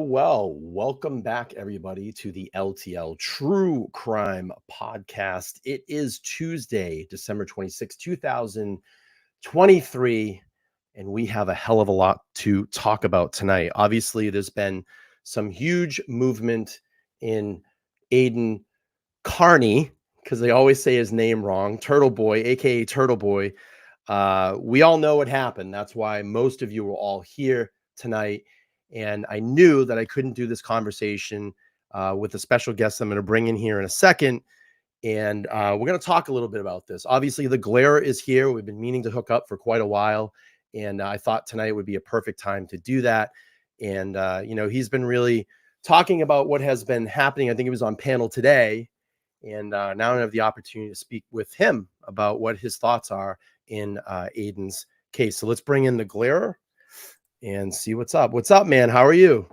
Well, welcome back, everybody, to the LTL True Crime Podcast. It is Tuesday, December 26, 2023, and we have a hell of a lot to talk about tonight. Obviously, there's been some huge movement in Aiden Carney, because they always say his name wrong, Turtleboy, aka Turtleboy. We all know what happened. That's why most of you were all here tonight. And I knew that I couldn't do this conversation with a special guest I'm going to bring in here in a second. And we're going to talk a little bit about this. Obviously, the glare is here. We've been meaning to hook up for quite a while. And I thought tonight would be a perfect time to do that. And, he's been really talking about what has been happening. I think he was on panel today. And now I have the opportunity to speak with him about what his thoughts are in Aiden's case. So let's bring in the glare and see what's up. What's up, man? How are you?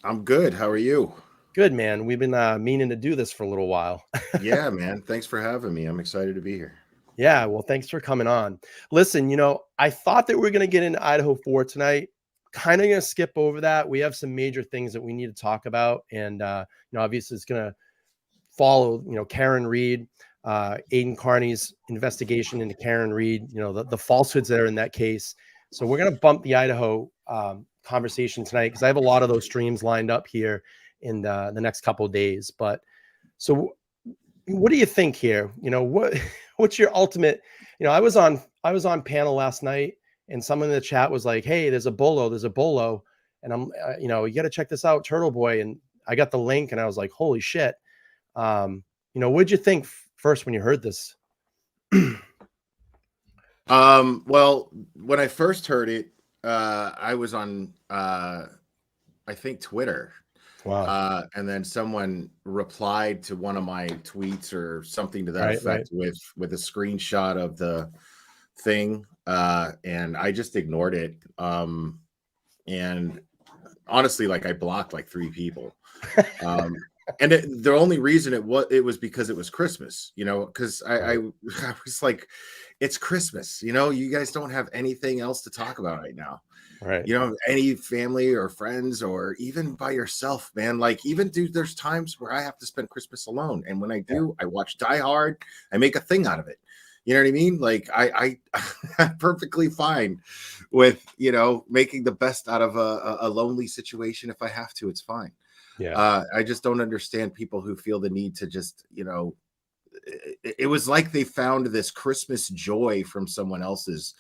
I'm good. How are you? Good, man. We've been meaning to do this for a little while. Yeah, man. Thanks for having me. I'm excited to be here. Yeah, well, thanks for coming on. Listen, I thought that we were going to get into Idaho 4 tonight. Kind of going to skip over that. We have some major things that we need to talk about. And, obviously it's going to follow, Karen Reed, Aiden Carney's investigation into Karen Reed, the falsehoods that are in that case. So we're going to bump the Idaho conversation tonight because I have a lot of those streams lined up here in the next couple of days. But so what do you think here? What's your ultimate, I was on panel last night and someone in the chat was like, hey, there's a bolo. And I'm, you got to check this out, Turtleboy. And I got the link and I was like, holy shit. What'd you think first when you heard this? Well, when I first heard it, I was on, I think Twitter. Wow. And then someone replied to one of my tweets or something to that effect with a screenshot of the thing. And I just ignored it. And honestly, I blocked 3 people. And the only reason it was because it was Christmas, because I was like, it's Christmas, you guys don't have anything else to talk about right now. Right. You don't have any family or friends or even by yourself, man. There's times where I have to spend Christmas alone. And when I do, I watch Die Hard. I make a thing out of it. You know what I mean? I'm perfectly fine with, making the best out of a lonely situation. If I have to, it's fine. Yeah. I just don't understand people who feel the need to just, it was like they found this Christmas joy from someone else's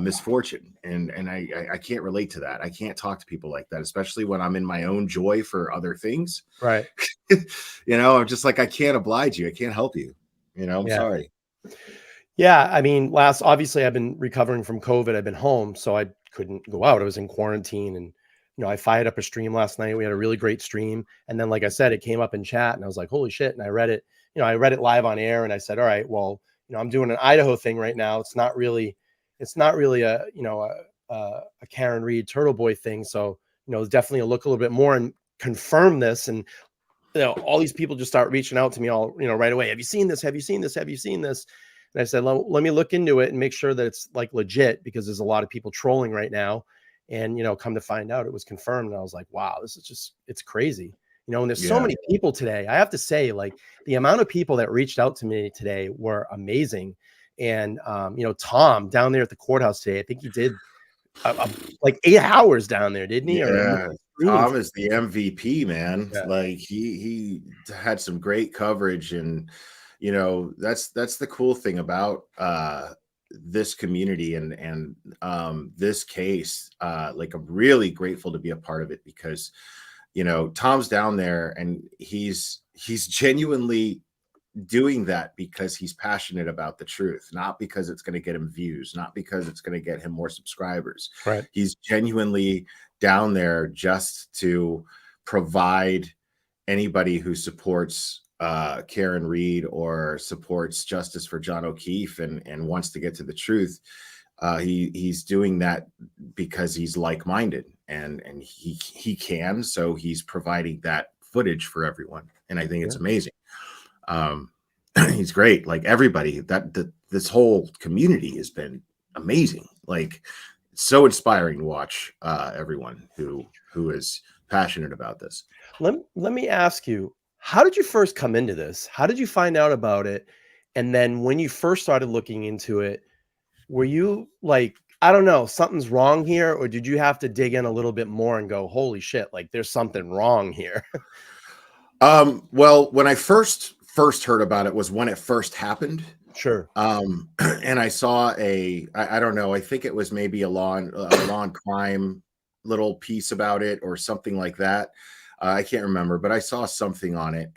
misfortune. And I can't relate to that. I can't talk to people like that, especially when I'm in my own joy for other things. Right. I'm just like, I can't oblige you. I can't help you. I'm sorry. Yeah. I mean, obviously I've been recovering from COVID. I've been home, so I couldn't go out. I was in quarantine and, I fired up a stream last night. We had a really great stream. And then, like I said, it came up in chat and I was like, holy shit. And I read it, I read it live on air and I said, all right, well, I'm doing an Idaho thing right now. It's not really a, a Karen Reed Turtleboy thing. So, definitely look a little bit more and confirm this. And, all these people just start reaching out to me all, right away. Have you seen this? Have you seen this? Have you seen this? And I said, let me look into it and make sure that it's like legit, because there's a lot of people trolling right now. And, come to find out, it was confirmed. And I was like, wow, this is just, it's crazy. And there's so many people today. I have to say, like, the amount of people that reached out to me today were amazing. And, Tom down there at the courthouse today, I think he did like 8 hours down there, didn't he? Yeah, Tom is the MVP, man. Yeah. Like he had some great coverage, and that's the cool thing about this community and this case. Like, I'm really grateful to be a part of it, because Tom's down there and he's genuinely doing that because he's passionate about the truth, not because it's going to get him views, not because it's going to get him more subscribers. Right. He's genuinely down there just to provide anybody who supports Karen Reed or supports justice for John O'Keefe and wants to get to the truth. He's doing that because he's like-minded and he can, so he's providing that footage for everyone, and I think it's amazing. He's great. Like, everybody, this whole community has been amazing. Like, it's so inspiring to watch everyone who is passionate about this. Let me ask you, how did you first come into this? How did you find out about it? And then when you first started looking into it, were you like, I don't know, something's wrong here? Or did you have to dig in a little bit more and go, holy shit, like, there's something wrong here? Well, when I first heard about it was when it first happened. Sure. And I saw I don't know, I think it was maybe a law and crime little piece about it or something like that. I can't remember, but I saw something on it,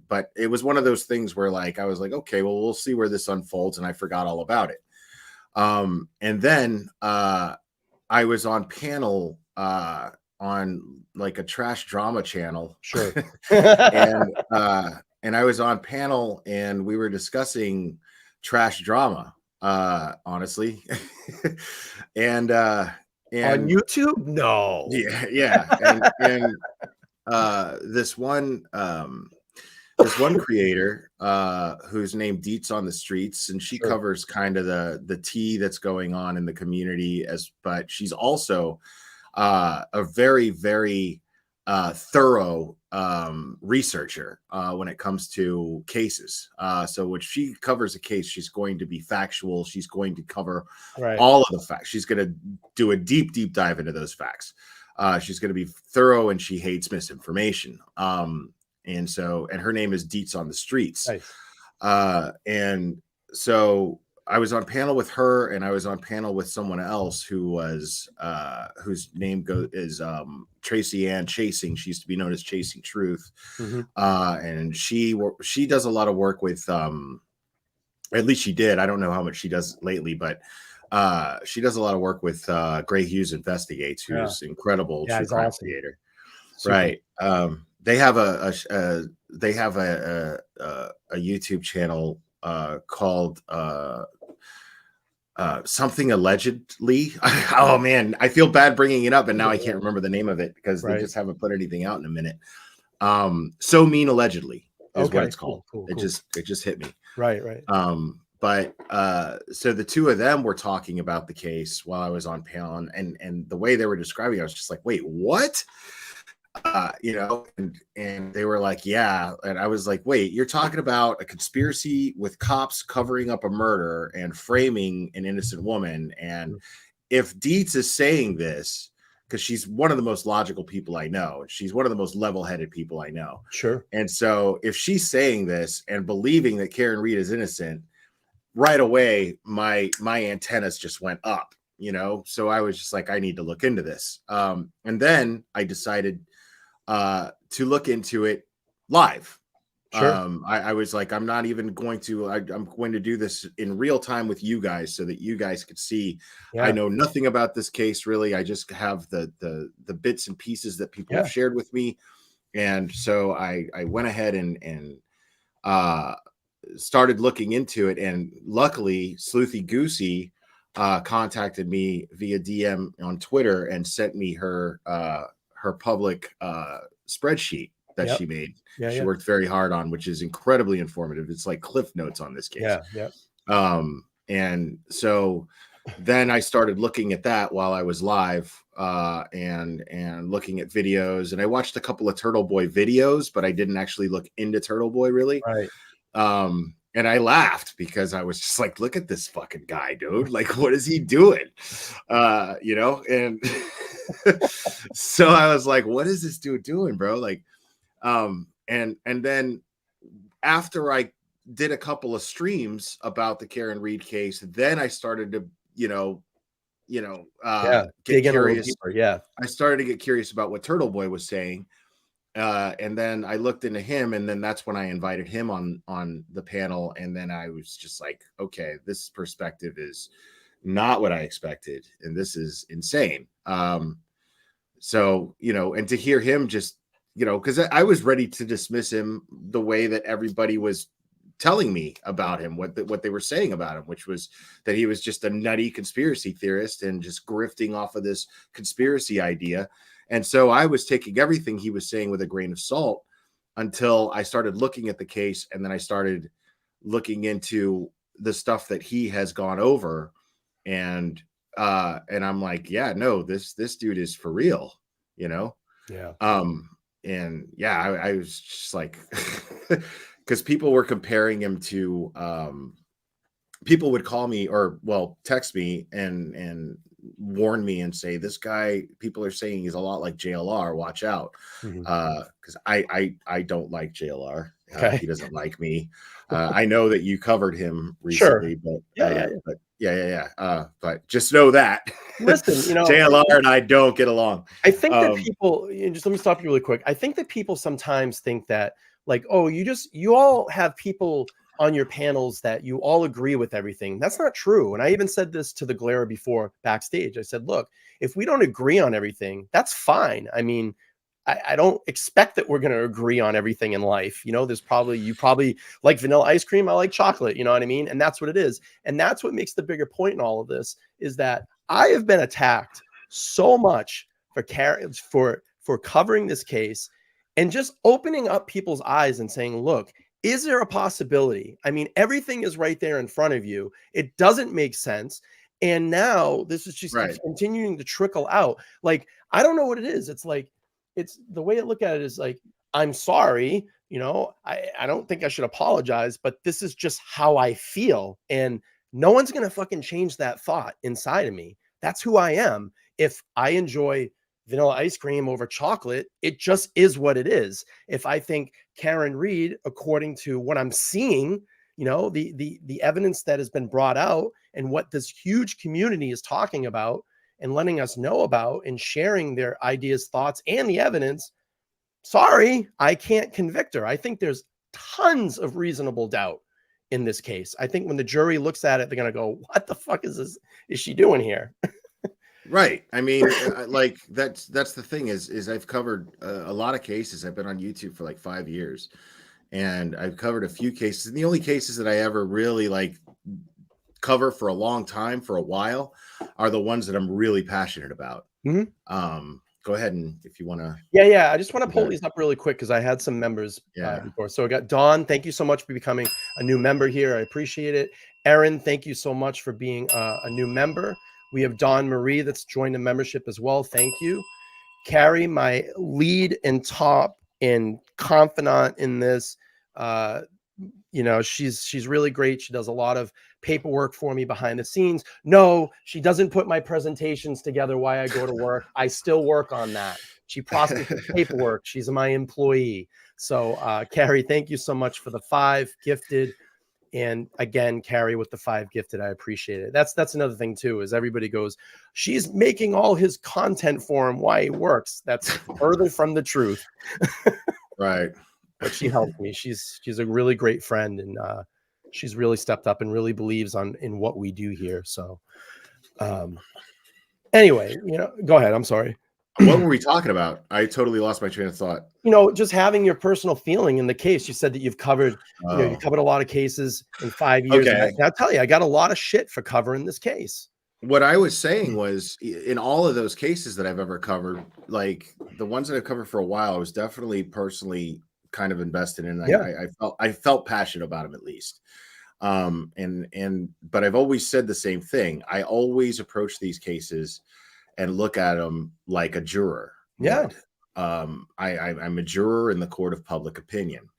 but it was one of those things where, like, I was like, okay, well, we'll see where this unfolds, and I forgot all about it. And then I was on panel on like a trash drama channel. Sure. And I was on panel and we were discussing trash drama, honestly. and on YouTube? No. Yeah. And this one creator who's named Deets on the Streets, and she covers kind of the tea that's going on in the community, but she's also a very, very thorough researcher when it comes to cases. So when she covers a case, she's going to be factual. She's going to cover all of the facts. She's going to do a deep dive into those facts. She's going to be thorough, and she hates misinformation. And her name is Deets on the Streets. Nice. And so I was on panel with her, and I was on panel with someone else who was whose name is Tracy Ann Chasing. She used to be known as Chasing Truth. Mm-hmm. And she does a lot of work with at least she did. I don't know how much she does lately, but she does a lot of work with Gray Hughes Investigates, who's incredible true crime creator. Right. They have a YouTube channel called something allegedly. Oh man, I feel bad bringing it up, and now I can't remember the name of it because they just haven't put anything out in a minute. So Mean Allegedly is what it's called. Cool. It just hit me. Right. But so the two of them were talking about the case while I was on panel, and the way they were describing it, I was just like, wait, what? And they were like, yeah. And I was like, wait, you're talking about a conspiracy with cops covering up a murder and framing an innocent woman. And if Deets is saying this, because she's one of the most logical people I know, she's one of the most level-headed people I know. Sure. And so if she's saying this and believing that Karen Reed is innocent, right away, my antennas just went up, So I was just like, I need to look into this. And then I decided to look into it live. Sure. I was like, I'm not even going to, I'm going to do this in real time with you guys so that you guys could see. I know nothing about this case, really. I just have the bits and pieces that people have shared with me. And so I went ahead and started looking into it, and luckily Sleuthy Goosey contacted me via DM on Twitter and sent me her public spreadsheet that she made. She worked very hard on, which is incredibly informative. It's like Cliff Notes on this case. And so then I started looking at that while I was live, and looking at videos, and I watched a couple of Turtleboy videos, but I didn't actually look into Turtleboy really. And I laughed because I was just like, look at this fucking guy, dude. Like, what is he doing? You know, and so I was like, what is this dude doing, bro? Like, and then after I did a couple of streams about the Karen Reed case, then I started to, get curious. I started to get curious about what Turtleboy was saying. And then I looked into him, and then that's when I invited him on the panel. And then I was just like, okay, this perspective is not what I expected, and this is insane. So, and to hear him just, because I was ready to dismiss him the way that everybody was telling me about him, what they were saying about him, which was that he was just a nutty conspiracy theorist and just grifting off of this conspiracy idea. And so I was taking everything he was saying with a grain of salt until I started looking at the case, and then I started looking into the stuff that he has gone over, and I'm like, yeah, no, this dude is for real, And I was just like, because people were comparing him to, people would call me or text me and warn me and say, this guy, people are saying he's a lot like JLR, watch out. Because I don't like JLR. He doesn't like me. I know that you covered him recently, but but just know that listen, JLR and I don't get along. I think that people, just let me stop you really quick. I think that people sometimes think that, like, oh, you all have people on your panels that you all agree with everything. That's not true. And I even said this to the Glare before backstage. I said, look, if we don't agree on everything, that's fine. I mean, I don't expect that we're going to agree on everything in life. You probably like vanilla ice cream. I like chocolate. You know what I mean? And that's what it is. And that's what makes the bigger point in all of this, is that I have been attacked so much for covering this case and just opening up people's eyes and saying, look, is there a possibility? I mean, everything is right there in front of you. It doesn't make sense. And now this is just continuing to trickle out. Like, I don't know what it is. It's like, it's the way I look at it is like, I'm sorry, I don't think I should apologize, but this is just how I feel. And no one's going to fucking change that thought inside of me. That's who I am. If I enjoy vanilla ice cream over chocolate, it just is what it is. If I think Karen Reed, according to what I'm seeing, the evidence that has been brought out and what this huge community is talking about and letting us know about and sharing their ideas, thoughts, and the evidence, sorry, I can't convict her. I think there's tons of reasonable doubt in this case. I think when the jury looks at it, they're going to go, what the fuck is she doing here? Right. I mean, like that's the thing is I've covered a lot of cases. I've been on YouTube for like 5 years, and I've covered a few cases. And the only cases that I ever really like cover for a long time, for a while, are the ones that I'm really passionate about. Go ahead, and if you want to. Yeah. I just want to pull these up really quick because I had some members before. So I got Dawn. Thank you so much for becoming a new member here. I appreciate it. Erin, thank you so much for being a new member. We have Dawn Marie that's joined the membership as well. Thank you. Carrie, my lead and top and confidant in this. She's really great. She does a lot of paperwork for me behind the scenes. No, she doesn't put my presentations together while I go to work. I still work on that. She processes paperwork. She's my employee. So, Carrie, thank you so much for the 5 gifted. And again, Carrie with the 5 gifted. I appreciate it. That's another thing too, is everybody goes, she's making all his content for him while he works. That's further from the truth. Right. But she helped me. She's a really great friend, and she's really stepped up and really believes in what we do here. So anyway, go ahead. I'm sorry. What were we talking about? I totally lost my train of thought. Just having your personal feeling in the case. You said that you've covered, you Oh, covered a lot of cases in 5 years. And okay. I'll tell you, I got a lot of shit for covering this case. What I was saying was, in all of those cases that I've ever covered, like the ones that I've covered for a while, I was definitely personally kind of invested in. Yeah. I felt passionate about them at least. But I've always said the same thing. I always approach these cases and look at them like a juror Yeah. would. I'm a juror in the court of public opinion,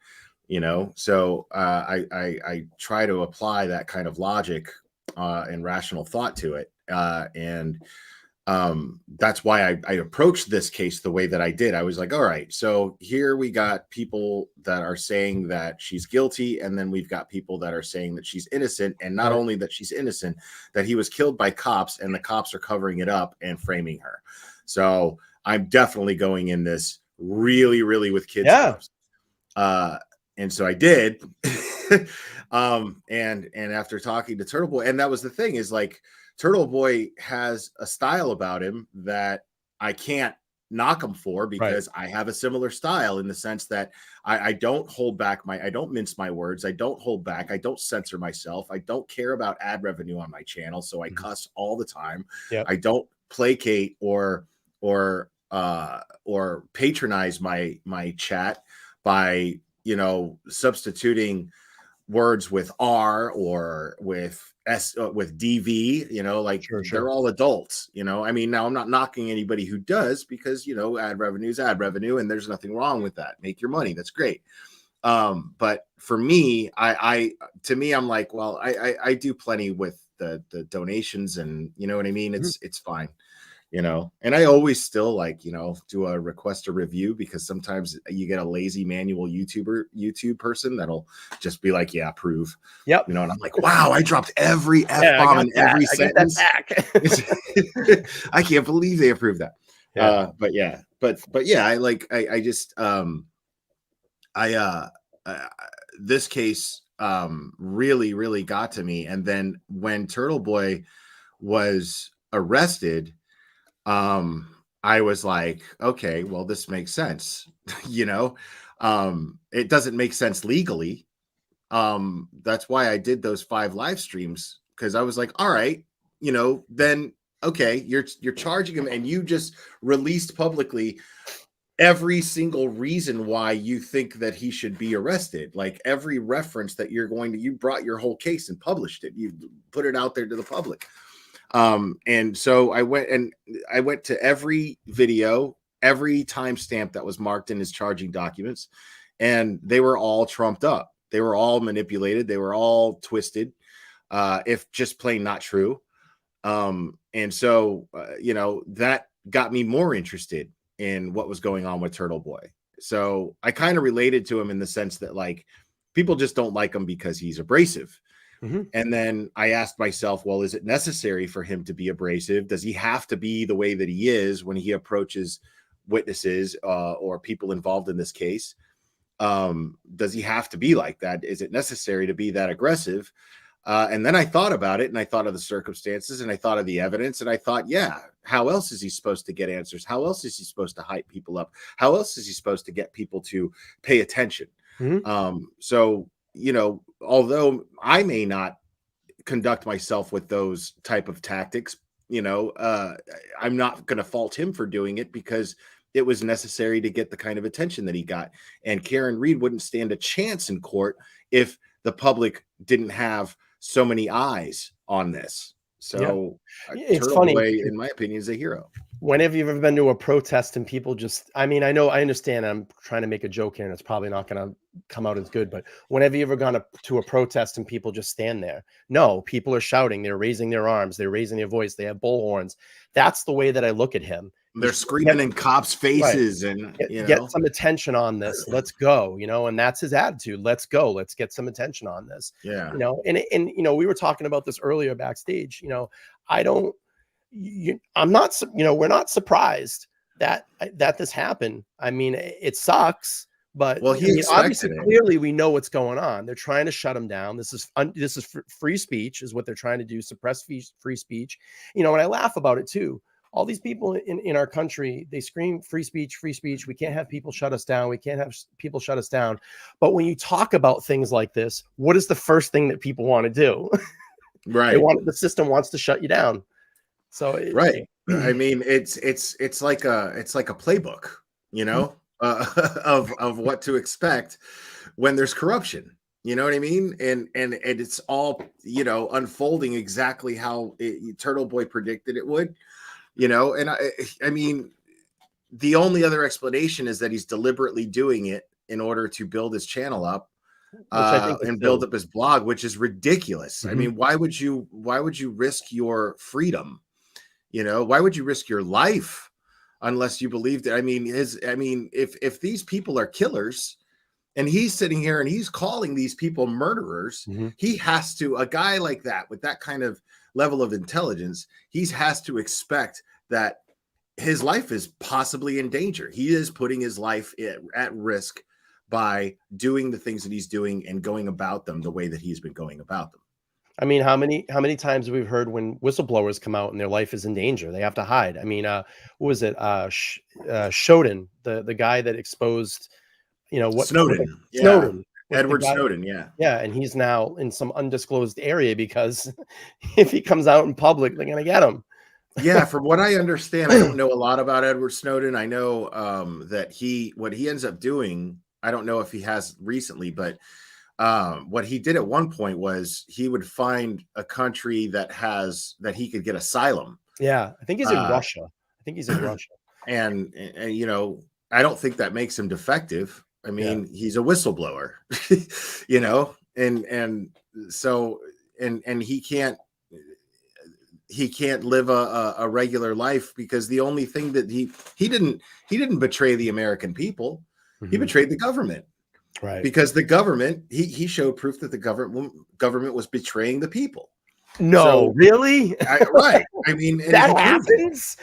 so I try to apply that kind of logic and rational thought to it. And that's why I approached this case the way that I did. I was like, all right, so here we got people that are saying that she's guilty, and then we've got people that are saying that she's innocent, and not only that she's innocent, that he was killed by cops, and the cops are covering it up and framing her. So I'm definitely going in this really, really with kids' gloves. And so I did. And after talking to Turtleboy, and that was the thing, is like, Turtleboy has a style about him that I can't knock him for, because I have a similar style in the sense that I don't hold back I don't mince my words. I don't hold back. I don't censor myself. I don't care about ad revenue on my channel. So I cuss all the time. I don't placate or patronize my chat by, substituting words with R or with S, with DV, they're all adults, I mean, now I'm not knocking anybody who does, because, ad revenue is ad revenue, and there's nothing wrong with that. Make your money. That's great. But for me, I'm like, well, I do plenty with the donations, and you know what I mean? It's fine. And I always still do a request a review, because sometimes you get a lazy manual YouTube person that'll just be like, yeah, approve. And I'm like, wow, I dropped every F-bomb in every sentence. I can't believe they approved that. This case really, really got to me. And then when Turtleboy was arrested, I was like, okay, well, this makes sense. It doesn't make sense legally. That's why I did those 5 live streams, because I was like, all right, then okay, you're charging him, and you just released publicly every single reason why you think that he should be arrested. Like every reference that you brought your whole case and published it. You put it out there to the public. And so I went to every video, every timestamp that was marked in his charging documents, and they were all trumped up. They were all manipulated. They were all twisted, if just plain not true. And so, that got me more interested in what was going on with Turtleboy. So I kind of related to him in the sense that, like, people just don't like him because he's abrasive. And then I asked myself, well, is it necessary for him to be abrasive? Does he have to be the way that he is when he approaches witnesses or people involved in this case? Does he have to be like that? Is it necessary to be that aggressive? And then I thought about it, and I thought of the circumstances, and I thought of the evidence, and I thought, yeah, how else is he supposed to get answers? How else is he supposed to hype people up? How else is he supposed to get people to pay attention? So, although I may not conduct myself with those type of tactics, I'm not going to fault him for doing it, because it was necessary to get the kind of attention that he got. And Karen Reed wouldn't stand a chance in court if the public didn't have so many eyes on this. So it's funny, in my opinion, is a hero. Whenever you've ever been to a protest and people just, I understand, I'm trying to make a joke here and it's probably not going to come out as good, but whenever you've ever gone to a protest and people just stand there, no, people are shouting, they're raising their arms, they're raising their voice, they have bullhorns. That's the way that I look at him. They're screaming in cops' faces, and get some attention on this. Let's go, and that's his attitude. Let's go. Let's get some attention on this. And we were talking about this earlier backstage. I'm not, we're not surprised that this happened. I mean, it sucks, but obviously, clearly, we know what's going on. They're trying to shut him down. This is free speech, is what they're trying to do. Suppress free speech. And I laugh about it too. all these people in our country, they scream free speech, free speech. We can't have people shut us down. We can't have people shut us down. But when you talk about things like this, what is the first thing that people want to do? Right. The system wants to shut you down. So right. I mean, it's like a playbook, you know, of what to expect when there's corruption. You know what I mean? And it's all, you know, unfolding exactly how Turtleboy predicted it would, you know. And I mean, the only other explanation is that he's deliberately doing it in order to build his channel up, which I think and build up his blog, which is ridiculous. I mean, why would you risk your freedom? You know, why would you risk your life unless you believed it? I mean, if these people are killers and he's sitting here and he's calling these people murderers, he has to, a guy like that with that kind of level of intelligence, he has to expect that his life is possibly in danger. He is putting his life at risk by doing the things that he's doing and going about them the way that he's been going about them. I mean, how many times have we heard when whistleblowers come out and their life is in danger? They have to hide. I mean, what was it? Shoden, the guy that exposed, you know, Snowden. Snowden. Edward Snowden, Yeah, and he's now in some undisclosed area because if he comes out in public, they're gonna get him. Yeah, from what I understand, I don't know a lot about Edward Snowden. I know that what he ends up doing, I don't know if he has recently, but what he did at one point was he would find a country that he could get asylum. Yeah, I think he's in Russia. And you know, I don't think that makes him defective. I mean, he's a whistleblower, you know, and so he can't live a regular life because the only thing that he didn't betray the American people. He betrayed the government. Right. Because the government, he showed proof that the government was betraying the people. No, so, really? Right. I mean, that happens.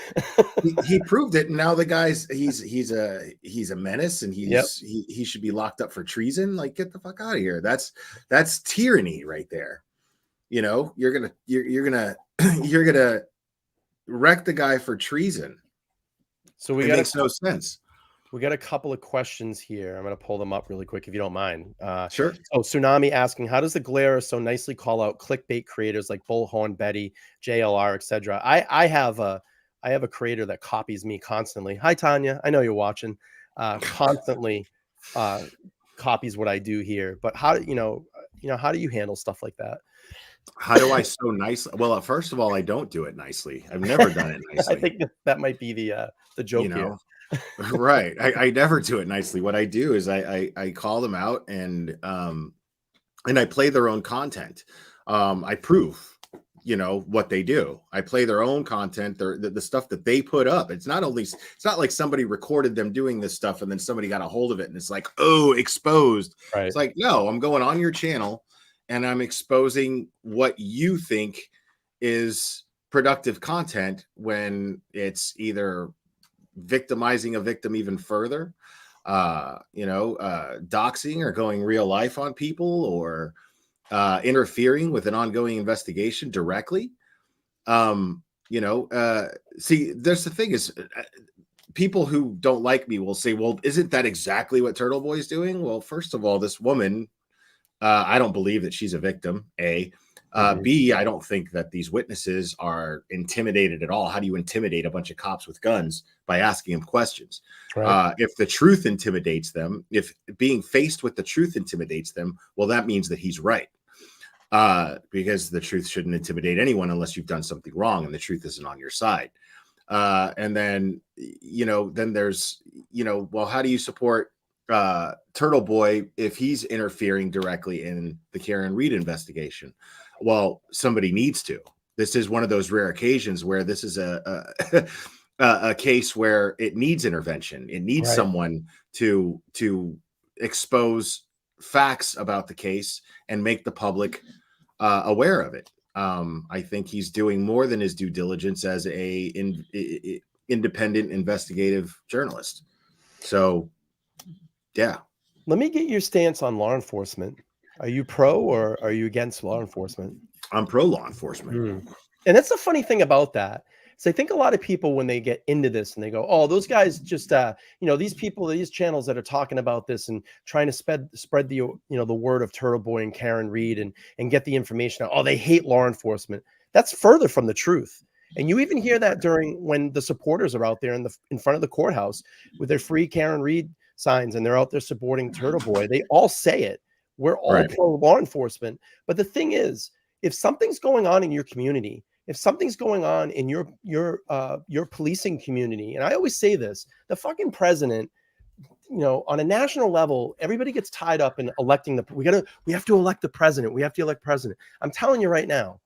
He proved it. And now the guy's he's a menace, and he should be locked up for treason. Like, get the fuck out of here. That's tyranny right there. You know, you're gonna wreck the guy for treason. So it makes no sense. We got a couple of questions here. I'm going to pull them up really quick if you don't mind. Sure. Oh, Tsunami asking, how does the Glare so nicely call out clickbait creators like Bullhorn Betty, JLR, etc.? I have a creator that copies me constantly. Hi, Tanya. I know you're watching. Constantly copies what I do here. But how do you handle stuff like that? How do I so nicely? Well, first of all, I don't do it nicely. I've never done it nicely. I think that might be the joke, you know? Here. Right. I never do it nicely. What I do is I call them out and I play their own content. I prove, you know, what they do. I play their own content, the stuff that they put up. It's not like somebody recorded them doing this stuff and then somebody got a hold of it and it's like, oh, exposed. Right. It's like, no, I'm going on your channel and I'm exposing what you think is productive content when it's either victimizing a victim even further, doxing or going real life on people, or interfering with an ongoing investigation directly. See, there's the thing is, people who don't like me will say, well, isn't that exactly what Turtleboy is doing? Well, first of all, this woman, I don't believe that she's a victim, A. B, I don't think that these witnesses are intimidated at all. How do you intimidate a bunch of cops with guns? By asking them questions. Right. If the truth intimidates them, if being faced with the truth intimidates them, well, that means that he's right. Because the truth shouldn't intimidate anyone unless you've done something wrong and the truth isn't on your side. And then, then there's, well, how do you support Turtleboy if he's interfering directly in the Karen Reed investigation? Well, somebody needs to. This is one of those rare occasions where this is a case where it needs intervention. It needs someone to expose facts about the case and make the public aware of it. I think he's doing more than his due diligence as a independent investigative journalist. So, yeah. Let me get your stance on law enforcement. Are you pro or are you against law enforcement? I'm pro law enforcement. And that's the funny thing about that. So I think a lot of people, when they get into this and they go, oh, those guys just, these people, these channels that are talking about this and trying to spread the, the word of Turtleboy and Karen Reed and get the information out. Oh, they hate law enforcement. That's further from the truth. And you even hear that during when the supporters are out there in front of the courthouse with their free Karen Reed signs and they're out there supporting Turtleboy. They all say it. We're all pro law enforcement. But the thing is, if something's going on in your community, if something's going on in your policing community, and I always say this, the fucking president, on a national level, everybody gets tied up in electing we have to elect the president. We have to elect president. I'm telling you right now,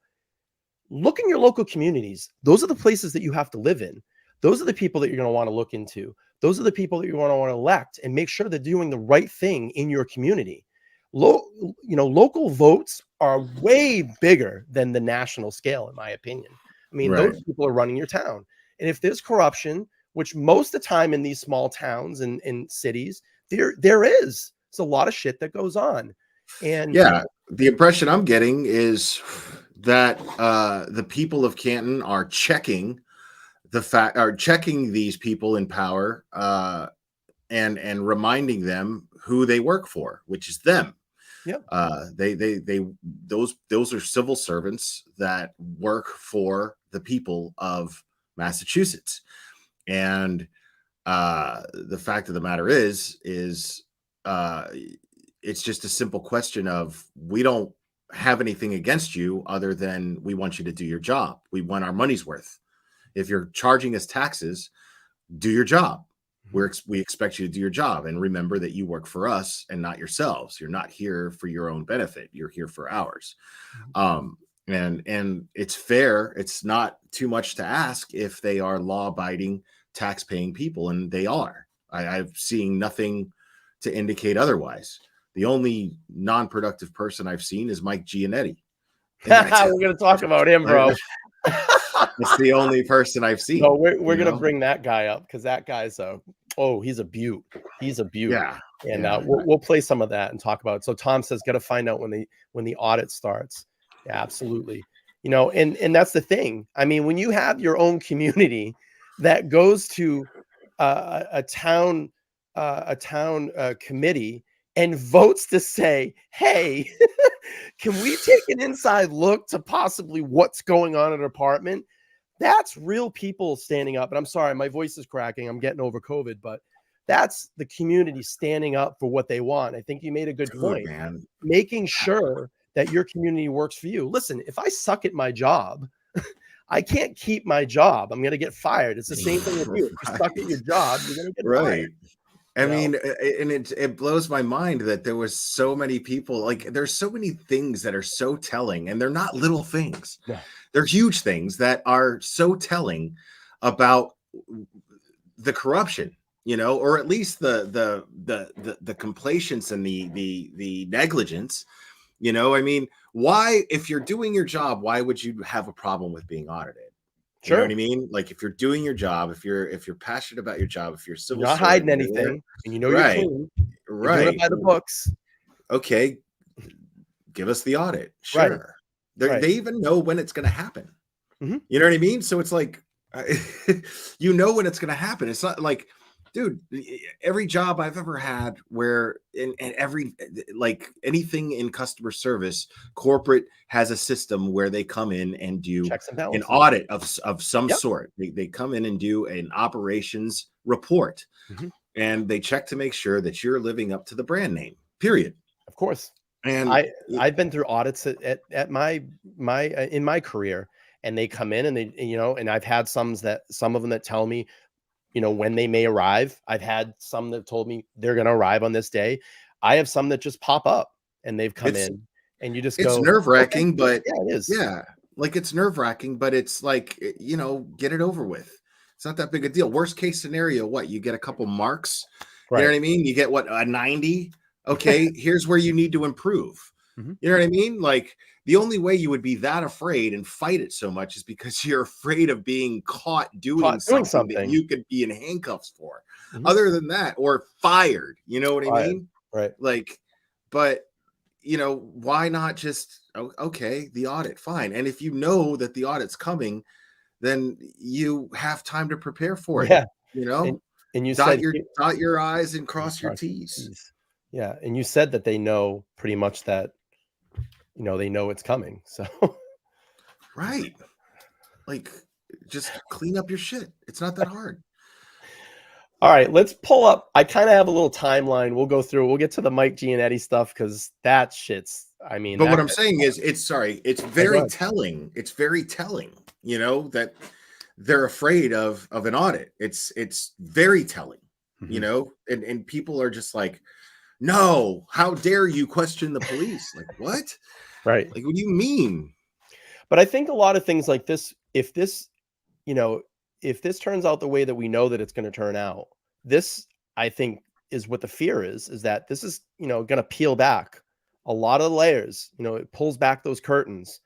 look in your local communities. Those are the places that you have to live in. Those are the people that you're going to want to look into. Those are the people that you want to elect and make sure they're doing the right thing in your community. Local votes are way bigger than the national scale, in my opinion. I mean, those people are running your town. And if there's corruption, which most of the time in these small towns and cities, there is. It's a lot of shit that goes on. And the impression I'm getting is that the people of Canton are checking these people in power and reminding them who they work for, which is them. Yeah. Those are civil servants that work for the people of Massachusetts. And the fact of the matter is it's just a simple question of, we don't have anything against you other than we want you to do your job. We want our money's worth. If you're charging us taxes, do your job. We expect you to do your job, and remember that you work for us and not yourselves. You're not here for your own benefit. You're here for ours. And it's fair. It's not too much to ask if they are law-abiding, tax-paying people, and they are. I've seen nothing to indicate otherwise. The only non-productive person I've seen is Mike Giannetti. We're going to talk about him, bro. It's the only person I've seen. No, we're going to bring that guy up because that guy's he's a beaut. He's a beaut. Yeah. And we'll play some of that and talk about it. So Tom says, got to find out when the audit starts. Yeah, absolutely. And that's the thing. I mean, when you have your own community that goes to a town committee and votes to say, hey, can we take an inside look to possibly what's going on in an apartment? That's real people standing up. And I'm sorry, my voice is cracking. I'm getting over COVID, but that's the community standing up for what they want. I think you made a good point, man. Making sure that your community works for you. Listen, if I suck at my job, I can't keep my job. I'm going to get fired. It's the same thing with you. If you suck at your job, you're going to get fired. I mean, and it blows my mind that there was so many people, like there's so many things that are so telling, and they're not little things. Yeah. They're huge things that are so telling about the corruption, or at least the complacence and the negligence. I mean, why, if you're doing your job, why would you have a problem with being audited? Sure. You know what I mean? Like, if you're doing your job, if you're passionate about your job, if you're civil, you're not hiding anything, and you're clean, you're doing it by the books. Okay, give us the audit. Sure. They even know when it's going to happen. Mm-hmm. You know what I mean? So it's like, when it's going to happen. It's not like, dude, every job I've ever had where in every, like anything in customer service, corporate has a system where they come in and do an audit of some sort. They come in and do an operations report, and they check to make sure that you're living up to the brand name, period. Of course. And I've been through audits at my in my career, and they come in and they, and I've had some of them that tell me, when they may arrive. I've had some that told me they're going to arrive on this day. I have some that just pop up and they've come in, and you just go, it's nerve-wracking, okay. But yeah, it is. Yeah. Like, it's nerve-wracking, but it's like, get it over with. It's not that big a deal. Worst case scenario, what? You get a couple marks. Right. You know what I mean? You get a 90. Okay. Here's where you need to improve. You know what I mean? Like, the only way you would be that afraid and fight it so much is because you're afraid of being caught doing something that you could be in handcuffs for. Other than that, or fired, you know what I mean? Right. Like, but why not just, okay, the audit, fine. And if you know that the audit's coming, then you have time to prepare for it. Yeah. You know, And you said dot your I's and cross your T's. Yeah, and you said that they know pretty much that, they know it's coming. So Right. Like, just clean up your shit. It's not that hard. all right, let's pull up. I kind of have a little timeline. We'll go through. We'll get to the Mike Gianetti stuff because that shit's. I mean, But what that. I'm saying is, it's very telling. It's very telling. That they're afraid of an audit. It's very telling. Mm-hmm. And people are just like, no, how dare you question the police? Like, what? Right. Like, what do you mean? But I think a lot of things like this, if this turns out the way that we know that it's going to turn out, this, I think, is what the fear is that this is, going to peel back a lot of layers. It pulls back those curtains,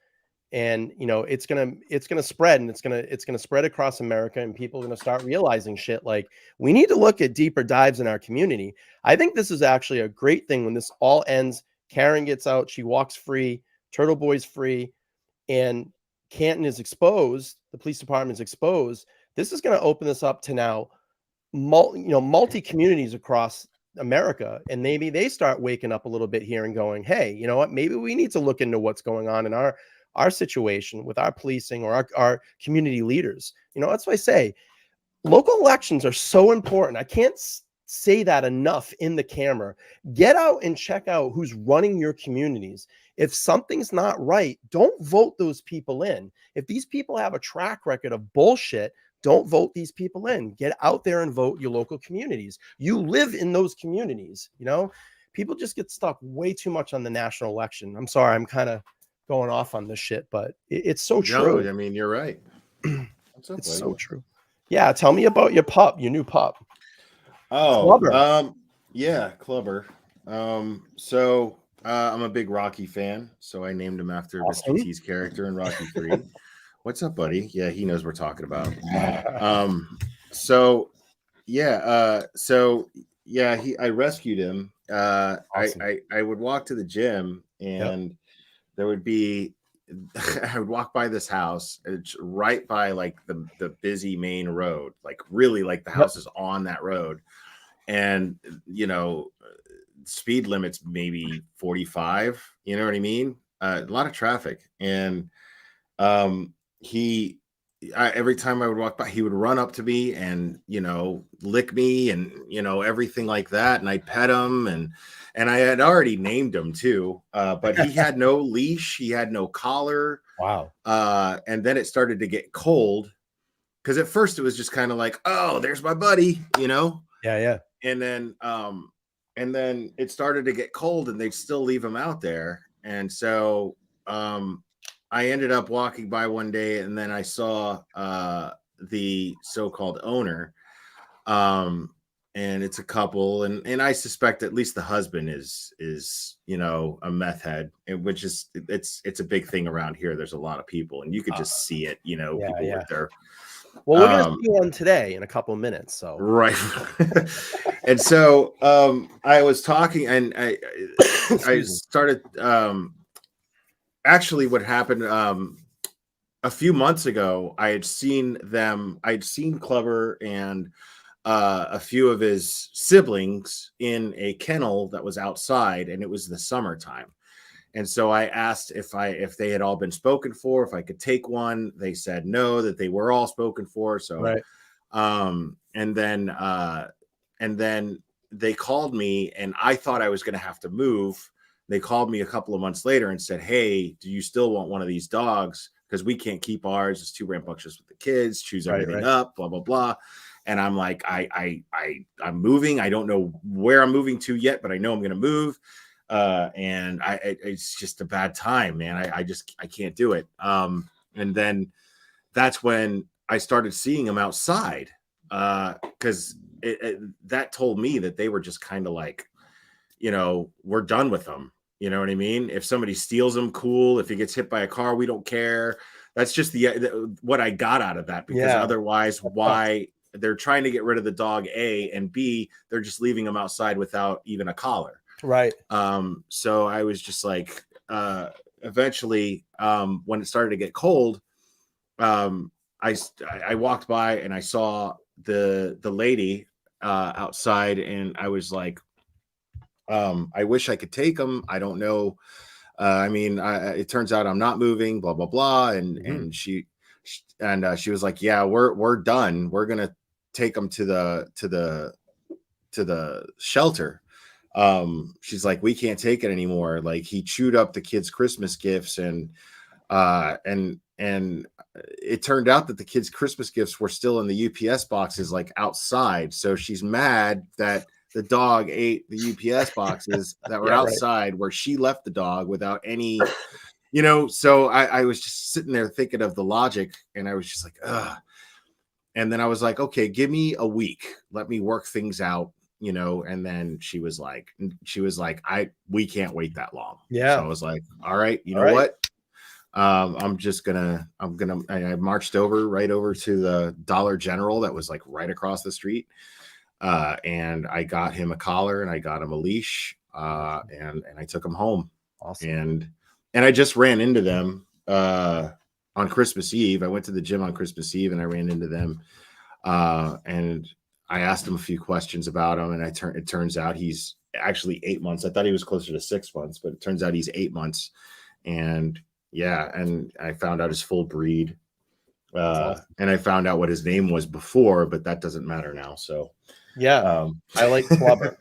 and it's gonna spread, and it's gonna spread across America, and people are gonna start realizing shit like we need to look at deeper dives in our community. I think this is actually a great thing when this all ends. Karen gets out, she walks free, Turtleboy's free, and Canton is exposed, the police department is exposed. This is going to open this up to now multi communities across America, and maybe they start waking up a little bit here and going, hey, you know what, maybe we need to look into what's going on in our situation with our policing or our community leaders. That's why I say local elections are so important. I can't say that enough in the camera. Get out and check out who's running your communities. If something's not right, don't vote those people in. If these people have a track record of bullshit, don't vote these people in. Get out there and vote your local communities. You live in those communities. People just get stuck way too much on the national election. I'm sorry, I'm kind of going off on this shit, but it's so true. No, I mean, you're right. What's up, it's buddy? So true. Yeah, tell me about your new pup. Oh, Clubber. Yeah, Clubber. So I'm a big Rocky fan, so I named him after Mr. T's character in Rocky 3. What's up, buddy? Yeah, he knows we're talking about. I rescued him. Awesome. I would walk to the gym, and there would be I would walk by this house. It's right by like the busy main road, like really like the house is on that road, and speed limits maybe 45. You know what I mean? A lot of traffic, and every time I would walk by, he would run up to me and lick me and everything like that, and I'd pet him, and I had already named him too, but he had no leash, he had no collar. Wow. And then it started to get cold, because at first it was just kind of like, oh, there's my buddy, Yeah. And then it started to get cold, and they'd still leave him out there, and so I ended up walking by one day, and then I saw the so-called owner, and it's a couple, and I suspect at least the husband is a meth head, which is it's a big thing around here. There's a lot of people, and you could just see it, people with their. Well, we're gonna see one today in a couple of minutes, so right. And so I was talking, and I started. Actually, what happened a few months ago, I'd seen Clubber and a few of his siblings in a kennel that was outside, and it was the summertime. And so I asked if they had all been spoken for, if I could take one. They said no, that they were all spoken for. So, right. And then they called me, and I thought I was going to have to move. They called me a couple of months later and said, hey, do you still want one of these dogs? Because we can't keep ours. It's too rambunctious with the kids, chews everything up, blah, blah, blah. And I'm like, I'm moving. I don't know where I'm moving to yet, but I know I'm going to move. And it's just a bad time, man. I can't do it. And then that's when I started seeing them outside, because that told me that they were just kind of like, we're done with them. You know what I mean? If somebody steals them, cool. If he gets hit by a car, we don't care. That's just what I got out of that, because otherwise, why they're trying to get rid of the dog, A, and B, they're just leaving them outside without even a collar. Right. So I was just like, eventually, when it started to get cold, I walked by and I saw the lady outside, and I was like, I wish I could take them. I don't know. I mean, it turns out I'm not moving, blah, blah, blah. And she was like, yeah, we're done. We're going to take them to the shelter. She's like, we can't take it anymore. Like, he chewed up the kids' Christmas gifts, and it turned out that the kids' Christmas gifts were still in the UPS boxes, like outside. So she's mad that the dog ate the UPS boxes that were outside where she left the dog without any, so I was just sitting there thinking of the logic, and I was just like, ugh. And then I was like, okay, give me a week. Let me work things out, and then she was like, we can't wait that long. Yeah. So I was like, all right, what? I marched right over to the Dollar General that was like right across the street. And I got him a collar, and I got him a leash, and I took him home. Awesome. And I just ran into them on Christmas Eve. I went to the gym on Christmas Eve, and I ran into them, and I asked him a few questions about him, and it turns out he's actually 8 months. I thought he was closer to 6 months, but it turns out he's 8 months. And yeah, and I found out his full breed, awesome. And I found out what his name was before, but that doesn't matter now. So yeah, I like Clever.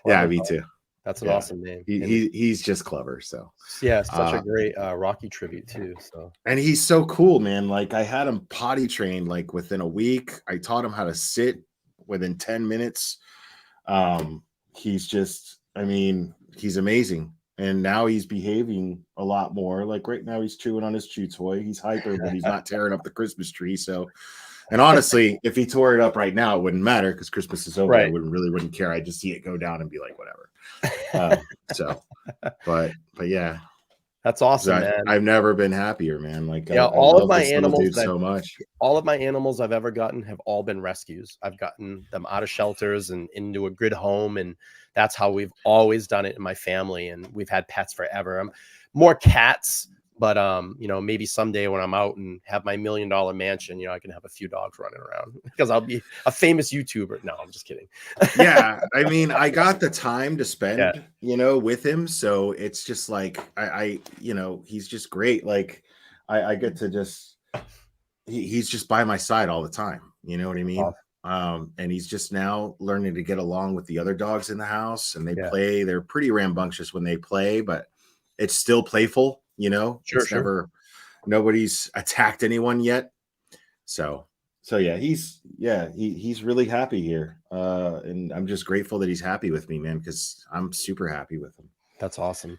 Yeah, me too. That's an awesome name. He's just clever. So yeah, such a great Rocky tribute too. So, and he's so cool, man. Like, I had him potty trained like within a week. I taught him how to sit within 10 minutes. He's amazing. And now he's behaving a lot more. Like right now, he's chewing on his chew toy. He's hyper, but he's not tearing up the Christmas tree. So, and honestly, if he tore it up right now, it wouldn't matter because Christmas is over. Right. I wouldn't care. I'd just see it go down and be like, whatever. But yeah, that's awesome, man. I've never been happier, man. Like, yeah, all of my animals so much. All of my animals I've ever gotten have all been rescues. I've gotten them out of shelters and into a good home, and that's how we've always done it in my family. And we've had pets forever. I'm more cats, but maybe someday when I'm out and have my $1 million mansion, I can have a few dogs running around because I'll be a famous YouTuber. No, I'm just kidding. Yeah, I mean, I got the time to spend, with him, so it's just like I he's just great. Like I get to just he's just by my side all the time. You know what I mean? Awesome. And he's just now learning to get along with the other dogs in the house, and they play. They're pretty rambunctious when they play, but it's still playful. Sure. Nobody's attacked anyone yet. So yeah, he's really happy here. And I'm just grateful that he's happy with me, man, because I'm super happy with him. That's awesome.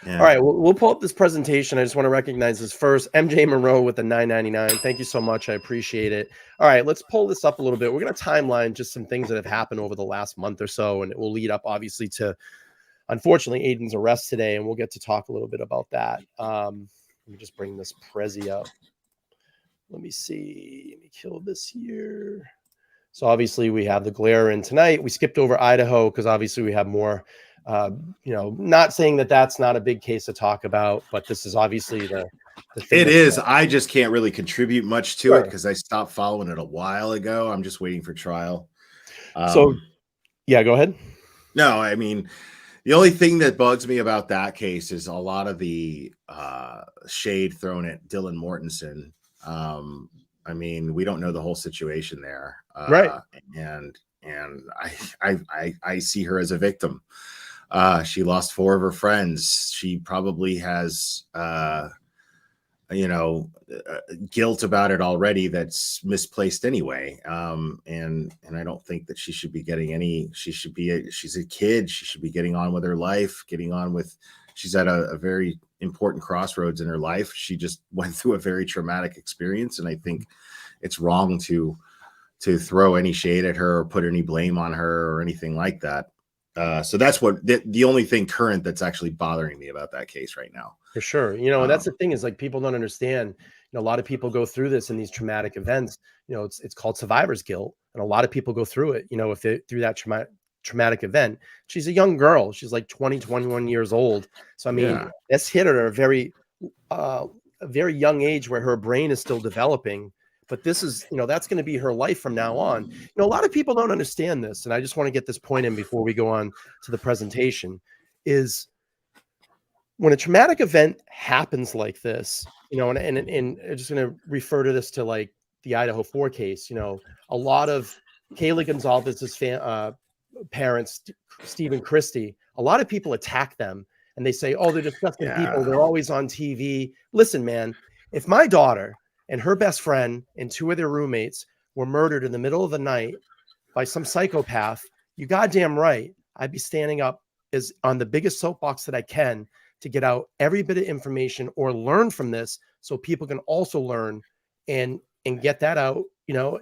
Yeah. All right, we'll pull up this presentation. I just want to recognize this first. MJ Monroe with the $9.99. Thank you so much. I appreciate it. All right, let's pull this up a little bit. We're going to timeline just some things that have happened over the last month or so, and it will lead up, obviously, to, unfortunately, Aiden's arrest today, and we'll get to talk a little bit about that. Let me just bring this Prezi up. Let me see. Let me kill this here. So obviously we have the glare in tonight. We skipped over Idaho because obviously we have more. Not saying that that's not a big case to talk about, but this is obviously the thing. It is. I just can't really contribute much to it because I stopped following it a while ago. I'm just waiting for trial. So, yeah, go ahead. No, I mean, the only thing that bugs me about that case is a lot of the shade thrown at Dylan Mortensen. I mean, we don't know the whole situation there, right? And I see her as a victim. She lost 4 of her friends. She probably has, guilt about it already that's misplaced anyway. And I don't think that she should be getting any. She's a kid. She should be getting on with her life, she's at a very important crossroads in her life. She just went through a very traumatic experience. And I think it's wrong to throw any shade at her or put any blame on her or anything like that. So that's what the only thing current that's actually bothering me about that case right now. For sure. And that's the thing is, like, people don't understand, a lot of people go through this in these traumatic events. It's called survivor's guilt. And a lot of people go through it, if they through that traumatic event. She's a young girl. She's like 20, 21 years old. So, I mean, this hit her at a very young age where her brain is still developing. but this is, that's going to be her life from now on. A lot of people don't understand this, and I just want to get this point in before we go on to the presentation, is when a traumatic event happens like this, and I'm just going to refer to this to like the Idaho 4 case, a lot of Kaylee Gonzalez's parents, Steve and Christy, a lot of people attack them and they say, oh, they're disgusting people. They're always on TV. Listen, man, if my daughter and her best friend and 2 of their roommates were murdered in the middle of the night by some psychopath, you goddamn right, I'd be standing up as on the biggest soapbox that I can to get out every bit of information or learn from this so people can also learn and get that out,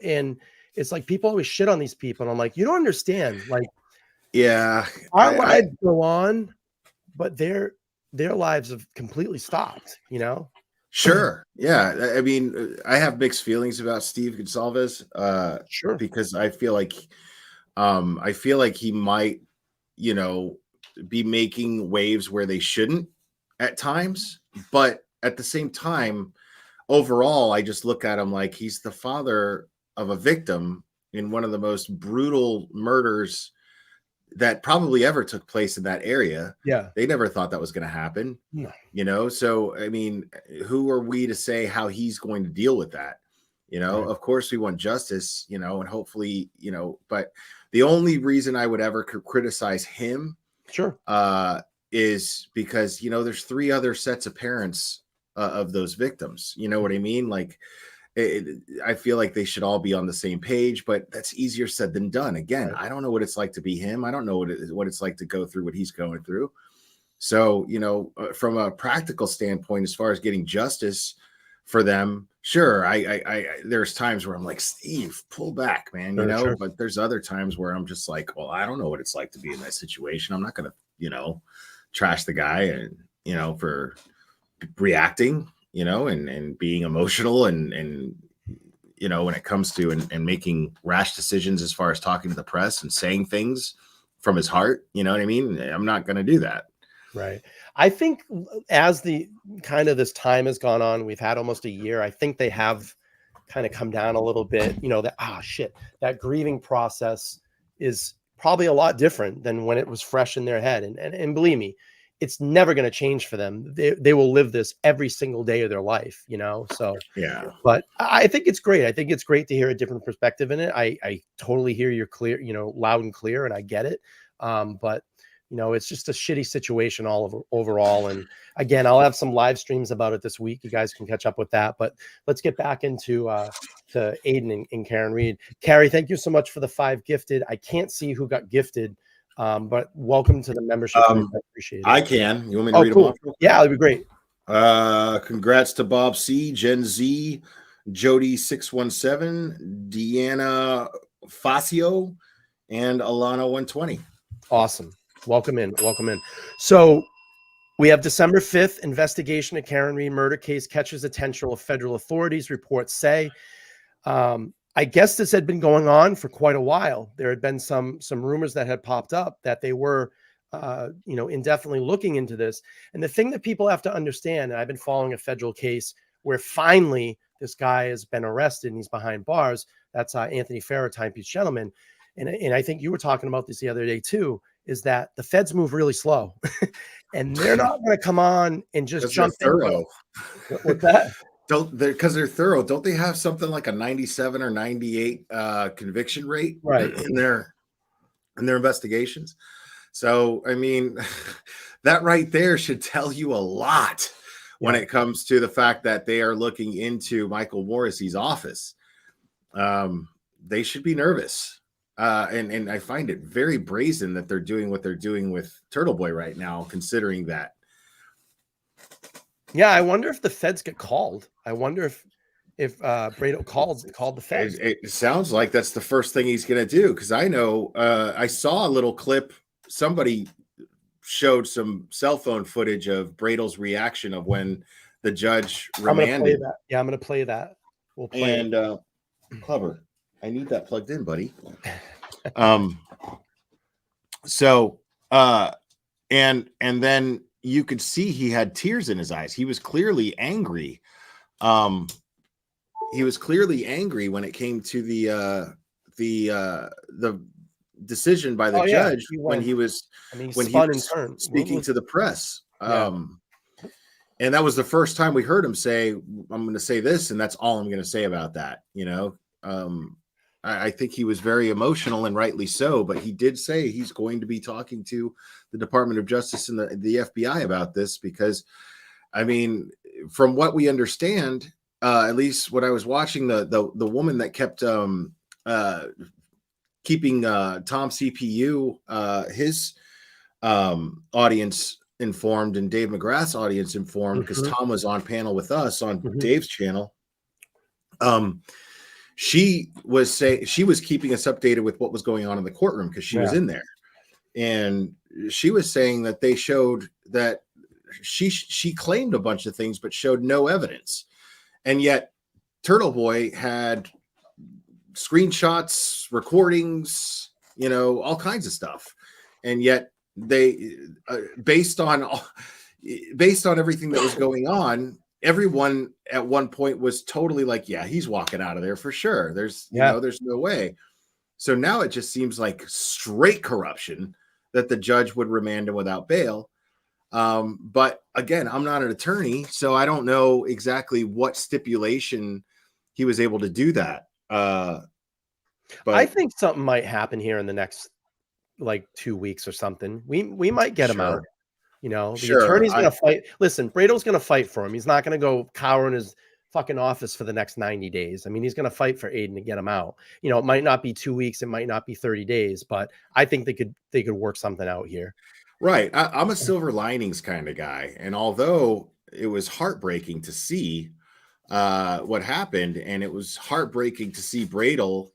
and it's like people always shit on these people. And I'm like, you don't understand. Like, our lives go on, but their lives have completely stopped, Sure. Yeah. I mean, I have mixed feelings about Steve Gonsalves. Sure. Because I feel like he might, be making waves where they shouldn't at times. But at the same time, overall, I just look at him like he's the father of a victim in one of the most brutal murders that probably ever took place in that area. Yeah. They never thought that was going to happen. No. So, I mean, who are we to say how he's going to deal with that? Right. Of course we want justice, and hopefully, but the only reason I would ever criticize him sure is because, there's 3 other sets of parents of those victims. You know what I mean? Like, I feel like they should all be on the same page, but that's easier said than done. Again, I don't know what it's like to be him. I don't know what it's like to go through what he's going through. So, from a practical standpoint, as far as getting justice for them, sure. There's times where I'm like, Steve, pull back, man, sure. But there's other times where I'm just like, well, I don't know what it's like to be in that situation. I'm not going to, trash the guy and, for reacting, and being emotional and when it comes to and making rash decisions as far as talking to the press and saying things from his heart, you know what I mean? I'm not going to do that. Right. I think as the kind of this time has gone on, we've had almost a year. I think they have kind of come down a little bit, that grieving process is probably a lot different than when it was fresh in their head. And believe me, it's never going to change for them. They will live this every single day of their life, so yeah. But I think it's great. I think it's great to hear a different perspective in it. I totally hear you're clear, loud and clear, and I get it. But it's just a shitty situation overall. And again, I'll have some live streams about it this week. You guys can catch up with that. But let's get back into to Aiden and Karen Reed. Carrie, thank you so much for the 5 gifted. I can't see who got gifted. But welcome to the membership. I appreciate it. I can. You want me to read them off? Yeah, that'd be great. Congrats to Bob C, Gen Z, Jody 617, Deanna Facio, and Alana 120. Awesome. Welcome in. So we have December 5th, investigation of Karen Reed murder case catches attention of federal authorities, reports say. I guess this had been going on for quite a while. There had been some rumors that had popped up that they were, indefinitely looking into this. And the thing that people have to understand, and I've been following a federal case where finally this guy has been arrested and he's behind bars. That's Anthony Farrow, Timepiece Gentleman. And I think you were talking about this the other day too, is that the feds move really slow and they're not going to come on and just jump thorough. What's that? Because they're thorough. Don't they have something like a 97 or 98 conviction rate in their investigations? So, I mean, that right there should tell you a lot when it comes to the fact that they are looking into Michael Morrissey's office. They should be nervous. And I find it very brazen that they're doing what they're doing with Turtleboy right now, considering that. Yeah, I wonder if the feds get called. I wonder if Brado called the feds. It sounds like that's the first thing he's going to do, because I know I saw a little clip. Somebody showed some cell phone footage of Brado's reaction of when the judge remanded. I'm going to play that. We'll play it. Clever. I need that plugged in, buddy. And then you could see he had tears in his eyes. He was clearly angry. he was clearly angry when it came to the decision by the Oh yeah, judge he when went. he was I mean, he when he spun and was turned. What speaking was? to the press. Yeah. And that was the first time we heard him say, I'm going to say this, and that's all I'm going to say about that. I think he was very emotional, and rightly so, but he did say he's going to be talking to the Department of Justice and the FBI about this because, I mean, from what we understand, at least when I was watching the woman that kept keeping Tom CPU, his audience informed and Dave McGrath's audience informed because Mm-hmm. Tom was on panel with us on Mm-hmm. Dave's channel. She was keeping us updated with what was going on in the courtroom because she was in there, and she was saying that they showed that she claimed a bunch of things but showed no evidence, and yet Turtleboy had screenshots, recordings, all kinds of stuff, and yet they based on everything that was going on, everyone at one point was totally like, yeah, he's walking out of there for sure. There's no way. So now it just seems like straight corruption that the judge would remand him without bail. But again, I'm not an attorney, so I don't know exactly what stipulation he was able to do that. But I think something might happen here in the next like 2 weeks or something. We might get him out. The sure. attorney's gonna fight. Listen, Brado's gonna fight for him. He's not gonna go cower in his fucking office for the next 90 days. I mean, he's gonna fight for Aiden to get him out. It might not be 2 weeks, it might not be 30 days, but I think they could work something out here. Right. I'm a silver linings kind of guy. And although it was heartbreaking to see what happened, and it was heartbreaking to see Bradle,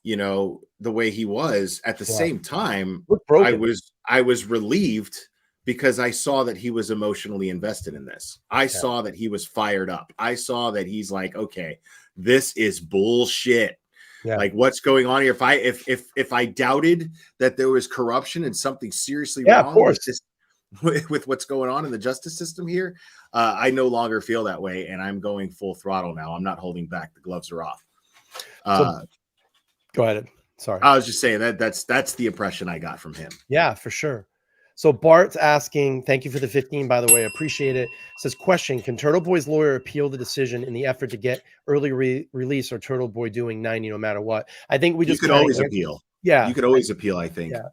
the way he was, at the Yeah. same time, Look I broken. was relieved because I saw that he was emotionally invested in this. I saw that he was fired up. I saw that he's like, okay, this is bullshit. Yeah. Like, what's going on here? If I doubted that there was corruption and something seriously Yeah, of wrong course. with what's going on in the justice system here, I no longer feel that way, and I'm going full throttle now. I'm not holding back. The gloves are off. Go ahead. Sorry. I was just saying that's the impression I got from him. Yeah, for sure. So Bart's asking, thank you for the 15, by the way, appreciate it. Says, question, can Turtleboy's lawyer appeal the decision in the effort to get early release, or Turtleboy doing 90 no matter what? I think we just could always appeal. Yeah. You could always appeal, I think. Yeah.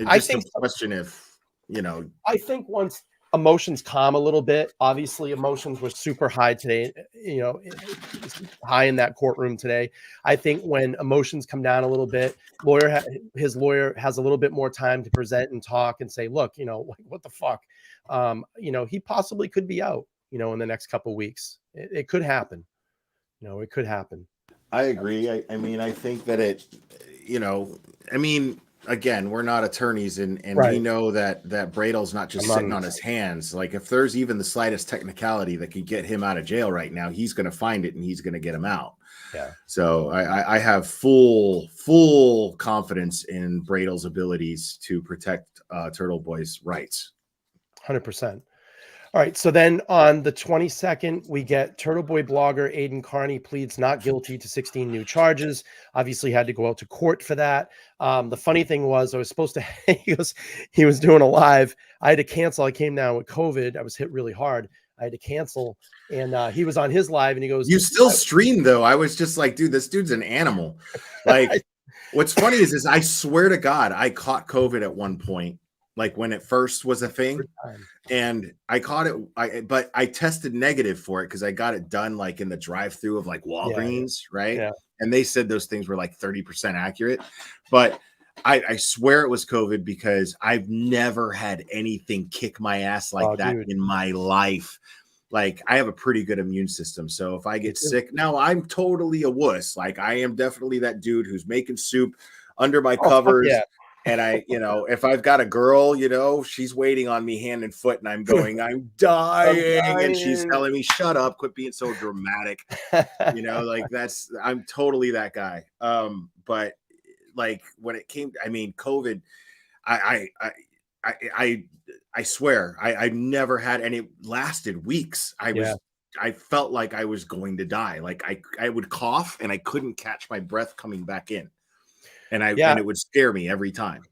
I think a question if, I think once emotions calm a little bit, obviously emotions were super high today, high in that courtroom today. I think when emotions come down a little bit, his lawyer has a little bit more time to present and talk and say, look, what the fuck? He possibly could be out, in the next couple of weeks. It could happen. It could happen. I agree. I mean, I think that again, we're not attorneys, and we know that Bradle's not just sitting on his hands. Like, if there's even the slightest technicality that could get him out of jail right now, he's going to find it and he's going to get him out. Yeah. So I have full confidence in Bradle's abilities to protect Turtleboy's rights. 100%. All right, so then on the 22nd, we get Turtleboy blogger Aiden Carney pleads not guilty to 16 new charges. Obviously had to go out to court for that. The funny thing was, I was supposed to, he was doing a live. I had to cancel. I came down with COVID. I was hit really hard. I had to cancel. And he was on his live and he goes, you still stream though. I was just like, dude, this dude's an animal. Like, what's funny is I swear to God, I caught COVID at one point. Like when it first was a thing, and I caught it, but I tested negative for it because I got it done like in the drive-through of like Walgreens, right? Yeah. And they said those things were like 30% accurate, but I swear it was COVID because I've never had anything kick my ass like that in my life. Like, I have a pretty good immune system, so if I get sick, now I'm totally a wuss. Like, I am definitely that dude who's making soup under my covers. Yeah. And if I've got a girl, she's waiting on me hand and foot, and I'm going, I'm dying. And she's telling me, shut up, quit being so dramatic. Like I'm totally that guy. But like when it came, COVID, I swear, I never had, and it lasted weeks. I was I felt like I was going to die. Like I would cough and I couldn't catch my breath coming back in. And it would scare me every time.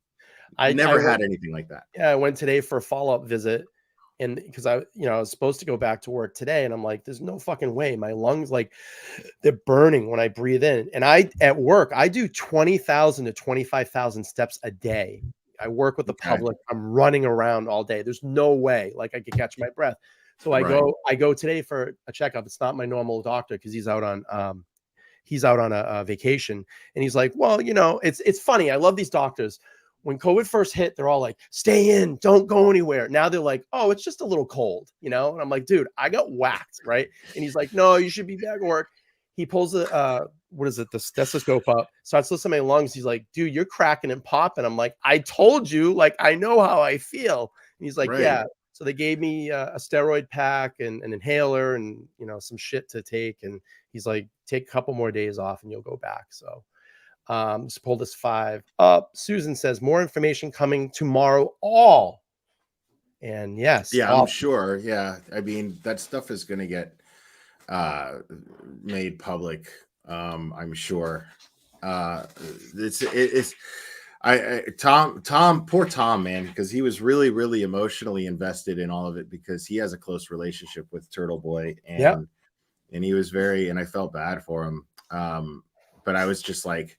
I Never went, had anything like that. yeah, I went today for a follow-up visit, and because I was supposed to go back to work today, and I'm like, there's no fucking way. My lungs, like, they're burning when I breathe in. And at work, I do 20,000 to 25,000 steps a day. I work with the Okay. public. I'm running around all day. There's no way like I could catch my breath. So Right. I go today for a checkup. It's not my normal doctor because he's out on a vacation, and he's like, well, it's funny. I love these doctors. When COVID first hit, they're all like, stay in, don't go anywhere. Now they're like, oh, it's just a little cold, And I'm like, dude, I got whacked, right? And he's like, no, you should be back at work. He pulls the the stethoscope up, starts listening to my lungs. He's like, dude, you're cracking and popping. I'm like, I told you, like, I know how I feel. And he's like, Right. yeah. So they gave me a steroid pack and an inhaler and some shit to take. And he's like, take a couple more days off and you'll go back. So just pulled this 5 up. Susan says more information coming tomorrow. And yes, yeah, I'm sure. Yeah, I mean that stuff is going to get made public. I'm sure. Poor Tom, man, because he was really, really emotionally invested in all of it because he has a close relationship with Turtleboy, and he was and I felt bad for him. But I was just like,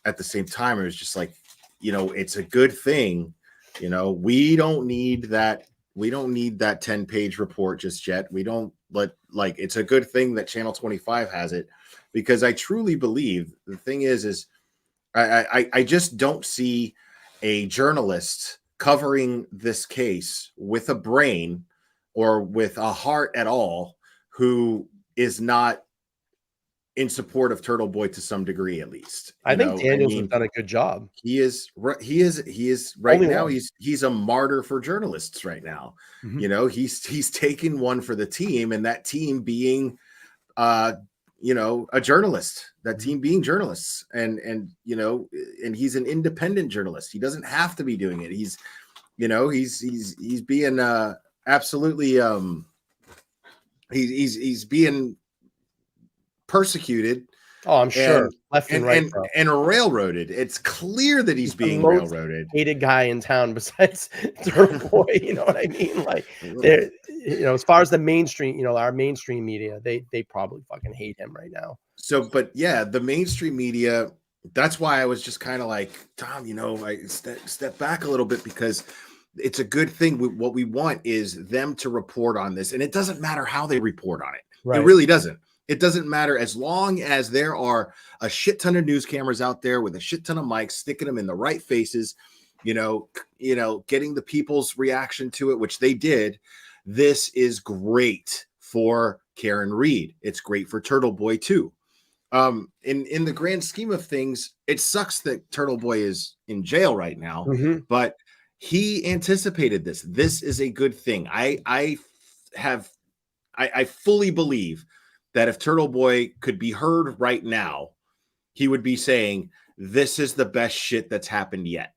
at the same time, it was just like, it's a good thing. We don't need that 10-page report just yet. We don't it's a good thing that Channel 25 has it, because I truly believe the thing is I just don't see a journalist covering this case with a brain or with a heart at all who is not in support of Turtleboy to some degree, at least. I think Daniels has done a good job. He is right now. He's a martyr for journalists right now. Mm-hmm. He's taken one for the team, and that team being, a journalist. That team being journalists, and he's an independent journalist. He doesn't have to be doing it. He's being absolutely he's being persecuted. Oh, I'm sure. Left and right, and railroaded. It's clear that he's being railroaded. Hated guy in town besides Turtleboy. You know what I mean? Like, as far as the mainstream, our mainstream media, they probably fucking hate him right now. So, but yeah, the mainstream media. That's why I was just kind of like, Tom, I step back a little bit, because it's a good thing. What we want is them to report on this, and it doesn't matter how they report on it. Right. It really doesn't. It doesn't matter, as long as there are a shit ton of news cameras out there with a shit ton of mics, sticking them in the right faces, getting the people's reaction to it, which they did. This is great for Karen Reed. It's great for Turtleboy too. In the grand scheme of things, it sucks that Turtleboy is in jail right now, but he anticipated this. This is a good thing. I fully believe that if Turtleboy could be heard right now, he would be saying, this is the best shit that's happened yet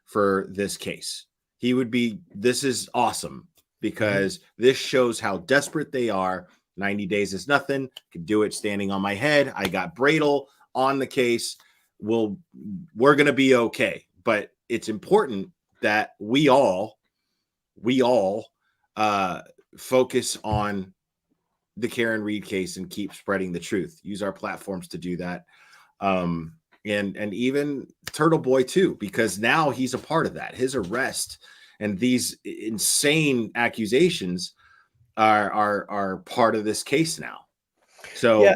for this case. He would be, this is awesome, because this shows how desperate they are. 90 days is nothing. Could do it standing on my head. I got Bradle on the case. We're going to be okay. But it's important that we all focus on the Karen Reed case and keep spreading the truth. Use our platforms to do that. And even Turtleboy too, because now he's a part of that. His arrest and these insane accusations are part of this case now. So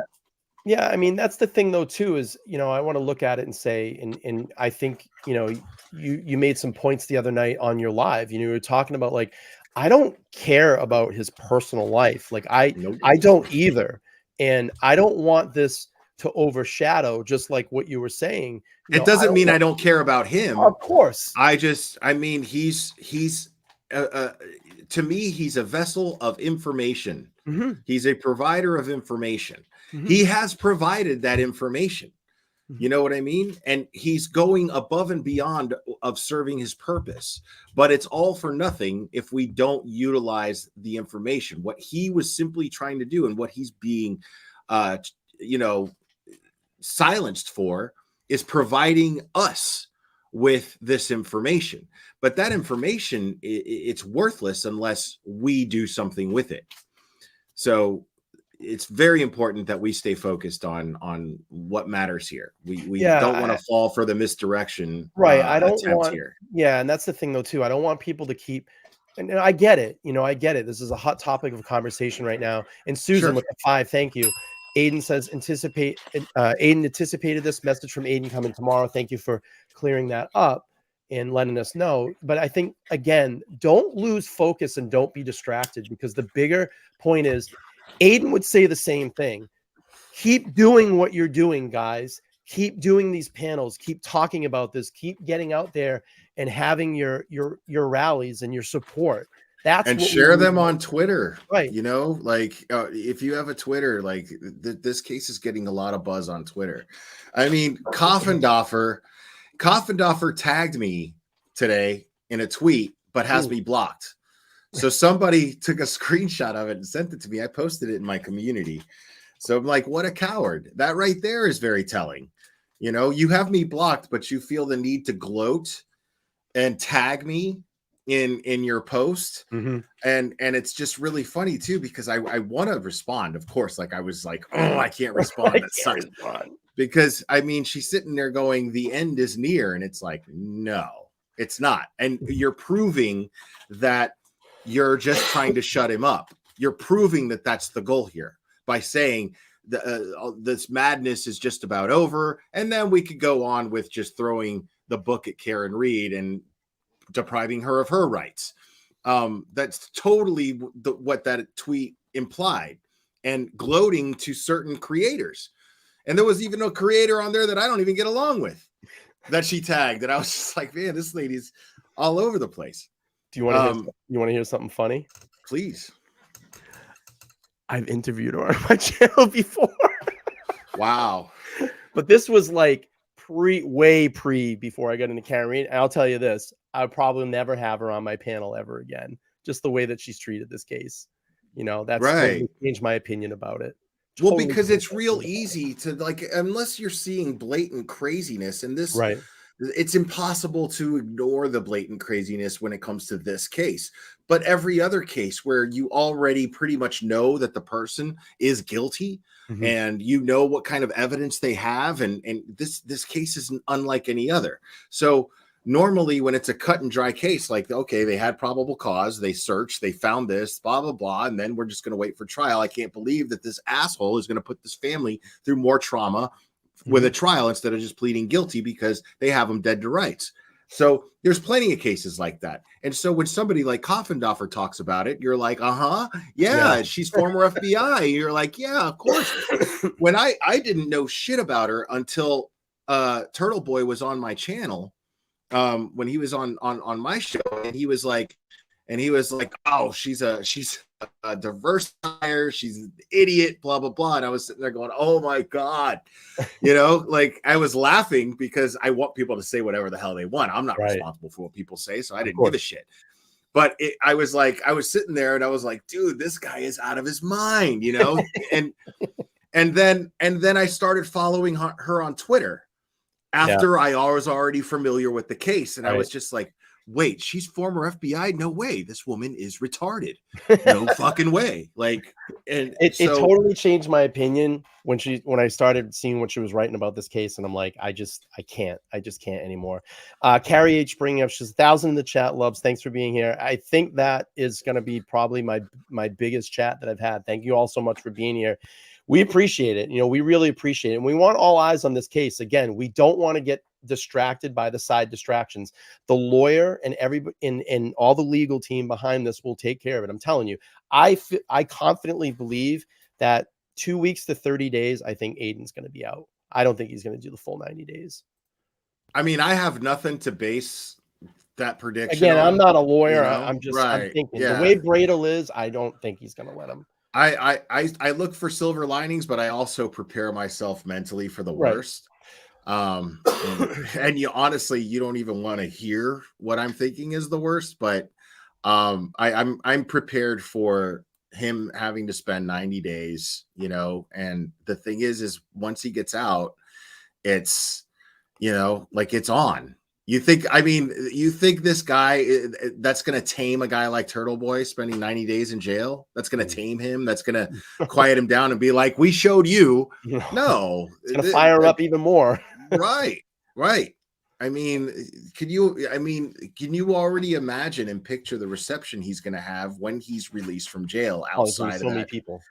yeah. I mean, that's the thing though too, is, I want to look at it and say, and I think, you made some points the other night on your live, you were talking about, like, I don't care about his personal life. Like, I don't either. And I don't want this to overshadow, just like what you were saying. It doesn't mean I don't care about him. Of course. I mean, he's to me, he's a vessel of information. He's a provider of information. He has provided that information. You know what I mean? And he's going above and beyond of serving his purpose, but it's all for nothing if we don't utilize the information. What he was simply trying to do and what he's being, you know, silenced for is providing us with this information. But that information, it's worthless unless we do something with it. So it's very important that we stay focused on what matters here. We don't want to fall for the misdirection I don't attempt want here. and that's the thing though too. I don't want people to keep, and I get it, I get it. This is a hot topic of conversation right now. And Susan with the 5, thank you. Aiden says Aiden anticipated this message from Aiden coming tomorrow. Thank you for clearing that up and letting us know. But I think, again, don't lose focus and don't be distracted, because the bigger point is Aiden would say the same thing. Keep doing what you're doing, guys. Keep doing these panels. Keep talking about this. Keep getting out there and having your rallies and your support. That's and what share them on Twitter, right? You know, like if you have a Twitter, like this case is getting a lot of buzz on Twitter. I mean, Coffindoffer tagged me today in a tweet, but has me blocked. So somebody took a screenshot of it and sent it to me. I posted it in my community. So I'm like, what a coward. That right there is very telling. You know, you have me blocked, but you feel the need to gloat and tag me in your post. And it's just really funny too, because I want to respond, of course. Like I was like, oh, I can't respond. That sucks. Because I mean, she's sitting there going, the end is near, and it's like, no, it's not. And you're proving that you're just trying to shut him up. You're proving that that's the goal here by saying this madness is just about over, and then we could go on with just throwing the book at Karen Reed and depriving her of her rights. That's totally what that tweet implied, and gloating to certain creators. And there was even a creator on there that I don't even get along with that she tagged. And I was just like, man, this lady's all over the place. Do you want to hear something funny? Please. I've interviewed her on my channel before. Wow. But this was like way pre before I got into Karen Reed. And I'll tell you this, I'll probably never have her on my panel ever again. Just the way that she's treated this case. That's totally changed my opinion about it. Well, because it's real easy to, like, unless you're seeing blatant craziness, and this, it's impossible to ignore the blatant craziness when it comes to this case. But every other case where you already pretty much know that the person is guilty, and you know what kind of evidence they have, and this case isn't unlike any other. So normally when it's a cut and dry case, like, okay, they had probable cause, they searched, they found this, blah, blah, blah, and then we're just going to wait for trial. I can't believe that this asshole is going to put this family through more trauma with a trial instead of just pleading guilty because they have them dead to rights. So there's plenty of cases like that. And so when somebody like Coffindoffer talks about it, you're like, yeah, she's former FBI. You're like, yeah, of course. When I didn't know shit about her until Turtleboy was on my channel, when he was on my show, and he was like, oh, she's a diverse hire, she's an idiot, blah, blah, blah. And I was sitting there going, oh my God, like I was laughing because I want people to say whatever the hell they want. I'm not responsible for what people say, so I didn't give a shit. But I was sitting there and I was like, dude, this guy is out of his mind, and then I started following her on Twitter after I was already familiar with the case. And I was just like, wait, she's former FBI? No way. This woman is retarded. No fucking way. Like, and it totally changed my opinion when I started seeing what she was writing about this case. And I'm like, I just can't anymore. Carrie H bringing up, she's 1,000 in the chat, loves. Thanks for being here. I think that is going to be probably my biggest chat that I've had. Thank you all so much for being here. We appreciate it. We really appreciate it. And we want all eyes on this case. Again, we don't want to get distracted by the side distractions. The lawyer and everybody and all the legal team behind this will take care of it. I'm telling you, I confidently believe that 2 weeks to 30 days, I think Aiden's going to be out. I don't think he's going to do the full 90 days. I mean, I have nothing to base that prediction Again, on. I'm not a lawyer. I'm thinking the way Bradle is, I don't think he's going to let him. I look for silver linings, but I also prepare myself mentally for the worst. And you honestly, you don't even want to hear what I'm thinking is the worst, but I'm prepared for him having to spend 90 days, you know. And the thing is once he gets out, it's, you know, like it's on. You think, I mean, you think this guy that's going to tame a guy like Turtleboy spending 90 days in jail? That's going to tame him? That's going to quiet him down and be like, we showed you. You know, No, it's going to fire him up even more. Right. Right. I mean, can you already imagine and picture the reception he's going to have when he's released from jail outside so of many that? people.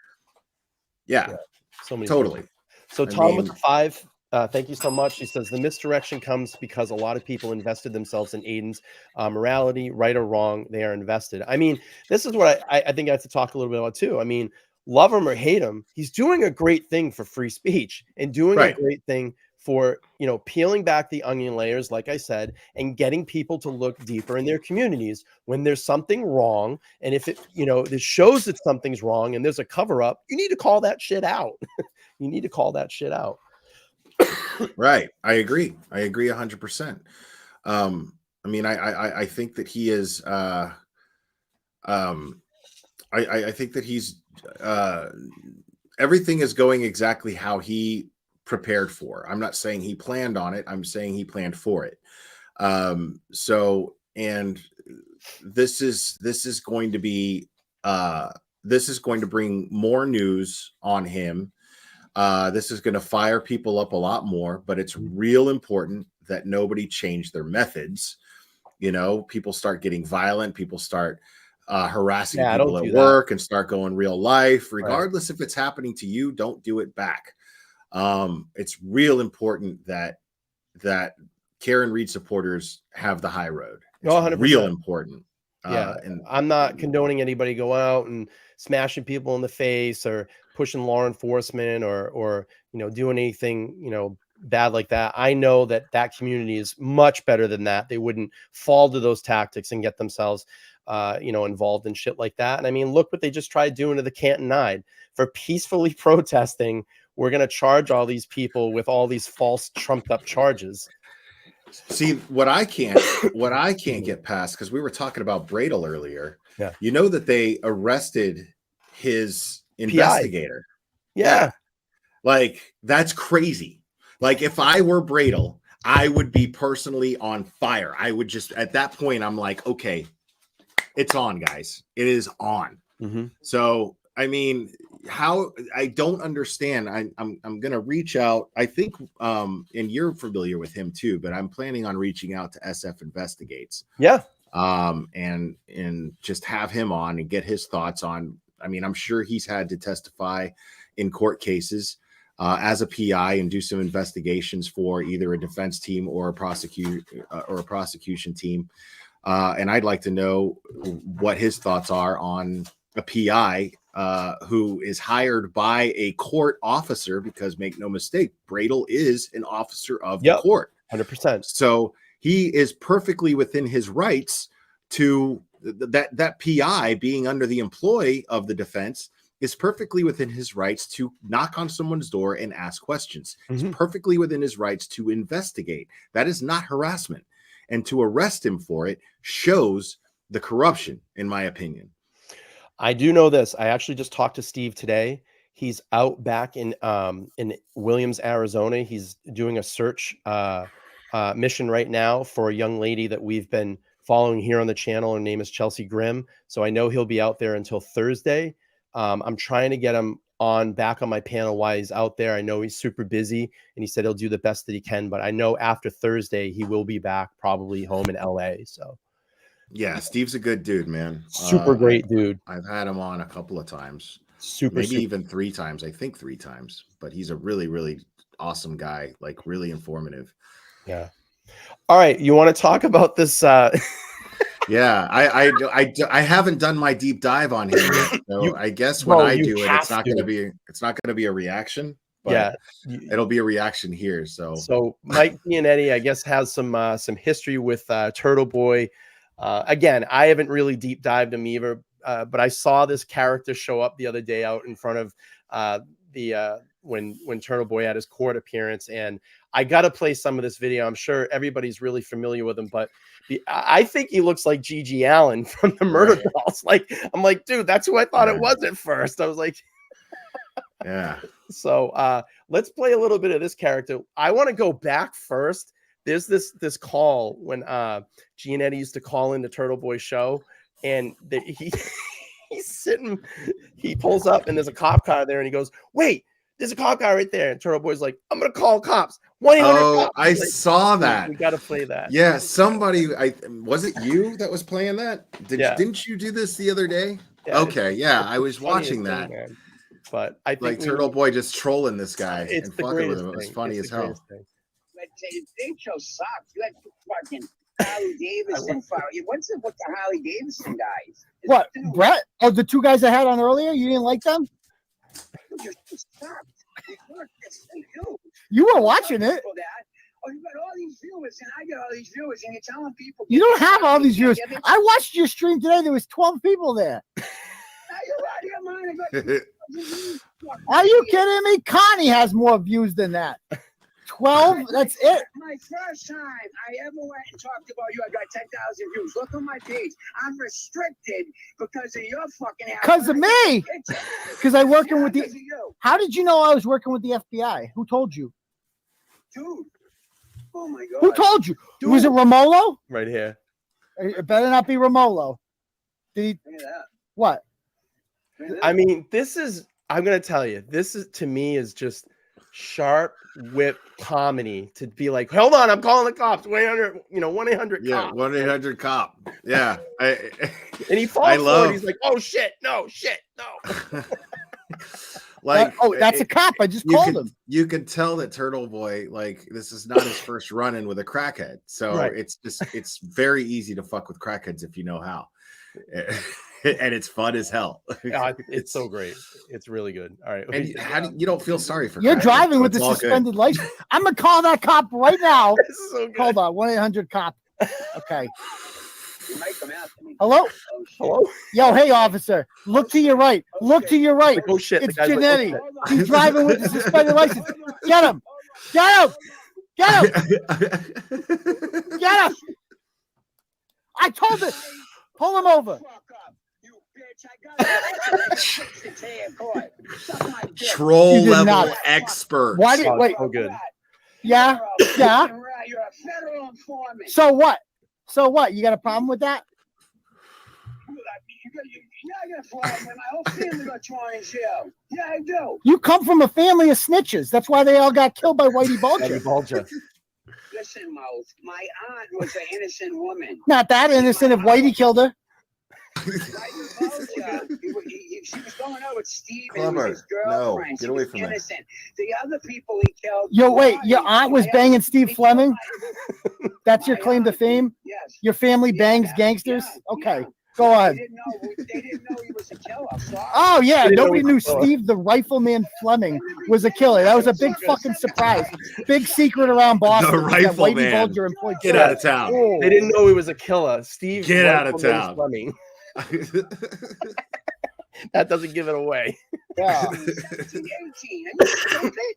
Yeah, so many totally. people. So Tom with the 5, thank you so much. He says the misdirection comes because a lot of people invested themselves in Aiden's morality, right or wrong. They are invested. I mean, this is what I think I have to talk a little bit about too. I mean, love him or hate him, he's doing a great thing for free speech and doing a great thing for, you know, peeling back the onion layers, like I said, and getting people to look deeper in their communities when there's something wrong. And if it, you know, this shows that something's wrong and there's a cover up, you need to call that shit out. You need to call that shit out. Right. I agree. I agree 100%. I mean, I think that he is, I think that he's, everything is going exactly how he prepared for. I'm not saying he planned on it. I'm saying he planned for it. So, and this is going to be, this is going to bring more news on him. This is going to fire people up a lot more, but it's real important that nobody change their methods. You know, people start getting violent. People start harassing people at work and start going real life, regardless if it's happening to you. Don't do it back. It's real important that Karen Reed supporters have the high road. It's 100%. real important. And I'm not condoning anybody going out and smashing people in the face or pushing law enforcement or you know, doing anything, you know, bad like that. I know that that community is much better than that. They wouldn't fall to those tactics and get themselves you know, involved in shit like that. And I mean, look what they just tried doing to the Canton 9 for peacefully protesting. We're going to charge all these people with all these false trumped up charges. See, what I can't get past, because we were talking about Bradle earlier. Yeah. You know that they arrested his investigator. Yeah. Like, that's crazy. Like, if I were Bradle, I would be personally on fire. I would just, at that point, I'm like, okay, it's on, guys. It is on. So, I mean, how, I don't understand. I'm gonna reach out. I think and you're familiar with him too, but I'm planning on reaching out to SF Investigates. And just have him on and get his thoughts on. I mean, I'm sure he's had to testify in court cases as a PI and do some investigations for either a defense team or a prosecution team. And I'd like to know what his thoughts are on a PI who is hired by a court officer, because make no mistake, Bradle is an officer of the court. 100%. So he is perfectly within his rights to that PI being under the employ of the defense is perfectly within his rights to knock on someone's door and ask questions. It's perfectly within his rights to investigate. That is not harassment. And to arrest him for it shows the corruption, in my opinion. I do know this. I actually just talked to Steve today. He's out back in Williams, Arizona. He's doing a search mission right now for a young lady that we've been following here on the channel. Her name is Chelsea Grimm. So I know he'll be out there until Thursday. I'm trying to get him back on my panel while he's out there. I know he's super busy and he said he'll do the best that he can, but I know after Thursday he will be back, probably home in LA. So yeah, Steve's a good dude, man. Super great dude. I've had him on a couple of times. Super, maybe even 3 times. I think 3 times, but he's a really, really awesome guy, like really informative. Yeah. All right. You want to talk about this? Yeah, I haven't done my deep dive on him yet. So I guess when I do it, it's not going to be a reaction. But it'll be a reaction here. So Mike Gianetti, I guess, has some history with Turtleboy. Again, I haven't really deep dived him either, but I saw this character show up the other day out in front of the when Turtleboy had his court appearance. And I got to play some of this video. I'm sure everybody's really familiar with him, but I think he looks like Gigi Allen from the Murder Dolls. Like, I'm like, dude, that's who I thought it was at first. I was like, yeah. So let's play a little bit of this character. I want to go back first. There's this call when Giannetti used to call in the Turtleboy show, and he's sitting, he pulls up and there's a cop car there, and he goes, wait, there's a cop car right there. And Turtleboy's like, I'm gonna call cops. 1-800 Oh, cops. I like, saw that. We gotta play that. Yeah, somebody. Was it you that was playing that? Didn't you do this the other day? Yeah, okay, yeah, I was watching that. Thing, but I think like Turtleboy just trolling this guy and fucking with him. It was funny as hell. But they show sucks. You had fucking Harley Davidson. What's it with the Harley Davidson guys? What, Brett? Oh, the two guys I had on earlier? You didn't like them? You were watching it. Oh, you got all these viewers, and I got all these viewers, and you're telling people you don't have all these viewers. I watched your stream today. There was 12 people there. Are you kidding me? Connie has more views than that. 12? That's it. My first time I ever went and talked about you, I got 10,000 views. Look on my page. I'm restricted because of your fucking ass. Because of me. Because I working with the. How did you know I was working with the FBI? Who told you? Dude. Oh my God. Who told you? Dude. Was it Romolo? Right here. It better not be Romolo. Did he? What? I mean, I'm going to tell you, this is, to me, is just sharp whip comedy to be like, hold on, I'm calling the cops. 1-800, 1-800 yeah, cop. 1-800 cop. Yeah. And he falls for it. He's like, oh shit, no. Like, that's a cop. I just called him. You can tell that Turtleboy, like, this is not his first run-in with a crackhead. So it's very easy to fuck with crackheads if you know how. And it's fun as hell. It's so great. It's really good. All right. And you don't feel sorry for you're driving with the suspended license. I'm gonna call that cop right now. This is so good. Hold on, 1-800 cop. Okay. You might come after me. Hello? Hello? Yo, hey officer. Look to your right. Look to your right. Like, oh shit. It's Giannetti. Like, oh, he's driving with the suspended license. Get him. Get him. Get him. Get him. I told him. Pull him over. Troll level expert. Why did wait? So good. Yeah. You're a federal informant. So what? So what? You got a problem with that? I got a problem. My whole family got thrown in jail. Yeah, I do. You come from a family of snitches. That's why they all got killed by Whitey Bulger. Listen, Mouth, my aunt was an innocent woman. Not that innocent if Whitey killed her. She was going out with Steve and his girlfriend. No, get away from that. The other people he killed. Yo, wait, your aunt was banging Steve Fleming? That's your claim to fame? Yes. Your family bangs gangsters? Okay, go on. They didn't know he was a killer. Oh, yeah, nobody knew Steve the Rifleman Fleming was a killer. That was a big fucking surprise. Big secret around Boston. The Rifleman. Get out of town. Oh. They didn't know he was a killer. Steve. Get out of town. Fleming. That doesn't give it away. Yeah.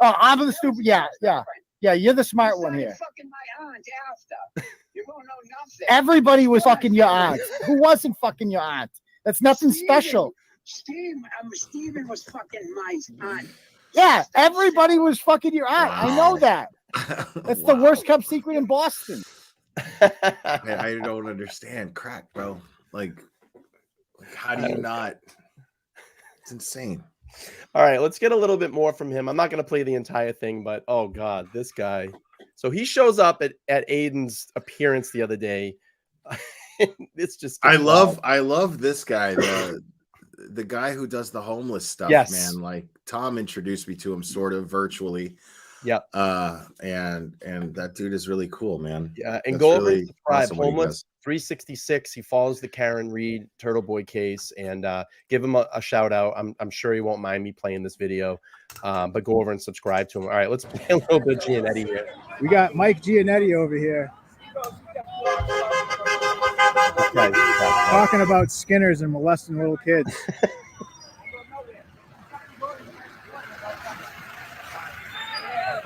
Oh, I'm the stupid. Yeah. You're the smart one here. Fucking my aunt after. You won't know nothing. Everybody was fucking your aunt. Who wasn't fucking your aunt? That's nothing special. Steven was fucking my aunt. Yeah, everybody was fucking your aunt. Wow. I know that. That's the worst kept secret in Boston. Man, I don't understand. Crack, bro. Like how do you not? It's insane. All right, let's get a little bit more from him. I'm not going to play the entire thing, but oh god, this guy. So he shows up at Aiden's appearance the other day. It's just I love this guy, the guy who does the homeless stuff, man. Like Tom introduced me to him sort of virtually. Yeah. And that dude is really cool, man. Yeah, and go over and subscribe. Homeless 366. He follows the Karen Reed Turtleboy case, and give him a shout out. I'm sure he won't mind me playing this video. But go over and subscribe to him. All right, let's play a little bit of Giannetti here. We got Mike Giannetti over here talking about Skinners and molesting little kids.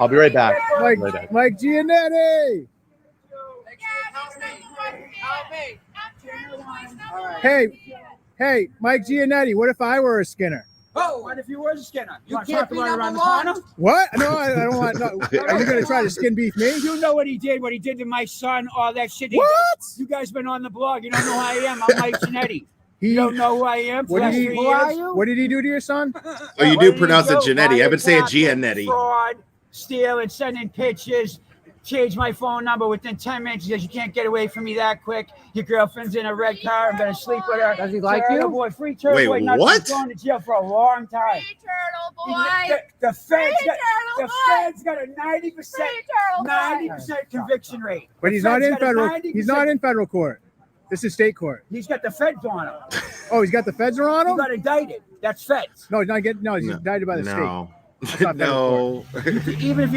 I'll be right back. Mike Giannetti. Hey, Mike Giannetti. What if I were a Skinner? Oh, what if you were a Skinner? You Want to can't talk be about it number around the one. corner? What? No, I don't want. No. Are you going to try to skin beef me? You know what he did to my son, all that shit. What? You guys been on the blog. You don't know who I am. I'm Mike Giannetti. You don't know who I am? What did he? Who are you? What did he do to your son? Oh, you do pronounce it Giannetti. I've been saying Giannetti. Fraud, steal, and sending pictures. Change my phone number within 10 minutes. He says, you can't get away from me that quick. Your girlfriend's in a red car. I'm going to sleep with her. Does he like Turtle you? Boy, free Turtle Wait, Boy. Nuts. what? He's going to jail for a long time. Free Turtle Boy. The Fed's got a 90% conviction rate. But he's not in federal. He's not in federal court. This is state court. He's got the feds on him. Oh, he's got the feds on He him. got indicted. That's feds. No, he's not getting. No, he's indicted by the state. That's not federal court. Even if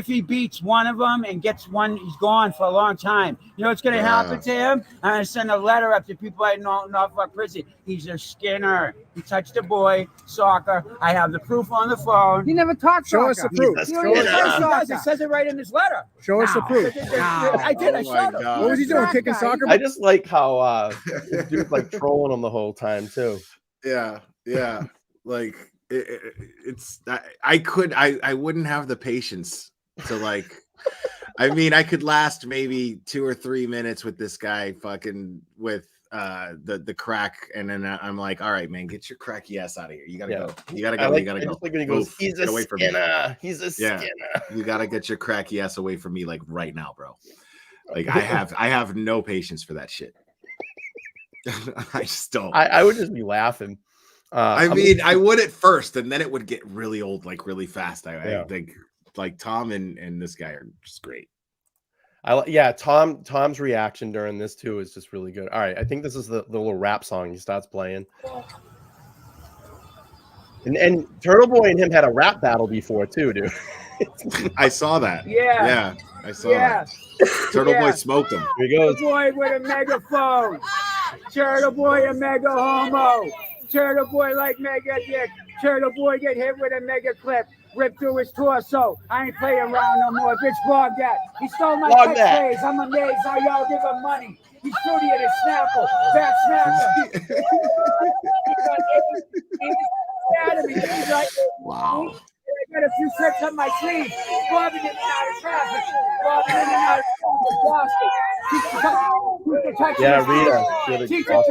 he beats one of them and gets one, he's gone for a long time. You know what's going to happen to him? I'm going to send a letter up to people I know in Norfolk prison. He's a Skinner. He touched a boy, soccer. I have the proof on the phone. He never talked. Show us the proof. It says it right in his letter. Show us the proof. I did. I showed him. What was he doing? Kicking soccer? I just like how this dude's like trolling him the whole time too. Yeah. Like I wouldn't have the patience to like. I mean, I could last maybe 2 or 3 minutes with this guy fucking with the crack, and then I'm like, all right, man, get your cracky ass out of here. You gotta go. You gotta go. You gotta go. Like when he goes, he's a Skinner. He's a Skinner. You gotta get your cracky ass away from me, like right now, bro. Like I have no patience for that shit. I just don't. I would just be laughing. I mean, I would at first, and then it would get really old, like really fast. I think like Tom and this guy are just great. Tom's reaction during this too is just really good. All right, I think this is the little rap song he starts playing. And Turtle Boy and him had a rap battle before too, dude. I saw that. Yeah, I saw that. Turtle Boy smoked him. Here he goes. Turtle Boy with a megaphone. Turtle Boy a mega homo. Turtle Boy like mega dick. Turtle Boy get hit with a mega clip. Ripped through his torso. I ain't playing around no more. Bitch, blog that. He stole my catchphrase. I'm amazed how y'all give him money. He's shooting at his Snapple. Back Snapple. He's like, wow. I got a few tricks up my sleeve. Bobbing in and out of traffic. Bobbing in and out of traffic. Yeah, Rita. Teacher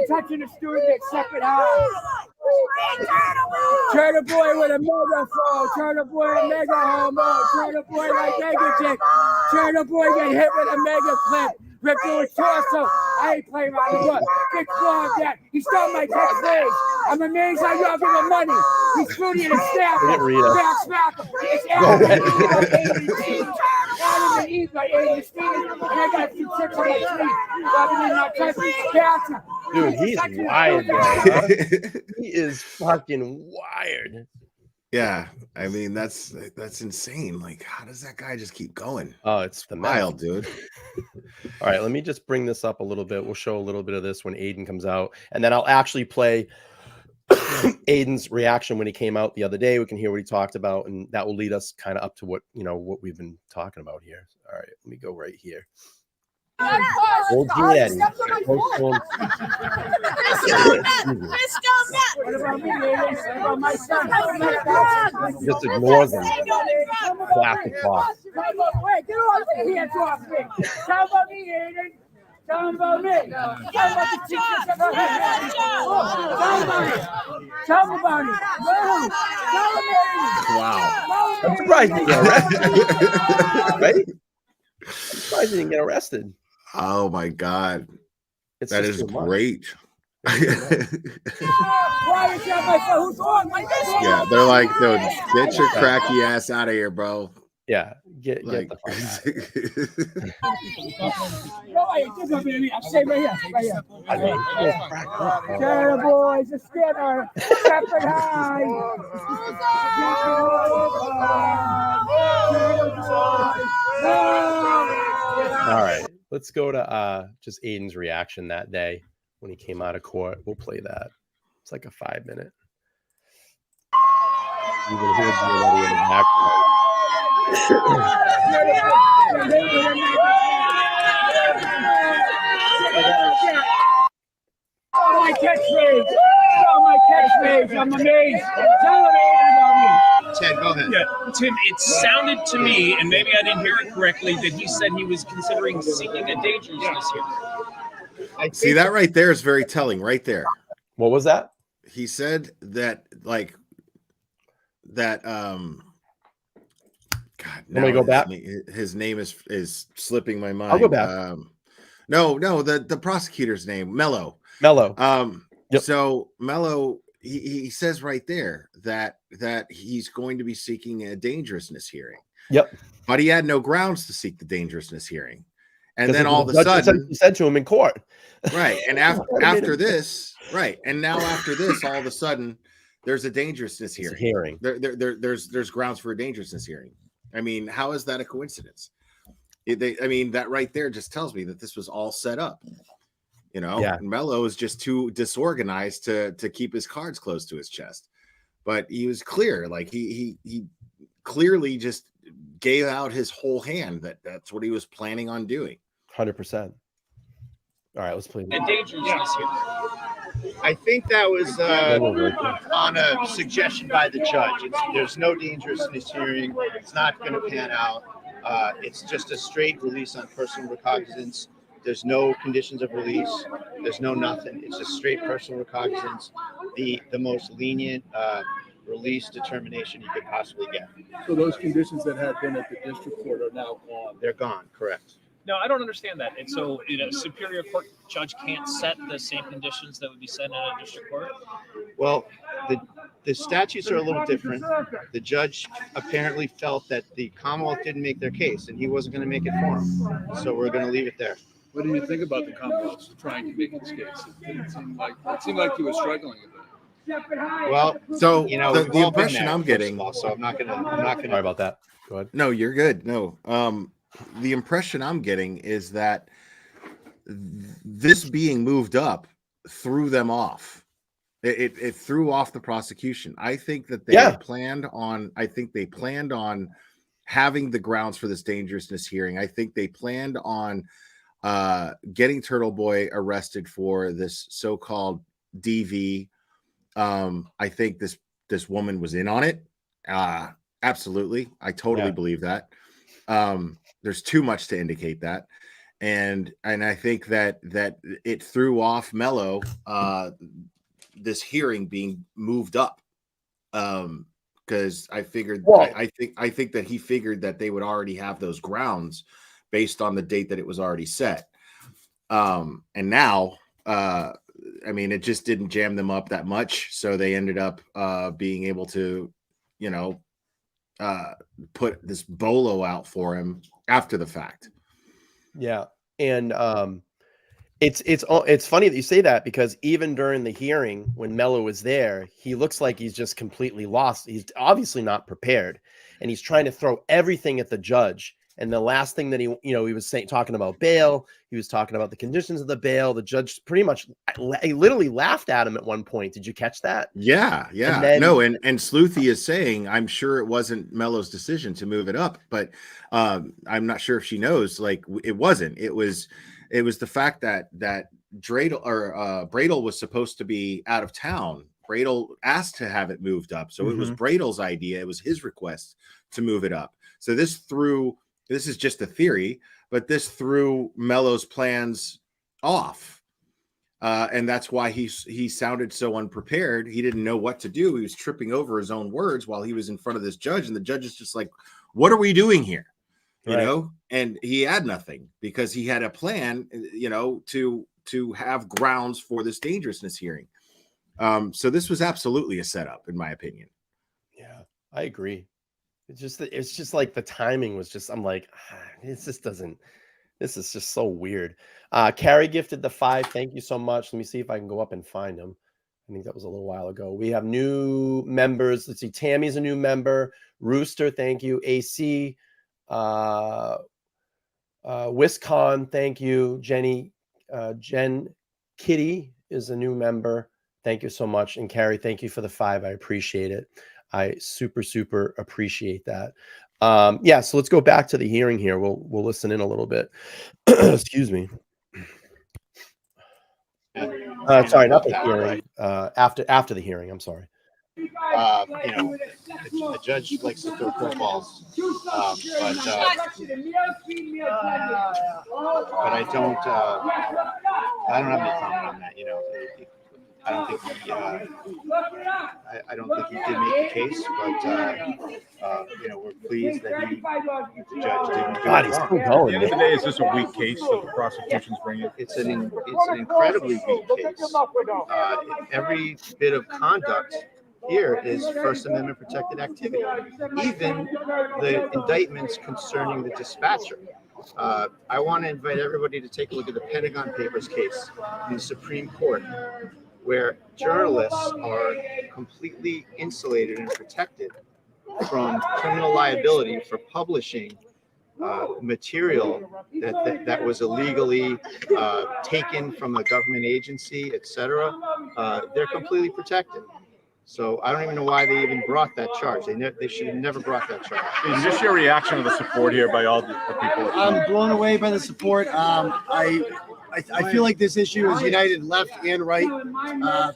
touching the student at second high. Turtle Boy with a megaphone. Turtle Boy a mega homo. Turtle Boy like mega chick. Turtle Boy get hit with a mega clip. Ripped through his torso. I ain't playing around the book. Big blog that. He stole my catchphrase. I'm amazed how y'all give him money. He's fruity in his snap. Back smacker. It's Adam and Eve by Aiden Stevens. And I got a few tricks on my sleeve. Rubbing in my country. Gotcha. Dude, he's wired, bro. Huh? He is fucking wired. Yeah, I mean that's insane. Like, how does that guy just keep going? Oh, it's the wild, dude. All right, let me just bring this up a little bit. We'll show a little bit of this when Aiden comes out, and then I'll actually play Aiden's reaction when he came out the other day. We can hear what he talked about, and that will lead us kind of up to what we've been talking about here. All right, let me go right here. Old Giannetti. What about me? What about my son? Just ignores them. Classic boss. Wait, get off me. Hands off me. Tell about me, Aiden. Tell him about me. Tell him about the teachers. Tell him about it. Tell him, Aiden. Wow. I'm surprised he didn't get arrested. Right? I'm surprised he didn't get arrested. Oh my God. That is great. Why is that my phone? Who's on? Yeah, they're like, dude, get your cracky ass out of here, bro. Yeah, get like, the fuck No, I'm saying right here. Turtle Boy's a Skinner. Separate high. All right, let's go to just Aiden's reaction that day when he came out of court. We'll play that. It's like a 5-minute. You can hear Giannetti in the background. Oh, my catchphrase! Oh, my catchphrase! I'm amazed! Tell them about me! Ted, go ahead. Yeah, Tim, it sounded to me, and maybe I didn't hear it correctly, that he said he was considering seeking a dangerousness here. I see that right there is very telling right there. What was that? He said that God, I'm gonna go back. His name is slipping my mind. I'll go back. No, the prosecutor's name, Mello. Yep. So Mello, he says right there that he's going to be seeking a dangerousness hearing. Yep. But he had no grounds to seek the dangerousness hearing. And then all of a sudden he said to him in court. Right. And after this, right. And now after this, all of a sudden there's a dangerousness hearing. There's grounds for a dangerousness hearing. I mean, how is that a coincidence? That right there just tells me that this was all set up. And Mello is just too disorganized to keep his cards close to his chest. But he was clear, like he clearly just gave out his whole hand that's what he was planning on doing. 100%. All right, let's play. And dangerousness here. I think that was on a suggestion by the judge. There's no dangerousness hearing. It's not going to pan out. It's just a straight release on personal recognizance. There's no conditions of release. There's no nothing. It's just straight personal recognizance. The most lenient release determination you could possibly get. So those conditions that had been at the district court are now gone. They're gone. Correct. No, I don't understand that. And so, Superior Court judge can't set the same conditions that would be set in a district court? Well, the statutes are a little different. The judge apparently felt that the Commonwealth didn't make their case, and he wasn't going to make it for him. So we're going to leave it there. What do you think about the Commonwealth trying to make its case? It seemed like he was struggling with it. Well, so the impression I'm getting. So I'm not gonna. Sorry about that. Go ahead. No, you're good. No, the impression I'm getting is that this being moved up threw them off. It threw off the prosecution. I think that they planned on. I think they planned on having the grounds for this dangerousness hearing. I think they planned on getting Turtleboy arrested for this so-called DV. I think this woman was in on it. Absolutely. I totally believe that. There's too much to indicate that. And I think that it threw off Mello, this hearing being moved up. Because I figured, I think that he figured that they would already have those grounds based on the date that it was already set. And now, it just didn't jam them up that much. So they ended up being able to, put this bolo out for him after the fact. Yeah. And it's funny that you say that, because even during the hearing, when Mello was there, he looks like he's just completely lost. He's obviously not prepared, and he's trying to throw everything at the judge. And the last thing that he was talking about bail, he was talking about the conditions of the bail. The judge pretty much, he literally laughed at him at one point. Did you catch that? Yeah. And then, and Sleuthy is saying, I'm sure it wasn't Mello's decision to move it up, but I'm not sure if she knows. Like, it wasn't. It was the fact that Bradel was supposed to be out of town. Bradel asked to have it moved up, so it was Bradel's idea. It was his request to move it up. So this is just a theory, but this threw Mello's plans off. And that's why he sounded so unprepared. He didn't know what to do. He was tripping over his own words while he was in front of this judge. And the judge is just like, what are we doing here? You know? And he had nothing, because he had a plan, to have grounds for this dangerousness hearing. So this was absolutely a setup, in my opinion. Yeah, I agree. It's just like the timing was just, I'm like, this is just so weird. Carrie gifted the 5. Thank you so much. Let me see if I can go up and find him. I think that was a little while ago. We have new members. Let's see. Tammy's a new member. Rooster, thank you. AC, Wiscon, thank you. Jen Kitty is a new member. Thank you so much. And Carrie, thank you for the 5. I appreciate it. I super appreciate that. Yeah, so let's go back to the hearing here. We'll listen in a little bit. Excuse me. Sorry, not the hearing. After the hearing. I'm sorry. The judge likes to throw curveballs, but I don't have any comment on that. I don't think he did make the case, but we're pleased that the judge didn't do God, it he's wrong. still At going. the end of the day, is this a weak case that the prosecution's bringing? It's an incredibly weak case. Every bit of conduct here is First Amendment protected activity. Even the indictments concerning the dispatcher. I want to invite everybody to take a look at the Pentagon Papers case in the Supreme Court, where journalists are completely insulated and protected from criminal liability for publishing material that was illegally taken from a government agency, etc. They're completely protected. So I don't even know why they even brought that charge. They should have never brought that charge. Is this your reaction to the support here by all the people? I'm blown away by the support. I feel like this issue is united left and right.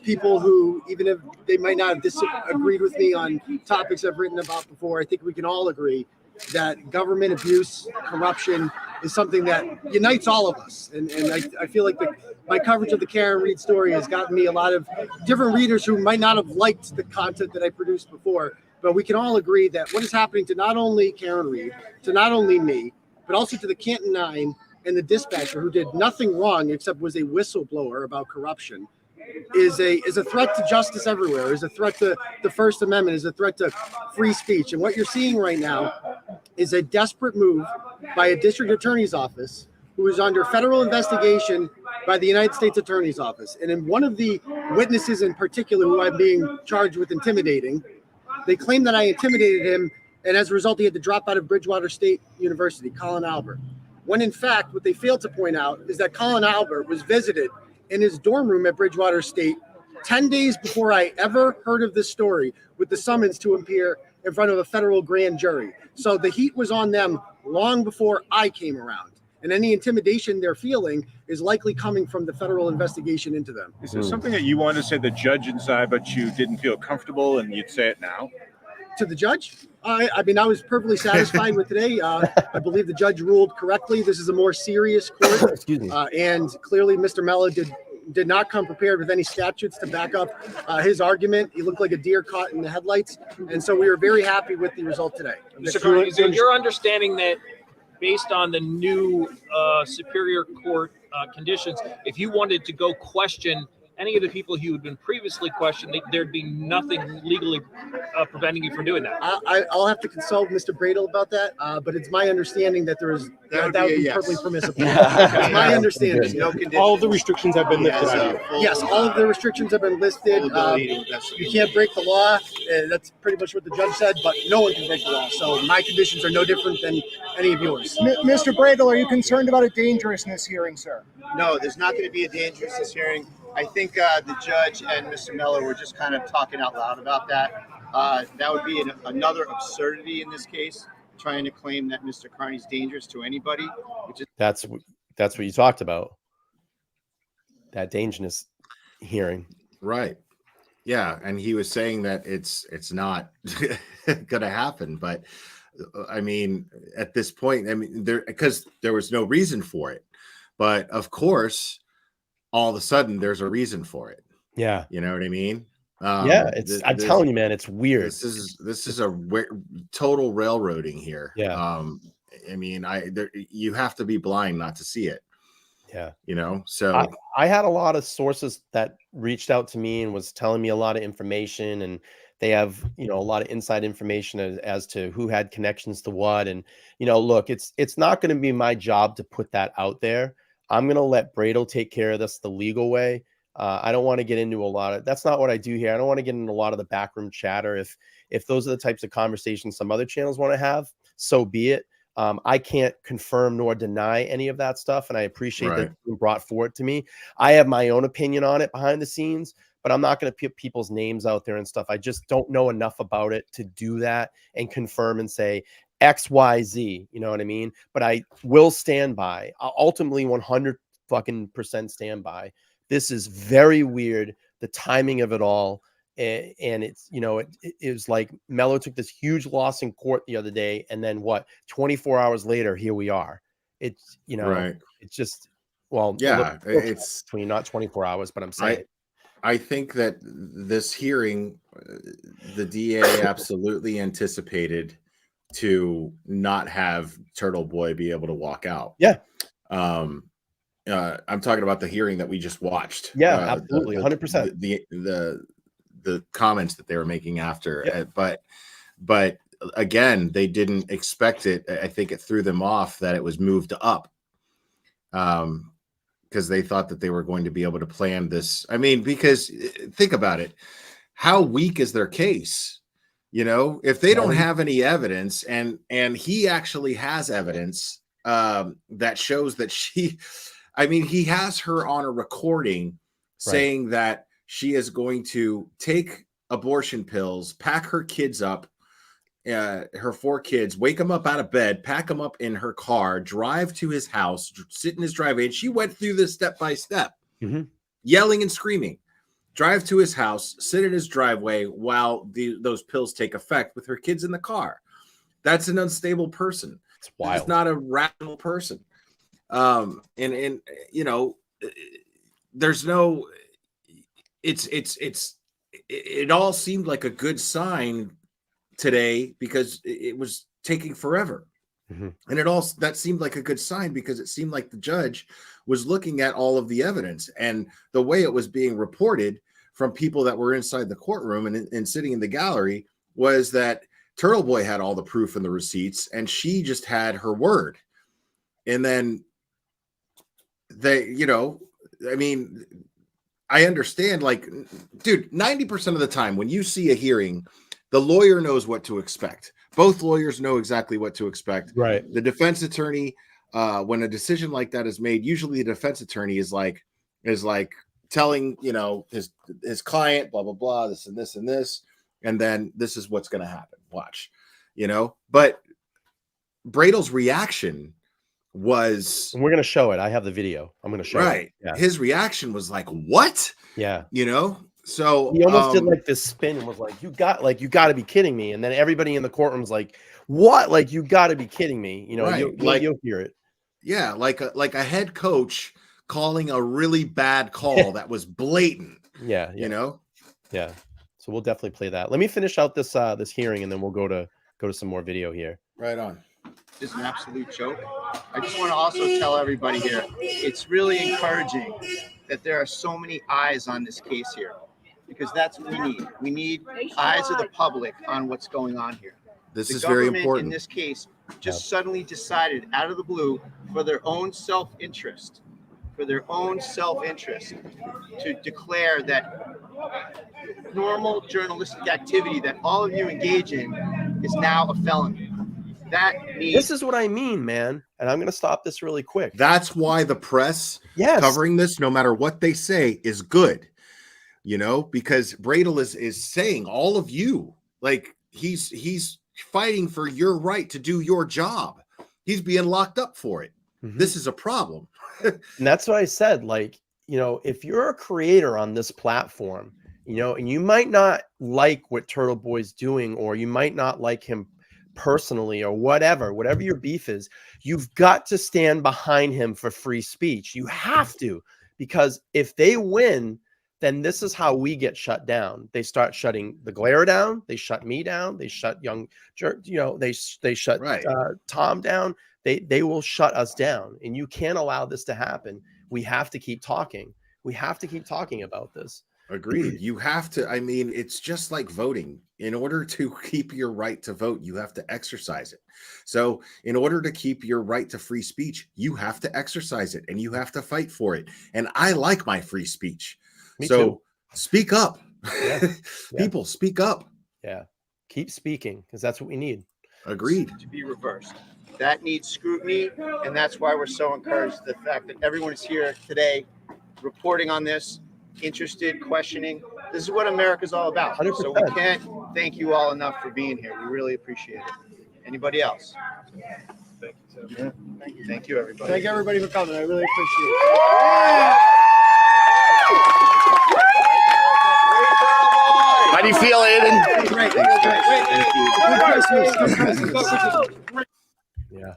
People who, even if they might not have disagreed with me on topics I've written about before, I think we can all agree that government abuse, corruption is something that unites all of us. And I feel like my coverage of the Karen Read story has gotten me a lot of different readers who might not have liked the content that I produced before. But we can all agree that what is happening to not only Karen Read, to not only me, but also to the Canton 9 and the dispatcher, who did nothing wrong except was a whistleblower about corruption, is a threat to justice everywhere, is a threat to the First Amendment, is a threat to free speech. And what you're seeing right now is a desperate move by a district attorney's office who is under federal investigation by the United States Attorney's Office. And in one of the witnesses in particular who I'm being charged with intimidating, they claim that I intimidated him, and as a result, he had to drop out of Bridgewater State University, Colin Albert. When in fact, what they failed to point out is that Colin Albert was visited in his dorm room at Bridgewater State 10 days before I ever heard of this story, with the summons to appear in front of a federal grand jury. So the heat was on them long before I came around. And any intimidation they're feeling is likely coming from the federal investigation into them. Is there something that you wanted to say to the judge inside, but you didn't feel comfortable and you'd say it now? To the judge? I mean, I was perfectly satisfied with today. I believe the judge ruled correctly. This is a more serious court. Excuse me. And clearly Mr. Mello did not come prepared with any statutes to back up his argument. He looked like a deer caught in the headlights. And so we were very happy with the result today. Is it your understanding that based on the new Superior Court conditions, if you wanted to go question any of the people who had been previously questioned, there'd be nothing legally preventing you from doing that? I'll have to consult Mr. Bradel about that, but it's my understanding that that would be yes. perfectly permissible. It's my understanding. No condition. All the restrictions have been lifted. Yes, all of the restrictions have been listed. You can't break the law. That's pretty much what the judge said, but no one can break the law. So my conditions are no different than any of yours. Mr. Bradel, are you concerned about a dangerousness hearing, sir? No, there's not going to be a dangerousness hearing. I think the judge and Mr. Mello were just kind of talking out loud about that. That would be another absurdity in this case, trying to claim that Mr. Carney's dangerous to anybody. Which is That's what you talked about. That dangerous hearing. Right. Yeah, and he was saying that it's not going to happen, but I mean, at this point, I mean, because there was no reason for it. But of course, all of a sudden there's a reason for it. Yeah. You know what I mean? Yeah, I'm telling you, man, it's weird. This is a total railroading here. Yeah. I mean, you have to be blind not to see it. Yeah. You know, so I had a lot of sources that reached out to me and was telling me a lot of information, and they have, a lot of inside information as to who had connections to what. And, look, it's not going to be my job to put that out there. I'm going to let Bradel take care of this the legal way. I don't want to get into that's not what I do here. I don't want to get into a lot of the backroom chatter. If those are the types of conversations some other channels want to have, so be it. I can't confirm nor deny any of that stuff. And I appreciate that you brought forward to me. I have my own opinion on it behind the scenes, but I'm not going to put people's names out there and stuff. I just don't know enough about it to do that and confirm and say XYZ, you know what I mean? But I will stand by. I'll ultimately 100% stand by. This is very weird. The timing of it all. And it's, you know, it was like Mello took this huge loss in court the other day. And then what, 24 hours later, here we are. It's, you know, it's just, well, yeah, it's between not 24 hours, but I'm saying. I think that this hearing, the DA absolutely anticipated to not have Turtleboy be able to walk out. Yeah. I'm talking about the hearing that we just watched. Yeah, absolutely. 100%. The comments that they were making after, but again, they didn't expect it. I think it threw them off that it was moved up, because they thought that they were going to be able to plan this. I mean, because think about it, how weak is their case? You know, if they don't have any evidence, and he actually has evidence that shows that she, I mean, he has her on a recording saying that she is going to take abortion pills, pack her kids up, her 4 kids, wake them up out of bed, pack them up in her car, drive to his house, sit in his driveway. And she went through this step by step, yelling and screaming, drive to his house, sit in his driveway while those pills take effect with her kids in the car. That's an unstable person. It's wild. It's not a rational person. And you know, there's no, it all seemed like a good sign today because it was taking forever. And that seemed like a good sign because it seemed like the judge was looking at all of the evidence, and the way it was being reported from people that were inside the courtroom and sitting in the gallery was that Turtleboy had all the proof and the receipts, and she just had her word. And then they, you know, I mean, I understand, like, dude, 90% of the time when you see a hearing, the lawyer knows what to expect. Both lawyers know exactly what to expect. Right. The defense attorney, when a decision like that is made, usually the defense attorney is like telling, you know, his client, blah, blah, blah, this and this and this, and then this is what's going to happen. Watch, you know. But Bradle's reaction was, and we're going to show it. I have the video. I'm going to show it. Yeah. His reaction was like, what? Yeah. You know, so he almost did like this spin and was like, you got to be kidding me. And then everybody in the courtroom's like, what? Like, you got to be kidding me. You know, you'll hear it. Yeah. Like a head coach calling a really bad call that was blatant. Yeah. You know? Yeah. So we'll definitely play that. Let me finish out this hearing, and then we'll go to some more video here. Right on. Just an absolute joke. I just want to also tell everybody here, it's really encouraging that there are so many eyes on this case here, because that's what we need. We need eyes of the public on what's going on here. This is very important. In this case, just suddenly decided out of the blue for their own self-interest, to declare that normal journalistic activity that all of you engage in is now a felony. This is what I mean, man. And I'm going to stop this really quick. That's why the press covering this, no matter what they say, is good. You know, because Bradle is saying, all of you, like, he's fighting for your right to do your job. He's being locked up for it. This is a problem. And that's what I said. Like, you know, if you're a creator on this platform, you know, and you might not like what Turtleboy's doing, or you might not like him personally, or whatever your beef is, you've got to stand behind him for free speech. You have to, because if they win, then this is how we get shut down. They start shutting the Glare down. They shut me down. They shut they shut Tom down. They will shut us down, and you can't allow this to happen. We have to keep talking. We have to keep talking about this. Agreed. You have to. I mean, it's just like voting. In order to keep your right to vote, you have to exercise it. So in order to keep your right to free speech, you have to exercise it, and you have to fight for it. And I like my free speech. Me so too. Speak up. Yeah. People, speak up. Yeah. Keep speaking, because that's what we need. Agreed. To be reversed. That needs scrutiny, and that's why we're so encouraged. The fact that everyone is here today reporting on this, interested, questioning. This is what America's all about. 100%. So we can't thank you all enough for being here. We really appreciate it. Anybody else? Thank you, Tim. Yeah. Thank you, everybody. Thank everybody for coming. I really appreciate it. How do you feel, Aiden? Great. Yeah.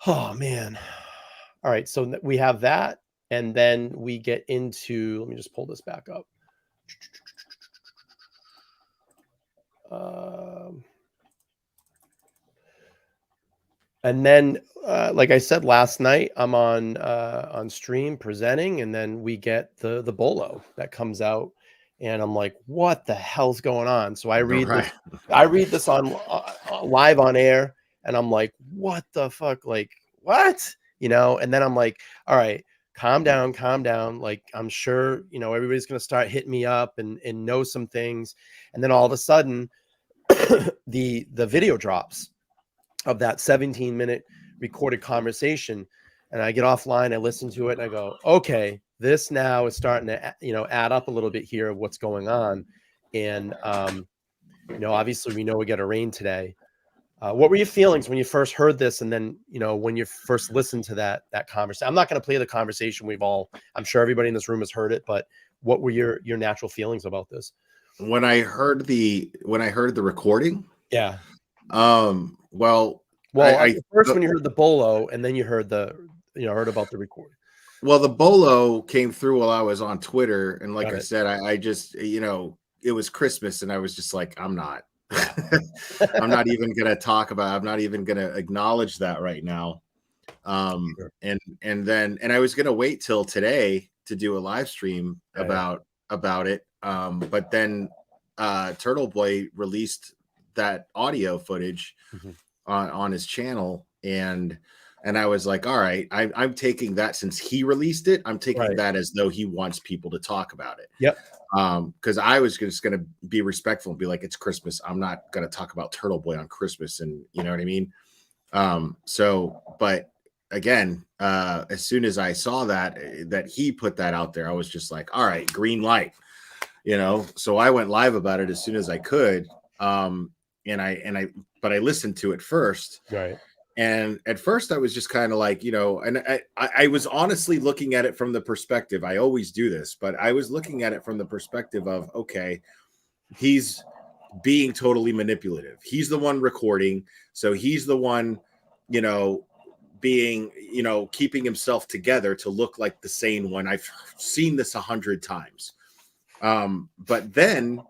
Oh man. All right. So we have that, and then we get into. Let me just pull this back up. And then, like I said last night, I'm on stream presenting, and then we get the bolo that comes out, and I'm like, what the hell's going on? So I read this. I read this on live on air, and I'm like, what the fuck? Like, what? You know? And then I'm like, all right, calm down. Like, I'm sure, you know, everybody's gonna start hitting me up and know some things, and then all of a sudden, the video drops of that 17-minute recorded conversation, and I get offline, I listen to it, and I go, okay, this now is starting to, you know, add up a little bit here of what's going on. And you know, obviously we know we get a rain today. What were your feelings when you first heard this, and then, you know, when you first listened to that conversation? I'm not going to play the conversation. I'm sure everybody in this room has heard it, but what were your natural feelings about this? When I heard the recording, yeah. Well, first when you heard the bolo, and then you heard heard about the recording. Well, the bolo came through while I was on Twitter, and like Got I it. said, I just, you know, it was Christmas, and I was just like, I'm not even gonna acknowledge that right now. Sure. And I was gonna wait till today to do a live stream Right. about it. But then Turtleboy released that audio footage on his channel, and I was like, all right, I'm taking that, since he released it, I'm taking that as though he wants people to talk about it. Yep. Because I was just going to be respectful and be like, it's Christmas, I'm not going to talk about Turtleboy on Christmas, and you know what I mean. But again, as soon as I saw that he put that out there, I was just like, all right, green light, you know. So I went live about it as soon as I could. But I listened to it first. Right. And at first I was just kind of like, you know, and I was honestly looking at it from the perspective, I always do this, but I was looking at it from the perspective of, okay, he's being totally manipulative. He's the one recording. So he's the one, you know, being, you know, keeping himself together to look like the sane one. I've seen this 100 times. But then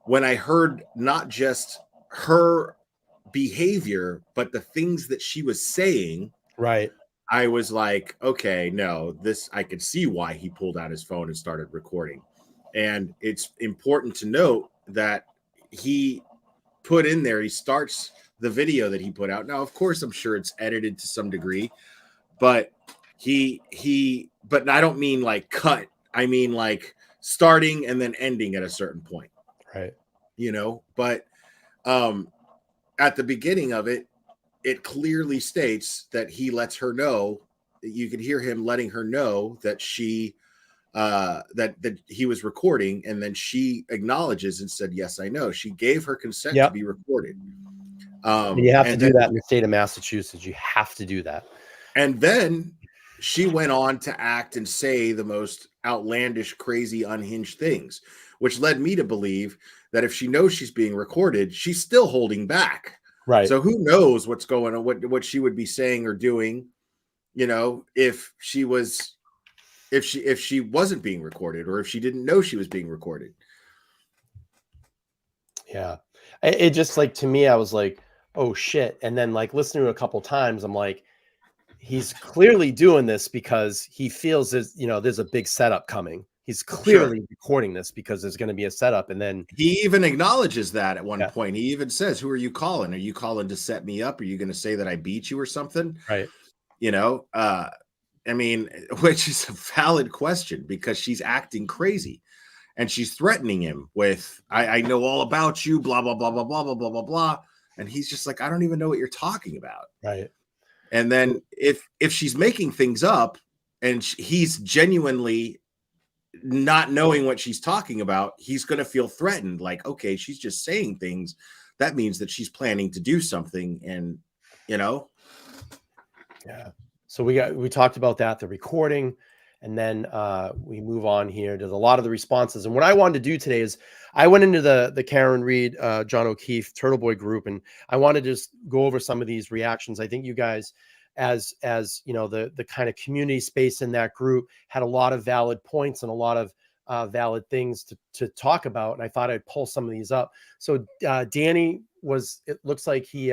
when I heard not just her behavior, but the things that she was saying, right, I was like, okay, no, this, I could see why he pulled out his phone and started recording. And it's important to note that he put in there, he starts the video that he put out. Now, of course, I'm sure it's edited to some degree, but but I don't mean like cut. I mean like starting and then ending at a certain point. Right. You know, but at the beginning of it, it clearly states that he lets her know, that you could hear him letting her know that she that he was recording, and then she acknowledges and said, yes, I know. She gave her consent to be recorded. You have to do that in the state of Massachusetts. You have to do that. And then she went on to act and say the most outlandish, crazy, unhinged things, which led me to believe that if she knows she's being recorded, she's still holding back. Right. So who knows what's going on, what she would be saying or doing, you know, if she wasn't being recorded, or if she didn't know she was being recorded. Yeah. It just, like, to me, I was like, oh shit. And then, like, listening to it a couple times, I'm like, he's clearly doing this because he feels there's a big setup coming. He's clearly recording this because there's going to be a setup. And then he even acknowledges that at one point. He even says, who are you calling? Are you calling to set me up? Are you going to say that I beat you or something? Right. You know, I mean, which is a valid question, because she's acting crazy and she's threatening him with, I know all about you, blah, blah, blah, blah, blah, blah, blah, blah, blah. And he's just like, I don't even know what you're talking about. Right. And then if she's making things up and he's genuinely not knowing what she's talking about, he's going to feel threatened. Like, okay, she's just saying things. That means that she's planning to do something. And, you know. Yeah. So we talked about that, the recording, and then we move on here to a lot of the responses. And what I wanted to do today is I went into the Karen Reed, John O'Keefe, Turtleboy group, and I wanted to just go over some of these reactions. I think you guys, as you know, the kind of community space in that group had a lot of valid points and a lot of valid things to talk about. And I thought I'd pull some of these up. So Danny it looks like he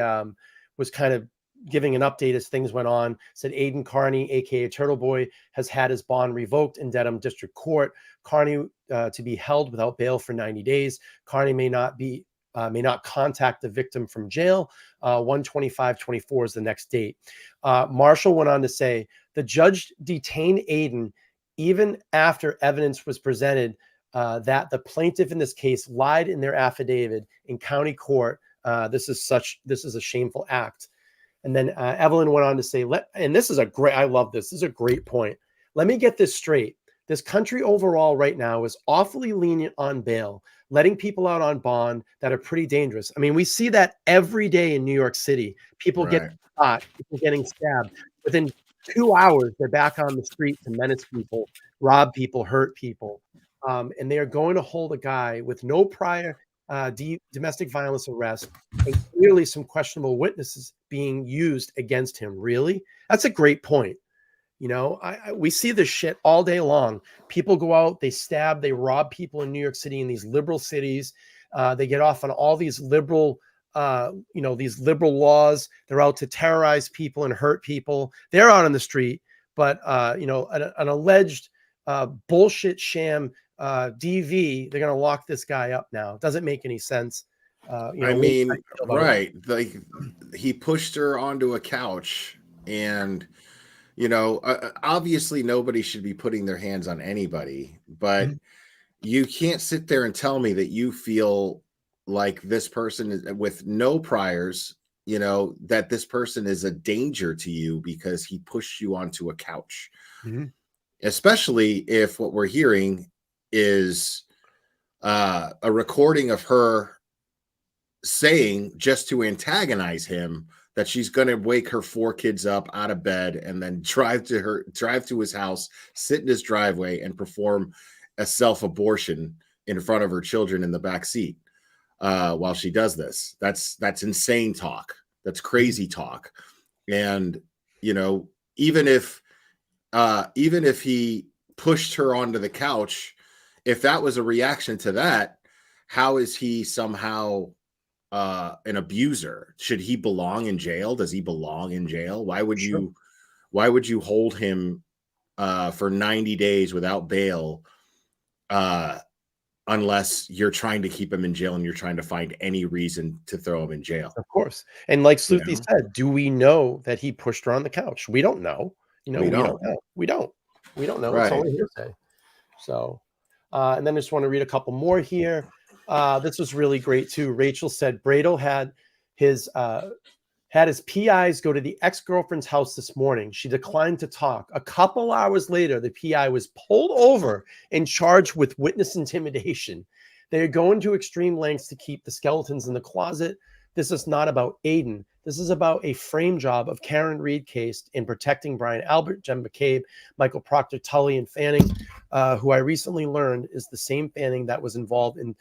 was kind of giving an update as things went on, said Aiden Carney, aka Turtleboy, has had his bond revoked in Dedham District Court. Carney to be held without bail for 90 days. Carney may not contact the victim from jail. 1/25/24 is the next date. Marshall went on to say the judge detained Aiden even after evidence was presented that the plaintiff in this case lied in their affidavit in county court. This is a shameful act. And then Evelyn went on to say, and this is I love this. This is a great point. Let me get this straight. This country overall right now is awfully lenient on bail, letting people out on bond that are pretty dangerous. I mean, we see that every day in New York City. People get shot, people getting stabbed. Within 2 hours, they're back on the street to menace people, rob people, hurt people. And they are going to hold a guy with no prior domestic violence arrest and clearly some questionable witnesses being used against him. Really? That's a great point. You know, we see this shit all day long. People go out, they stab, they rob people in New York City, in these liberal cities. They get off on all these liberal, these liberal laws. They're out to terrorize people and hurt people. They're out on the street, but an alleged bullshit sham DV, they're going to lock this guy up now. It doesn't make any sense. Right. Like he pushed her onto a couch and, obviously nobody should be putting their hands on anybody, but you can't sit there and tell me that you feel like this person is with no priors, that this person is a danger to you because he pushed you onto a couch. Especially if what we're hearing is a recording of her saying, just to antagonize him, that she's going to wake her 4 kids up out of bed and then drive to his house, sit in his driveway, and perform a self-abortion in front of her children in the back seat while she does this. That's insane talk. That's crazy talk. And even if he pushed her onto the couch, if that was a reaction to that, how is he somehow an abuser? Should he belong in jail? Does he belong in jail? Why would you hold him for 90 days without bail unless you're trying to keep him in jail and you're trying to find any reason to throw him in jail? Of course. And like Sleuthie said, do we know that he pushed her on the couch? We don't know. We don't know. We don't know. Right. It's only hearsay. So, and then I just want to read a couple more here. This was really great too. Rachel said Bradel had his PIs go to the ex-girlfriend's house this morning. She declined to talk. A couple hours later, the PI was pulled over and charged with witness intimidation. They are going to extreme lengths to keep the skeletons in the closet. This is not about Aiden. This is about a frame job of Karen Reed case in protecting Brian Albert, Jen McCabe, Michael Proctor, Tully, and Fanning, who I recently learned is the same Fanning that was involved in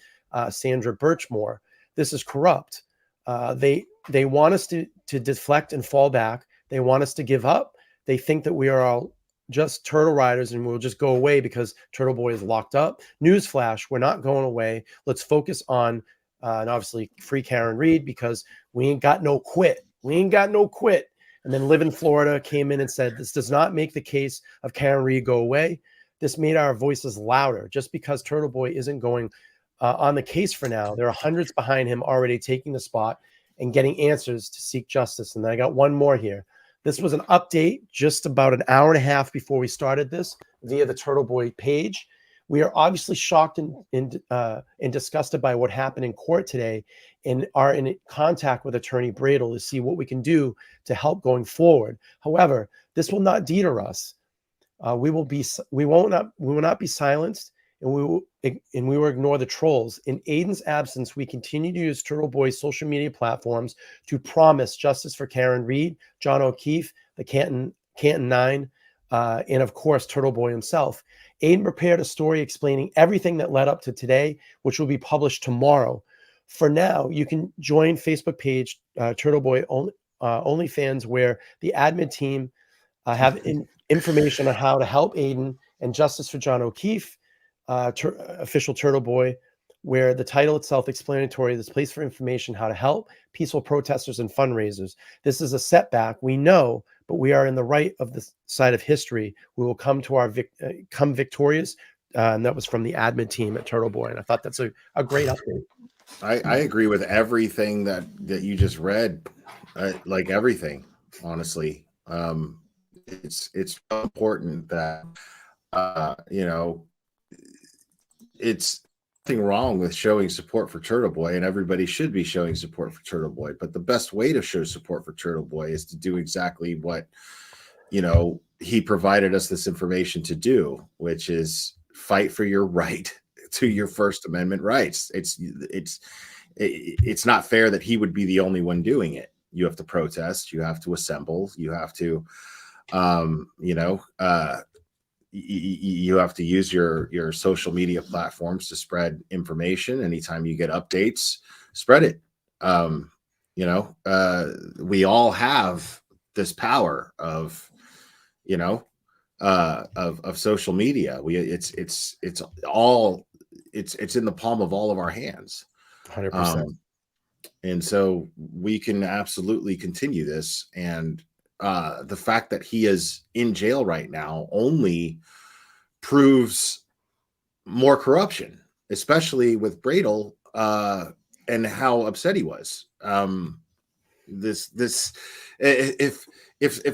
Sandra Birchmore. This is corrupt. They want us to deflect and fall back. They want us to give up. They think that we are all just turtle riders and we'll just go away because Turtleboy is locked up. Newsflash, we're not going away. Let's focus on and obviously free Karen Reed because we ain't got no quit. We ain't got no quit. And then Live in Florida came in and said, this does not make the case of Karen Reed go away. This made our voices louder. Just because Turtleboy isn't going on the case for now, there are hundreds behind him already taking the spot and getting answers to seek justice. And then I got one more here. This was an update just about an hour and a half before we started this via the Turtleboy page. We are obviously shocked and disgusted by what happened in court today and are in contact with Attorney Bradel to see what we can do to help going forward. However, this will not deter us. We will not be silenced, and we will ignore the trolls. In Aiden's absence, we continue to use Turtleboy's social media platforms to promise justice for Karen Reed, John O'Keefe, the Canton 9, and of course Turtleboy himself. Aiden prepared a story explaining everything that led up to today, which will be published tomorrow. For now, you can join Facebook page Turtleboy OnlyFans, where the admin team have information on how to help Aiden, and Justice for John O'Keefe, official Turtleboy, where the title itself explanatory. This place for information how to help peaceful protesters and fundraisers. This is a setback, we know, but we are in the right of the side of history. We will come to our come victorious. And that was from the admin team at Turtleboy, and I thought that's a great update. I agree with everything that you just read. Like everything, honestly. It's important that it's nothing wrong with showing support for Turtleboy, and everybody should be showing support for Turtleboy. But the best way to show support for Turtleboy is to do exactly what he provided us this information to do, which is fight for your right to your First Amendment rights. It's not fair that he would be the only one doing it. You have to protest, you have to assemble, you have to you have to use your social media platforms to spread information. Anytime you get updates, spread it. We all have this power of social media. It's in the palm of all of our hands. 100%. And so we can absolutely continue this. And the fact that he is in jail right now only proves more corruption, especially with Bradel and how upset he was. If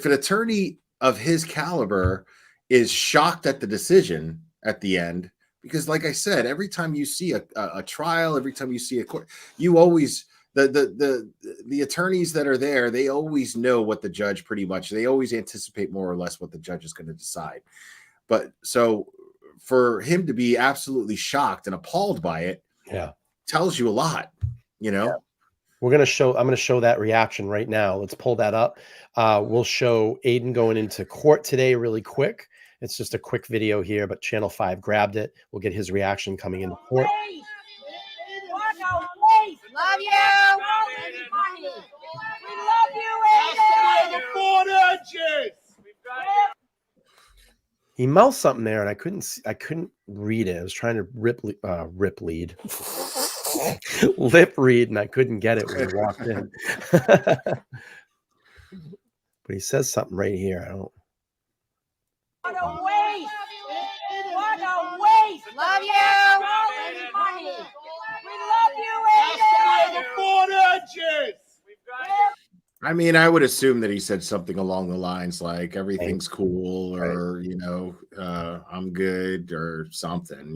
an attorney of his caliber is shocked at the decision at the end, because like I said, every time you see a trial, every time you see a court, you always the attorneys that are there, they always know what the judge they always anticipate more or less what the judge is going to decide. But so for him to be absolutely shocked and appalled by it, tells you a lot, Yeah. I'm going to show that reaction right now. Let's pull that up. We'll show Aiden going into court today really quick. It's just a quick video here, but Channel 5 grabbed it. We'll get his reaction coming into court. Love you. We love you, Aiden. He mouthed something there, and I couldn't read it. I was trying to lip read, and I couldn't get it when he walked in. But he says something right here. I don't. What a waste! What a waste! Love you. We love you, Aiden. I mean, I would assume that he said something along the lines like everything's cool, or I'm good, or something,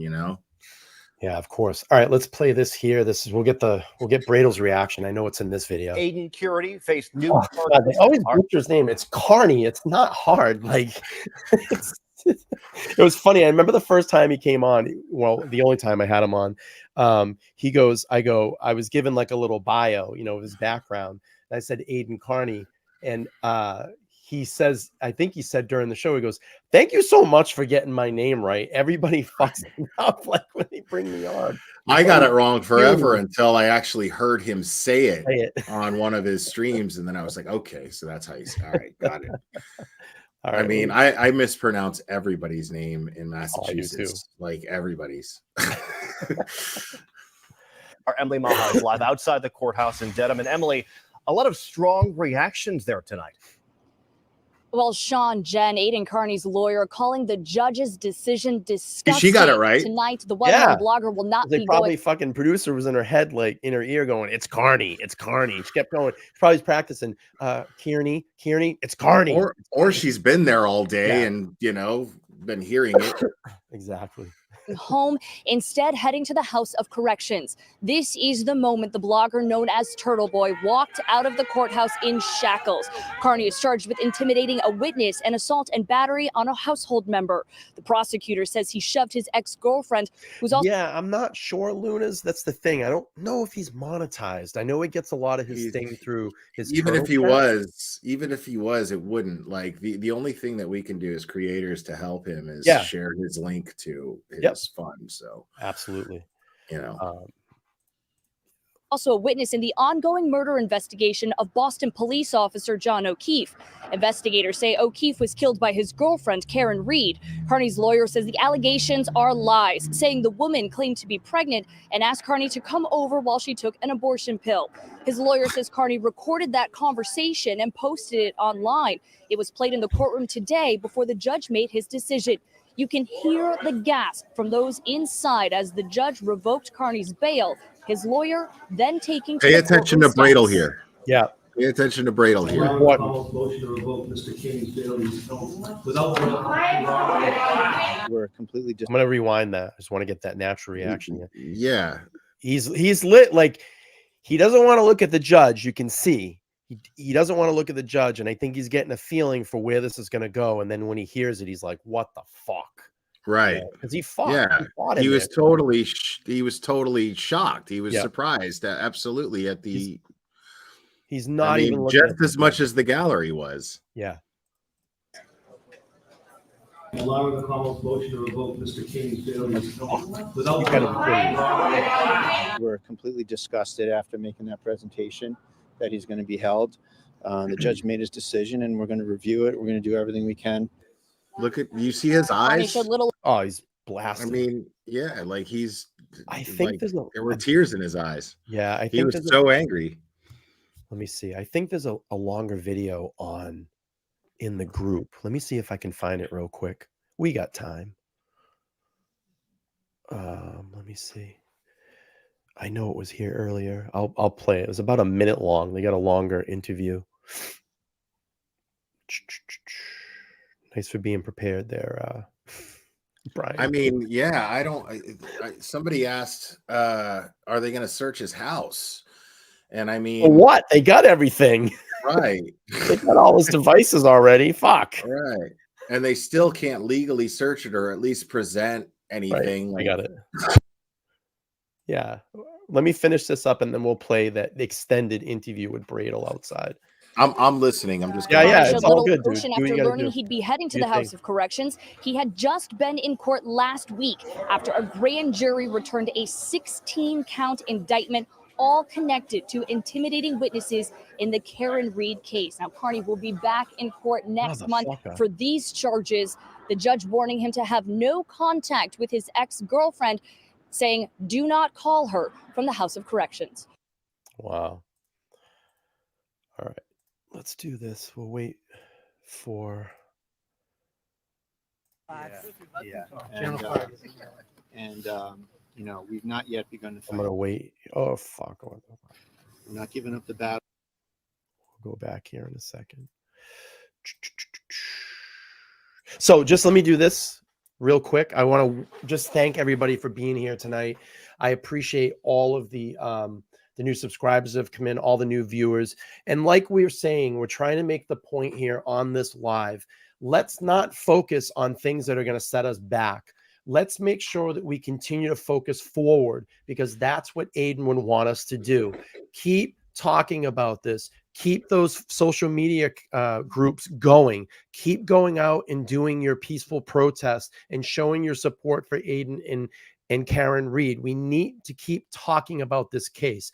Yeah, of course. All right, let's play this here. We'll get Bradel's reaction. I know it's in this video. Aiden Curity faced new. God, they always butcher his name. It's Carney. It's not hard. Like it was funny. I remember the first time he came on. Well, the only time I had him on. He goes, I was given like a little bio, of his background. And I said Aiden Carney, and he says, I think he said during the show, he goes, "Thank you so much for getting my name right. Everybody fucks me up like when they bring me on." I got it wrong forever until I actually heard him say it on one of his streams, and then I was like, okay, so that's how you say. All right, got it. All right, I mean, I mispronounce everybody's name in Massachusetts, like everybody's. Our Emily Maha is live outside the courthouse in Dedham. And Emily, a lot of strong reactions there tonight. Well, Sean, Jen, Aiden Carney's lawyer, calling the judge's decision disgusting. She got it right Tonight, the Weather blogger will not be probably fucking producer was in her head, like in her ear going, "It's Carney, it's Carney." She kept going. She's probably practicing, Kearney, it's Carney. Or she's been there all day and, been hearing it. Exactly. home, instead heading to the House of Corrections. This is the moment the blogger known as Turtleboy walked out of the courthouse in shackles. Carney is charged with intimidating a witness and assault and battery on a household member. The prosecutor says he shoved his ex-girlfriend, who's also— Yeah, I'm not sure, Lunas. That's the thing. I don't know if he's monetized. I know he gets a lot of his thing through his even if he Turtle Chat. was, it wouldn't. Like the only thing that we can do as creators to help him is Yeah. share his link to his fund. So absolutely, you know. Also a witness in the ongoing murder investigation of Boston police officer John O'Keefe. Investigators say O'Keefe was killed by his girlfriend, Karen Reed. Carney's lawyer says the allegations are lies, saying the woman claimed to be pregnant and asked Carney to come over while she took an abortion pill. His lawyer says Carney recorded that conversation and posted it online. It was played in the courtroom today before the judge made his decision. You can hear the gasp from those inside as the judge revoked Carney's bail. His lawyer then taking Pay attention to Bradle here. Yeah. Pay attention to Bradle here. Motion to revoke Mr. King's bail without We're completely I'm gonna rewind that. I just want to get that natural reaction. Yeah. He's lit. Like, he doesn't want to look at the judge. You can see he doesn't want to look at the judge, and I think he's getting a feeling for where this is going to go. And then when he hears it, he's like, "What the fuck?" Right. Because he fought. Yeah. Fought He in was there. totally shocked. He was surprised absolutely at the. He's not even looking just at as much as the gallery was. Yeah. allowing the Commonwealth's motion to revoke Mr. King's bail without. We're completely disgusted after making that presentation that he's going to be held. The judge made his decision, and we're going to review it. We're going to do everything we can. Look at you. See his eyes. Oh, he's blasted. I mean, yeah, like he's. I think like, there were tears in his eyes. Yeah, I think he was so angry. Let me see. I think there's a longer video in the group. Let me see if I can find it real quick. We got time. Let me see. I know it was here earlier. I'll play it. It was about a minute long. They got a longer interview. Nice for being prepared there, Brian. I mean, yeah, I don't. Somebody asked, "Are they going to search his house?" And I mean, For what? They got everything. Right. They got all his devices already. Fuck. Right. And they still can't legally search it or at least present anything. Right. I got it. Yeah. Let me finish this up and then we'll play the extended interview with Bradle outside. I'm listening. I'm just it's all good, dude. After learning he'd be heading to the House of Corrections, he had just been in court last week after a grand jury returned a 16-count indictment, all connected to intimidating witnesses in the Karen Reed case. Now, Carney will be back in court next month for these charges. The judge warning him to have no contact with his ex-girlfriend, saying, "Do not call her," from the House of Corrections. Wow. All right. Let's do this. We'll wait for. Yeah. And you know, we've not yet begun to fight. I'm gonna wait. Oh fuck! We're not giving up the battle. We'll go back here in a second. So just let me do this real quick. I want to just thank everybody for being here tonight. I appreciate all of the new subscribers that have come in, all the new viewers. And like we were saying, we're trying to make the point here on this live. Let's not focus on things that are going to set us back. Let's make sure that we continue to focus forward, because that's what Aiden would want us to do. Keep talking about this. Keep those social media groups going. Keep going out and doing your peaceful protest and showing your support for Aiden and Karen Reed. We need to keep talking about this case.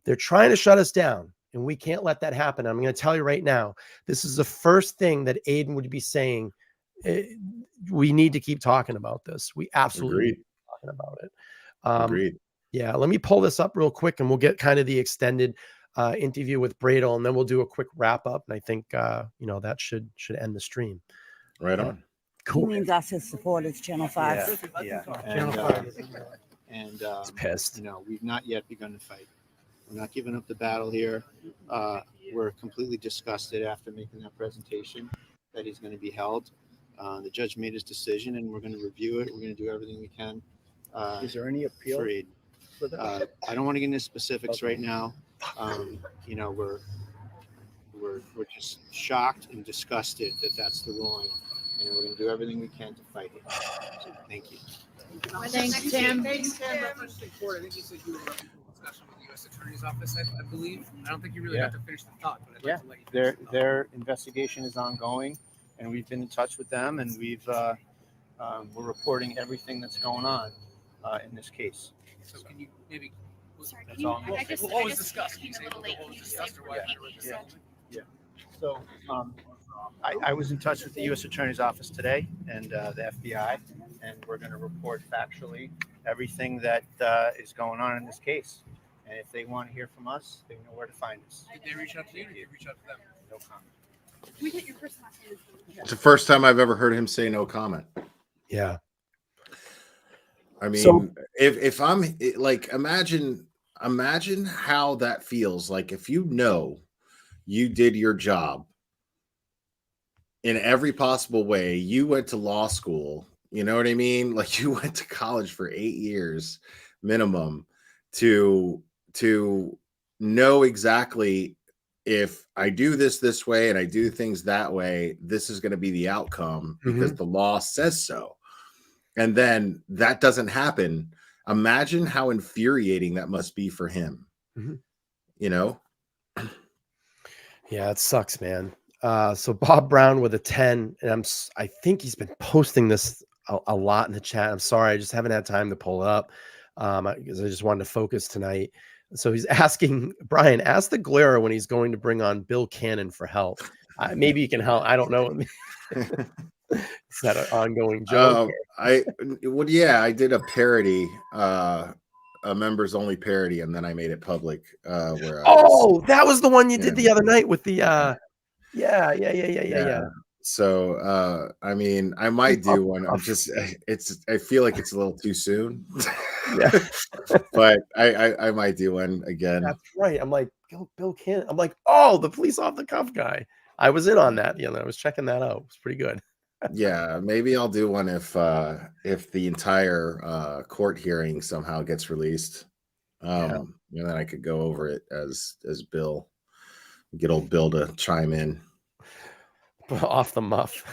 They're trying to shut us down, and we can't let that happen. I'm going to tell you right now, this is the first thing that Aiden would be saying. We need to keep talking about this. We absolutely need to keep talking about it. Agreed. Yeah, let me pull this up real quick, and we'll get kind of the extended interview with Bradle, and then we'll do a quick wrap up. And I think that should end the stream. Right on. Cool. He means us, his supporters, Channel 5. Yeah. Channel 5. And he's pissed. You know, we've not yet begun to fight. We're not giving up the battle here. We're completely disgusted after making that presentation that he's going to be held. The judge made his decision, and we're going to review it. We're going to do everything we can Is there any appeal for Aiden. I don't want to get into specifics right now. You know, we're just shocked and disgusted that that's the ruling, and we're going to do everything we can to fight it. So thank you. Thanks, Tim. Thanks, Tim. Referencing court, I think you said you were having a discussion with the U.S. Attorney's Office, I believe. I don't think you really got to finish the thought, but I'd like to let you finish the thought. Their investigation is ongoing, and we've been in touch with them, and we're reporting everything that's going on in this case. So can you maybe? Sorry, that's all. We'll always discuss. Can you say what was discussed or why you were discussing? Yeah. So I was in touch with the U.S. Attorney's Office today and the FBI, and we're going to report factually everything that is going on in this case. And if they want to hear from us, they know where to find us. Did they reach out to you? Or did you reach out to them? No comment. We hit your first last name. It's the first time I've ever heard him say no comment. Yeah. I mean, if I'm like, imagine how that feels. Like if you know you did your job in every possible way, you went to law school, you know what I mean? Like you went to college for 8 years minimum to know exactly if I do this way and I do things that way, this is going to be the outcome because the law says so. And then that doesn't happen. Imagine how infuriating that must be for him. You know? Yeah, it sucks, man. So Bob Brown with a 10, and I think he's been posting this a lot in the chat. I'm sorry, I just haven't had time to pull it up because I just wanted to focus tonight. So he's asking Brian, ask the Glera when he's going to bring on Bill Cannon for help. Maybe you can help. I don't know. Is that an ongoing joke? I did a parody, a members only parody, and then I made it public. Where that was the one you did the other night with the yeah. So I mean, I might do one. I feel like it's a little too soon. Yeah. But I might do one again. That's right. I'm like, Bill Cannon. I'm like, the police off the cuff guy. I was in on that. I was checking that out. It was pretty good. Yeah, maybe I'll do one if the entire court hearing somehow gets released. And then I could go over it as Bill. Get old Bill to chime in. Off the muff.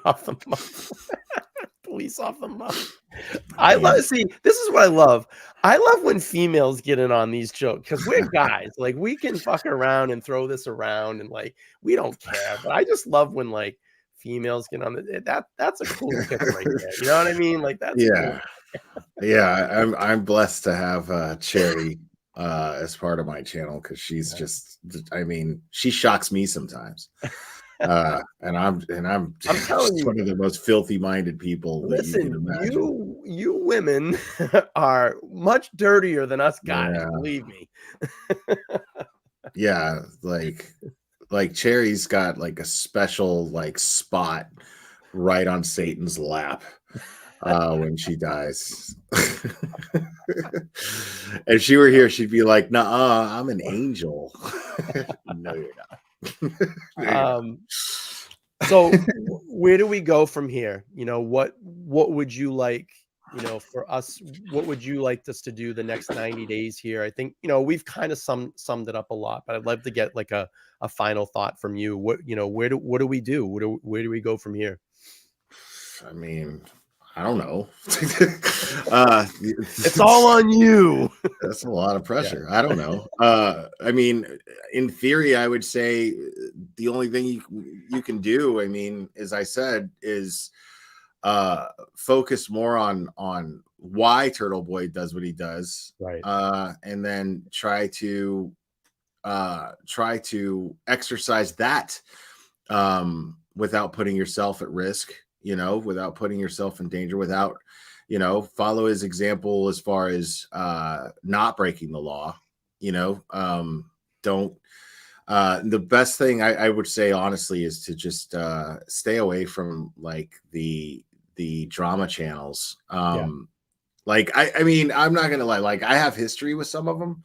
Off the muff. Police off the muff. I love. See, this is what I love. I love when females get in on these jokes because we're guys. Like we can fuck around and throw this around, and like we don't care. But I just love when like females get on that's a cool tip right there. You know what I mean? Like that's cool. Yeah. I'm blessed to have Cherry as part of my channel because she's just, I mean, she shocks me sometimes. And I'm telling you, one of the most filthy minded people that you can imagine. You women are much dirtier than us guys, believe me. Yeah, like Cherry's got like a special like spot right on Satan's lap when she dies. If she were here, she'd be like, "Nah, I'm an angel." No, you're not. So where do we go from here? What would you like, for us, what would you like us to do the next 90 days here? I think, we've kind of summed it up a lot, but I'd love to get like a final thought from you. What do we do? Where do we go from here? I mean, I don't know. It's all on you. That's a lot of pressure. Yeah. I don't know. I mean, in theory, I would say the only thing you can do, I mean, as I said, is focus more on why Turtleboy does what he does, right? And then try to exercise that without putting yourself at risk. Without putting yourself in danger, without, follow his example as far as not breaking the law, don't. The best thing I would say, honestly, is to just stay away from like the drama channels. Like, I mean, I'm not going to lie, like I have history with some of them.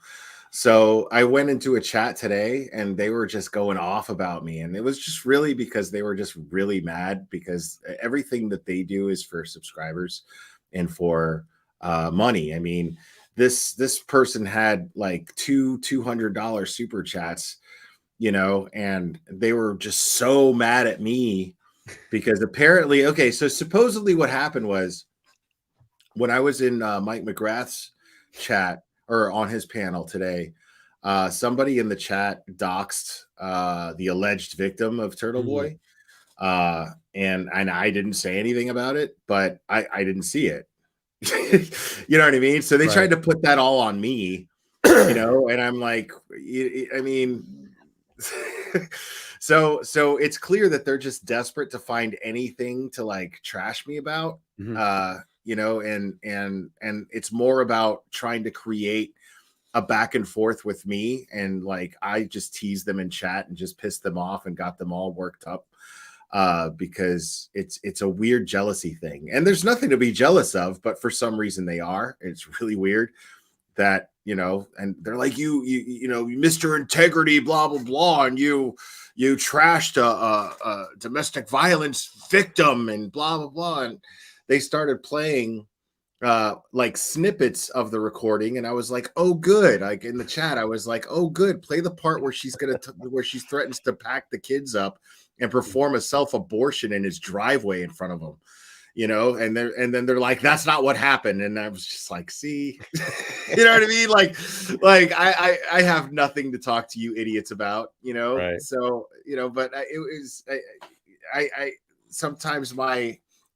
So I went into a chat today and they were just going off about me. And it was just really because they were just really mad because everything that they do is for subscribers and for money. I mean, this person had like two $200 super chats, you know, and they were just so mad at me because apparently, okay, so supposedly what happened was when I was in Mike McGrath's chat or on his panel today, somebody in the chat doxed the alleged victim of Turtleboy. And I didn't say anything about it, but I didn't see it. You know what I mean? So they tried to put that all on me, you know, and I'm like, I mean, so it's clear that they're just desperate to find anything to like trash me about, you know, and it's more about trying to create a back and forth with me, and like I just teased them in chat and just pissed them off and got them all worked up because it's a weird jealousy thing, and there's nothing to be jealous of, but for some reason they are. It's really weird that, you know, and they're like, you know, Mr. Integrity, blah blah blah, and you trashed a domestic violence victim and blah blah blah, and they started playing like snippets of the recording, and I was like, oh good, like in the chat I was like, oh good, play the part where she's where she threatens to pack the kids up and perform a self-abortion in his driveway in front of him, you know, and then they're like, that's not what happened, and I was just like, see, you know what I mean, like I have nothing to talk to you idiots about, you know, so, you know, but it was I sometimes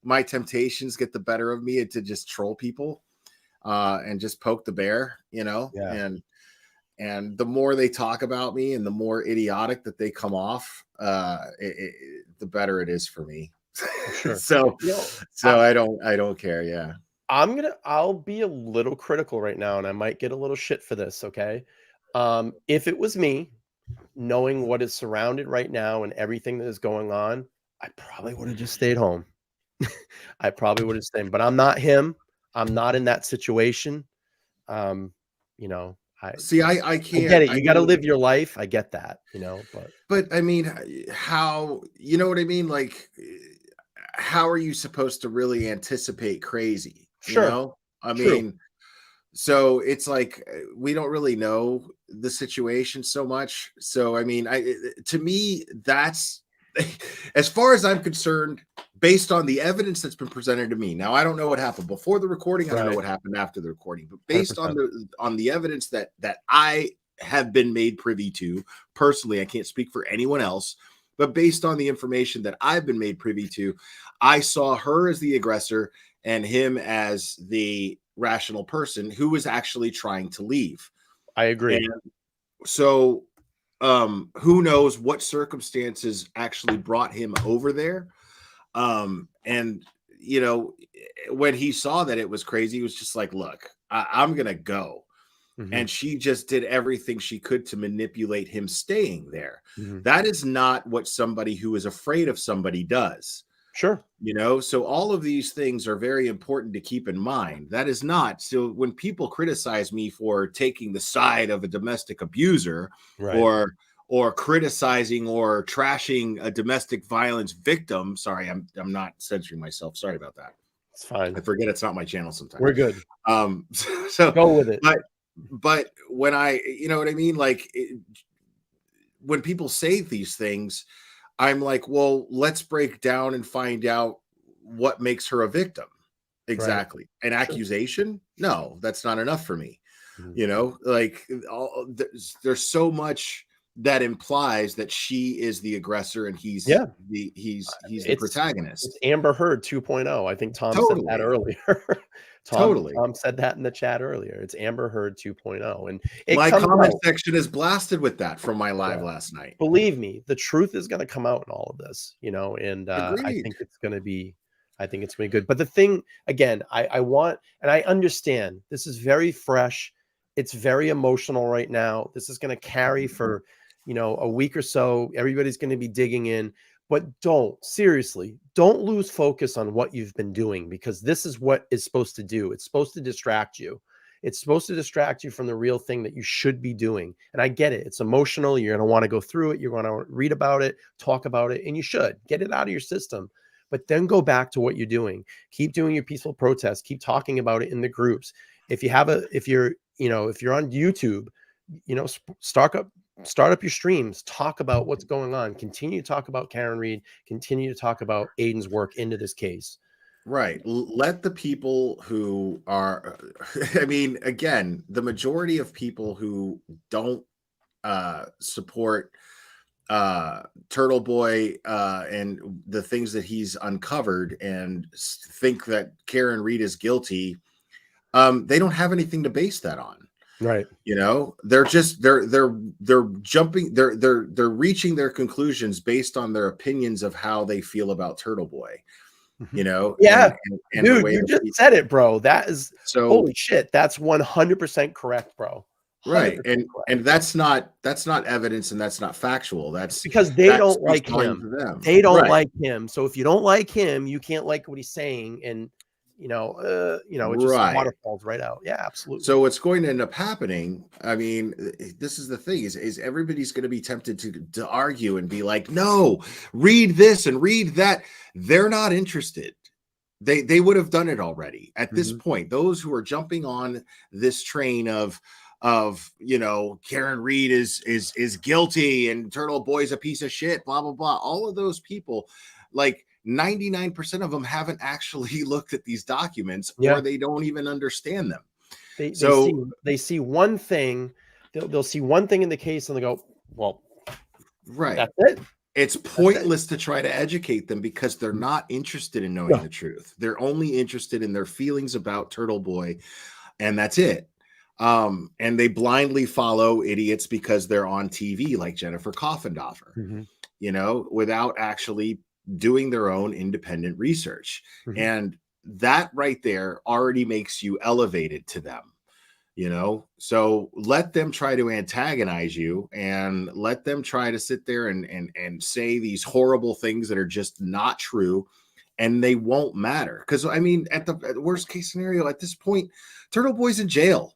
my temptations get the better of me to just troll people and just poke the bear, you know, and the more they talk about me and the more idiotic that they come off, the better it is for me. Sure. So I don't care. Yeah. I'll be a little critical right now, and I might get a little shit for this. Okay. If it was me, knowing what is surrounded right now and everything that is going on, I probably would have just stayed home. I probably would have stayed, but I'm not him. I'm not in that situation. You know, I can't. I get it. You got to live your life. I get that, you know, but I mean, how, you know what I mean? Like, how are you supposed to really anticipate crazy? Sure. You know, I mean, so it's like, we don't really know the situation so much. So, I mean, to me, that's, as far as I'm concerned, based on the evidence that's been presented to me. Now, I don't know what happened before the recording. I don't know what happened after the recording, but based 100%. on the evidence that I have been made privy to personally, I can't speak for anyone else, but based on the information that I've been made privy to, I saw her as the aggressor and him as the rational person who was actually trying to leave. I agree. And so who knows what circumstances actually brought him over there. And you know, when he saw that it was crazy, he was just like, look, I'm gonna go. And she just did everything she could to manipulate him staying there. That is not what somebody who is afraid of somebody does. Sure. You know, so all of these things are very important to keep in mind. That is not, so when people criticize me for taking the side of a domestic abuser, or criticizing or trashing a domestic violence victim, sorry, I'm not censoring myself. Sorry about that. It's fine. I forget it's not my channel sometimes. We're good. So go with it. But when you know what I mean? Like, when people say these things, I'm like, well, let's break down and find out what makes her a victim. Exactly. An accusation? No, that's not enough for me. You know, like, there's so much that implies that she is the aggressor and he's the protagonist. It's Amber Heard 2.0. I think Tom said that earlier. Tom said that in the chat earlier. It's Amber Heard 2.0. And my comment section is blasted with that from my live last night. Believe me, the truth is going to come out in all of this, you know, and I think it's going to be good. But the thing, again, I want, and I understand this is very fresh. It's very emotional right now. This is going to carry for, you know, a week or so. Everybody's going to be digging in. But seriously, don't lose focus on what you've been doing, because this is what it's supposed to do. It's supposed to distract you. It's supposed to distract you from the real thing that you should be doing. And I get it. It's emotional. You're going to want to go through it. You're going to read about it, talk about it, and you should get it out of your system. but then go back to what you're doing. Keep doing your peaceful protests. Keep talking about it in the groups. If you're on YouTube, start up your streams, talk about what's going on, continue to talk about Karen Read, continue to talk about Aiden's work into this case. Right. Let the people who are, I mean, again, the majority of people who don't support Turtleboy and the things that he's uncovered and think that Karen Read is guilty, they don't have anything to base that on. Right. They're just they're jumping, they're reaching their conclusions based on their opinions of how they feel about Turtleboy. Yeah, and dude, the way you that just said it, bro. That is so holy shit. That's 100% correct, bro. Right. And that's not evidence, and that's not factual. That's because they don't like him. They don't like him. So if you don't like him, you can't like what he's saying, and it just waterfalls right out. Yeah, absolutely. So what's going to end up happening, I mean, this is the thing, is everybody's going to be tempted to argue and be like, no, read this and read that. They're not interested. They would have done it already at this point. Those who are jumping on this train of Karen Read is guilty and Turtleboy's a piece of shit, blah blah blah, all of those people, like 99% of them haven't actually looked at these documents, or they don't even understand them. They see one thing, they'll see one thing in the case and they go, well, right, that's it. It's pointless to try to educate them because they're not interested in knowing the truth. They're only interested in their feelings about Turtleboy, and that's it. And they blindly follow idiots because they're on TV, like Jennifer Coffendoffer, without actually doing their own independent research. And that right there already makes you elevated to them. So let them try to antagonize you, and let them try to sit there and say these horrible things that are just not true, and they won't matter. Because I mean, at the worst case scenario, at this point, Turtleboy's in jail.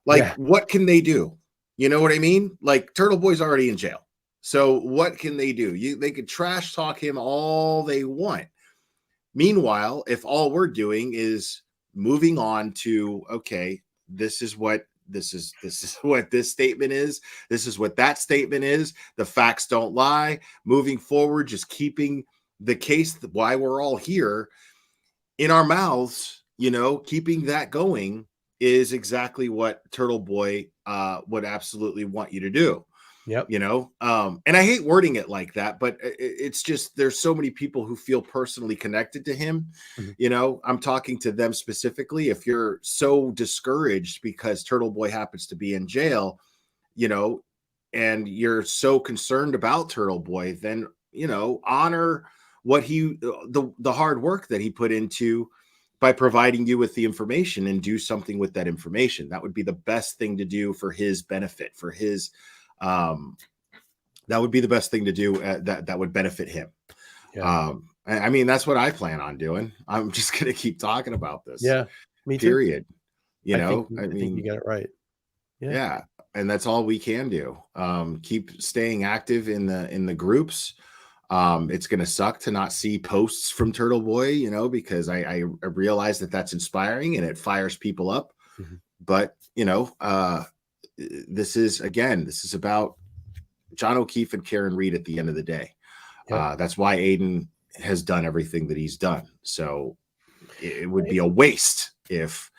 Like, what can they do? You know what I mean? Like, Turtleboy's already in jail. So what can they do? They could trash talk him all they want. Meanwhile, if all we're doing is moving on to, okay, this is what this statement is. This is what that statement is. The facts don't lie. Moving forward, just keeping the case, why we're all here, in our mouths, keeping that going is exactly what Turtleboy would absolutely want you to do. Yep. And I hate wording it like that, but it's just, there's so many people who feel personally connected to him. I'm talking to them specifically. If you're so discouraged because Turtleboy happens to be in jail, and you're so concerned about Turtleboy, then, honor what the hard work that he put into by providing you with the information, and do something with that information. That would be the best thing to do for his benefit, for his, that would be the best thing to do that would benefit him. I mean, that's what I plan on doing. I'm just going to keep talking about this. Yeah. Me too. Period. I think you got it right. Yeah. And that's all we can do. Keep staying active in the groups. It's going to suck to not see posts from Turtleboy, because I realize that that's inspiring and it fires people up. But, this is about John O'Keefe and Karen Read at the end of the day. That's why Aiden has done everything that he's done. So it would be a waste if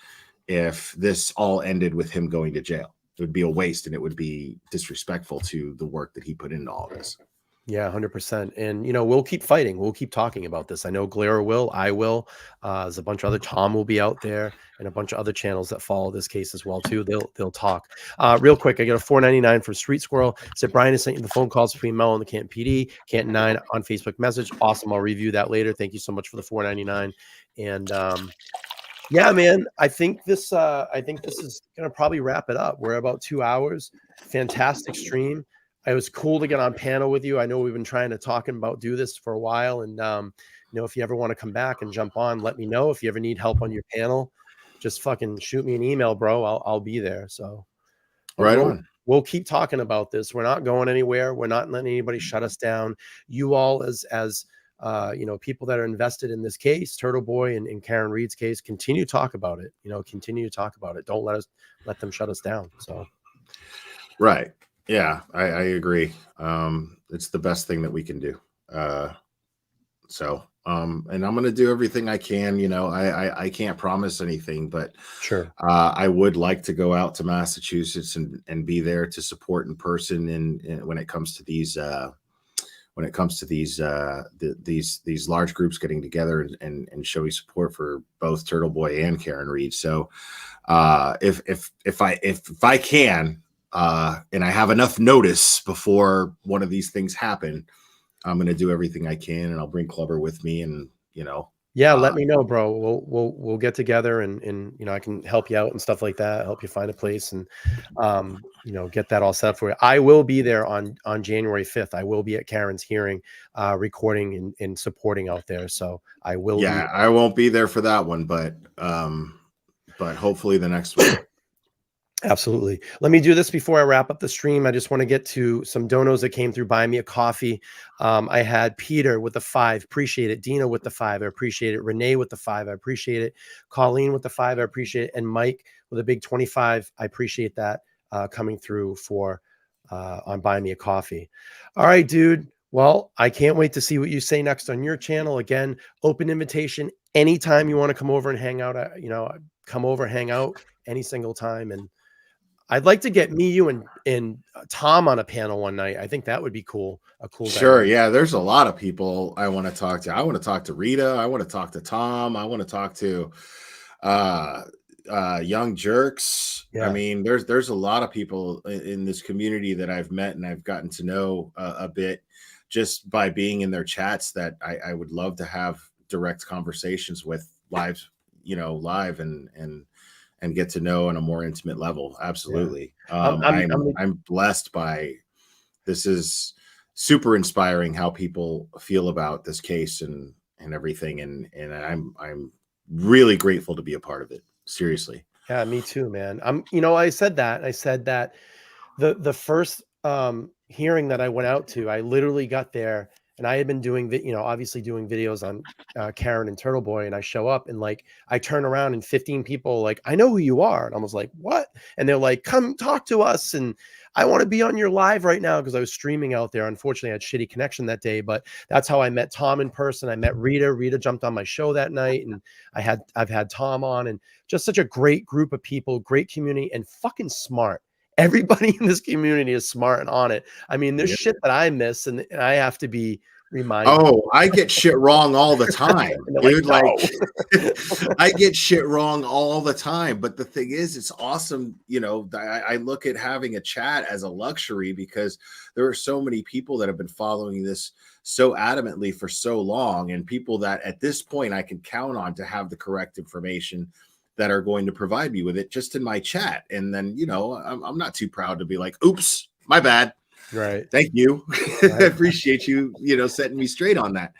this all ended with him going to jail. It would be a waste, and it would be disrespectful to the work that he put into all this. Yeah, 100%. And, we'll keep fighting. We'll keep talking about this. I know Glare will. I will. There's a bunch of other, Tom will be out there, and a bunch of other channels that follow this case as well, too. They'll talk. Real quick, I got a $4.99 from Street Squirrel. Said Brian has sent you the phone calls between Mel and the Canton PD, Canton 9 on Facebook message. Awesome. I'll review that later. Thank you so much for the $4.99. And, yeah, man, I think this is going to probably wrap it up. We're about 2 hours. Fantastic stream. It was cool to get on panel with you. I know we've been trying to do this for a while. And, if you ever want to come back and jump on, let me know. If you ever need help on your panel, just fucking shoot me an email, bro. I'll be there. So we'll keep talking about this. We're not going anywhere. We're not letting anybody shut us down. You all as you know, people that are invested in this case, Turtleboy and Karen Reed's case, continue to talk about it. You know, continue to talk about it. Don't let them shut us down. So, right. Yeah, I agree. It's the best thing that we can do. And I'm going to do everything I can. You know, I can't promise anything, but sure. I would like to go out to Massachusetts and be there to support in person. And when it comes to these, these large groups getting together and showing support for both Turtleboy and Karen Reed. So if I can, and I have enough notice before one of these things happen, I'm going to do everything I can, and I'll bring Clubber with me, and, you know. Yeah, let me know, bro. We'll get together and you know, I can help you out and stuff like that. Help you find a place and you know, get that all set for you. I will be there on January 5th. I will be at Karen's hearing, recording and supporting out there. So I will. Yeah, I won't be there for that one, but hopefully the next one. Absolutely. Let me do this before I wrap up the stream. I just want to get to some donos that came through. Buy me a coffee. I had Peter with the 5. Appreciate it. Dina with the 5. I appreciate it. Renee with the 5. I appreciate it. Colleen with the 5. I appreciate it. And Mike with a big 25. I appreciate that coming through for on Buy Me a Coffee. All right, dude. Well, I can't wait to see what you say next on your channel. Again, open invitation. Anytime you want to come over and hang out, you know, come over, hang out any single time. And I'd like to get me, you, and Tom on a panel one night. I think that would be cool. A cool. Sure. dynamic. Yeah. There's a lot of people I want to talk to. I want to talk to Rita. I want to talk to Tom. I want to talk to Young Jerks. Yeah. I mean, there's a lot of people in this community that I've met and I've gotten to know a bit just by being in their chats that I would love to have direct conversations with live and get to know on a more intimate level. Absolutely. Yeah. I'm blessed by this. Is super inspiring how people feel about this case and everything. And I'm really grateful to be a part of it. Seriously. Yeah, me too, man. You know, I said that the first hearing that I went out to, I literally got there and I had been doing, you know, obviously doing videos on Karen and Turtleboy, and I show up and like, I turn around and 15 people like, I know who you are. And I was like, what? And they're like, come talk to us. And I want to be on your live right now. Cause I was streaming out there. Unfortunately, I had shitty connection that day, but that's how I met Tom in person. I met Rita. Rita jumped on my show that night, and I've had Tom on, and just such a great group of people, great community, and fucking smart. Everybody in this community is smart and on it. I mean, there's shit that I miss and I have to be reminded. Oh, I get shit wrong all the time, dude. Like, I get shit wrong all the time. But the thing is, it's awesome. You know, I look at having a chat as a luxury because there are so many people that have been following this so adamantly for so long, and people that at this point I can count on to have the correct information that are going to provide me with it just in my chat. And then, you know, I'm not too proud to be like, oops, my bad. Right. Thank you. Right. I appreciate you, you know, setting me straight on that.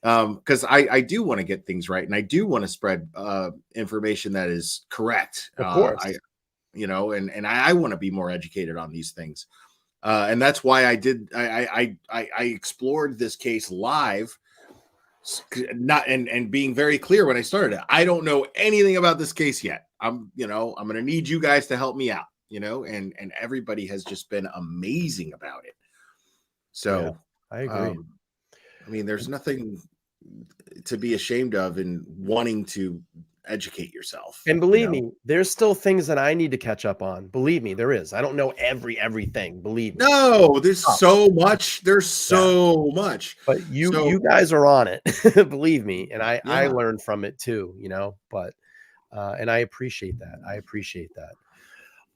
Because I do want to get things right, and I do want to spread information that is correct. Of course. I want to be more educated on these things. And that's why I explored this case live. And being very clear when I started, I don't know anything about this case yet. I'm going to need you guys to help me out, you know, and everybody has just been amazing about it. So yeah, I agree. I mean, there's nothing to be ashamed of in wanting to educate yourself. And believe me, there's still things that I need to catch up on. Believe me, there is. I don't know everything. Believe me. No, there's so much. There's so much. But you guys are on it. Believe me. And I learned from it too, you know, but and I appreciate that. I appreciate that.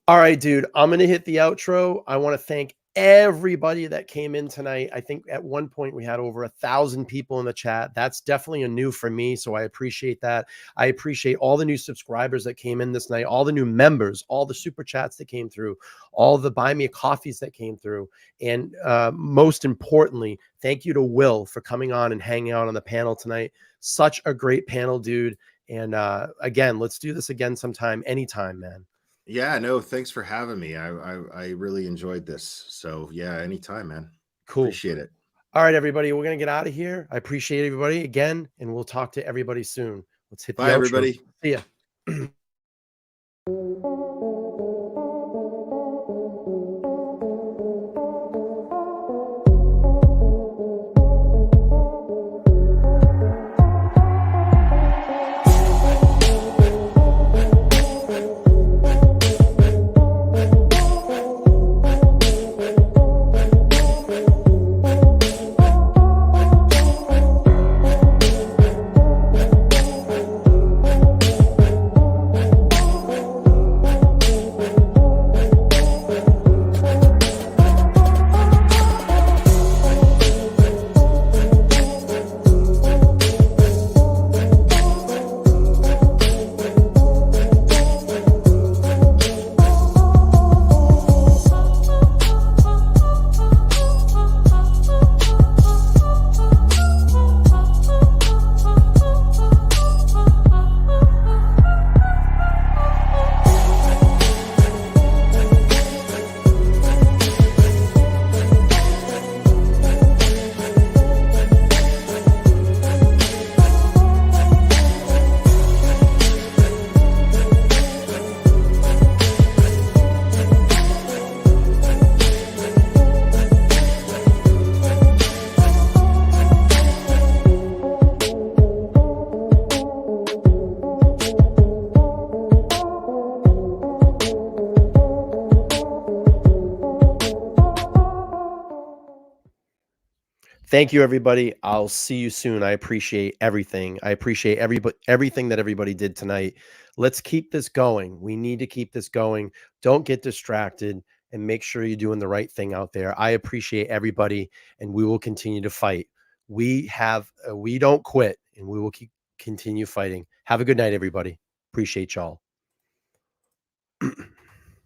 All right, dude, I'm going to hit the outro. I want to thank everybody that came in tonight. I think at one point we had over 1,000 people in the chat. That's definitely a new for me, so I appreciate that. I appreciate all the new subscribers that came in this night, all the new members, all the super chats that came through, all the buy me a coffees that came through, and most importantly, thank you to Will for coming on and hanging out on the panel tonight. Such a great panel, dude. And again, let's do this again sometime, anytime, man. Yeah, no, thanks for having me. I really enjoyed this. So yeah, anytime, man. Cool. Appreciate it. All right, everybody, we're going to get out of here. I appreciate everybody again, and we'll talk to everybody soon. Let's hit the Bye, outro. everybody. See ya. Thank you, everybody. I'll see you soon. I appreciate everything. I appreciate everything that everybody did tonight. Let's keep this going. We need to keep this going. Don't get distracted and make sure you're doing the right thing out there. I appreciate everybody, and we will continue to fight. We don't quit, and we will continue fighting. Have a good night, everybody. Appreciate y'all.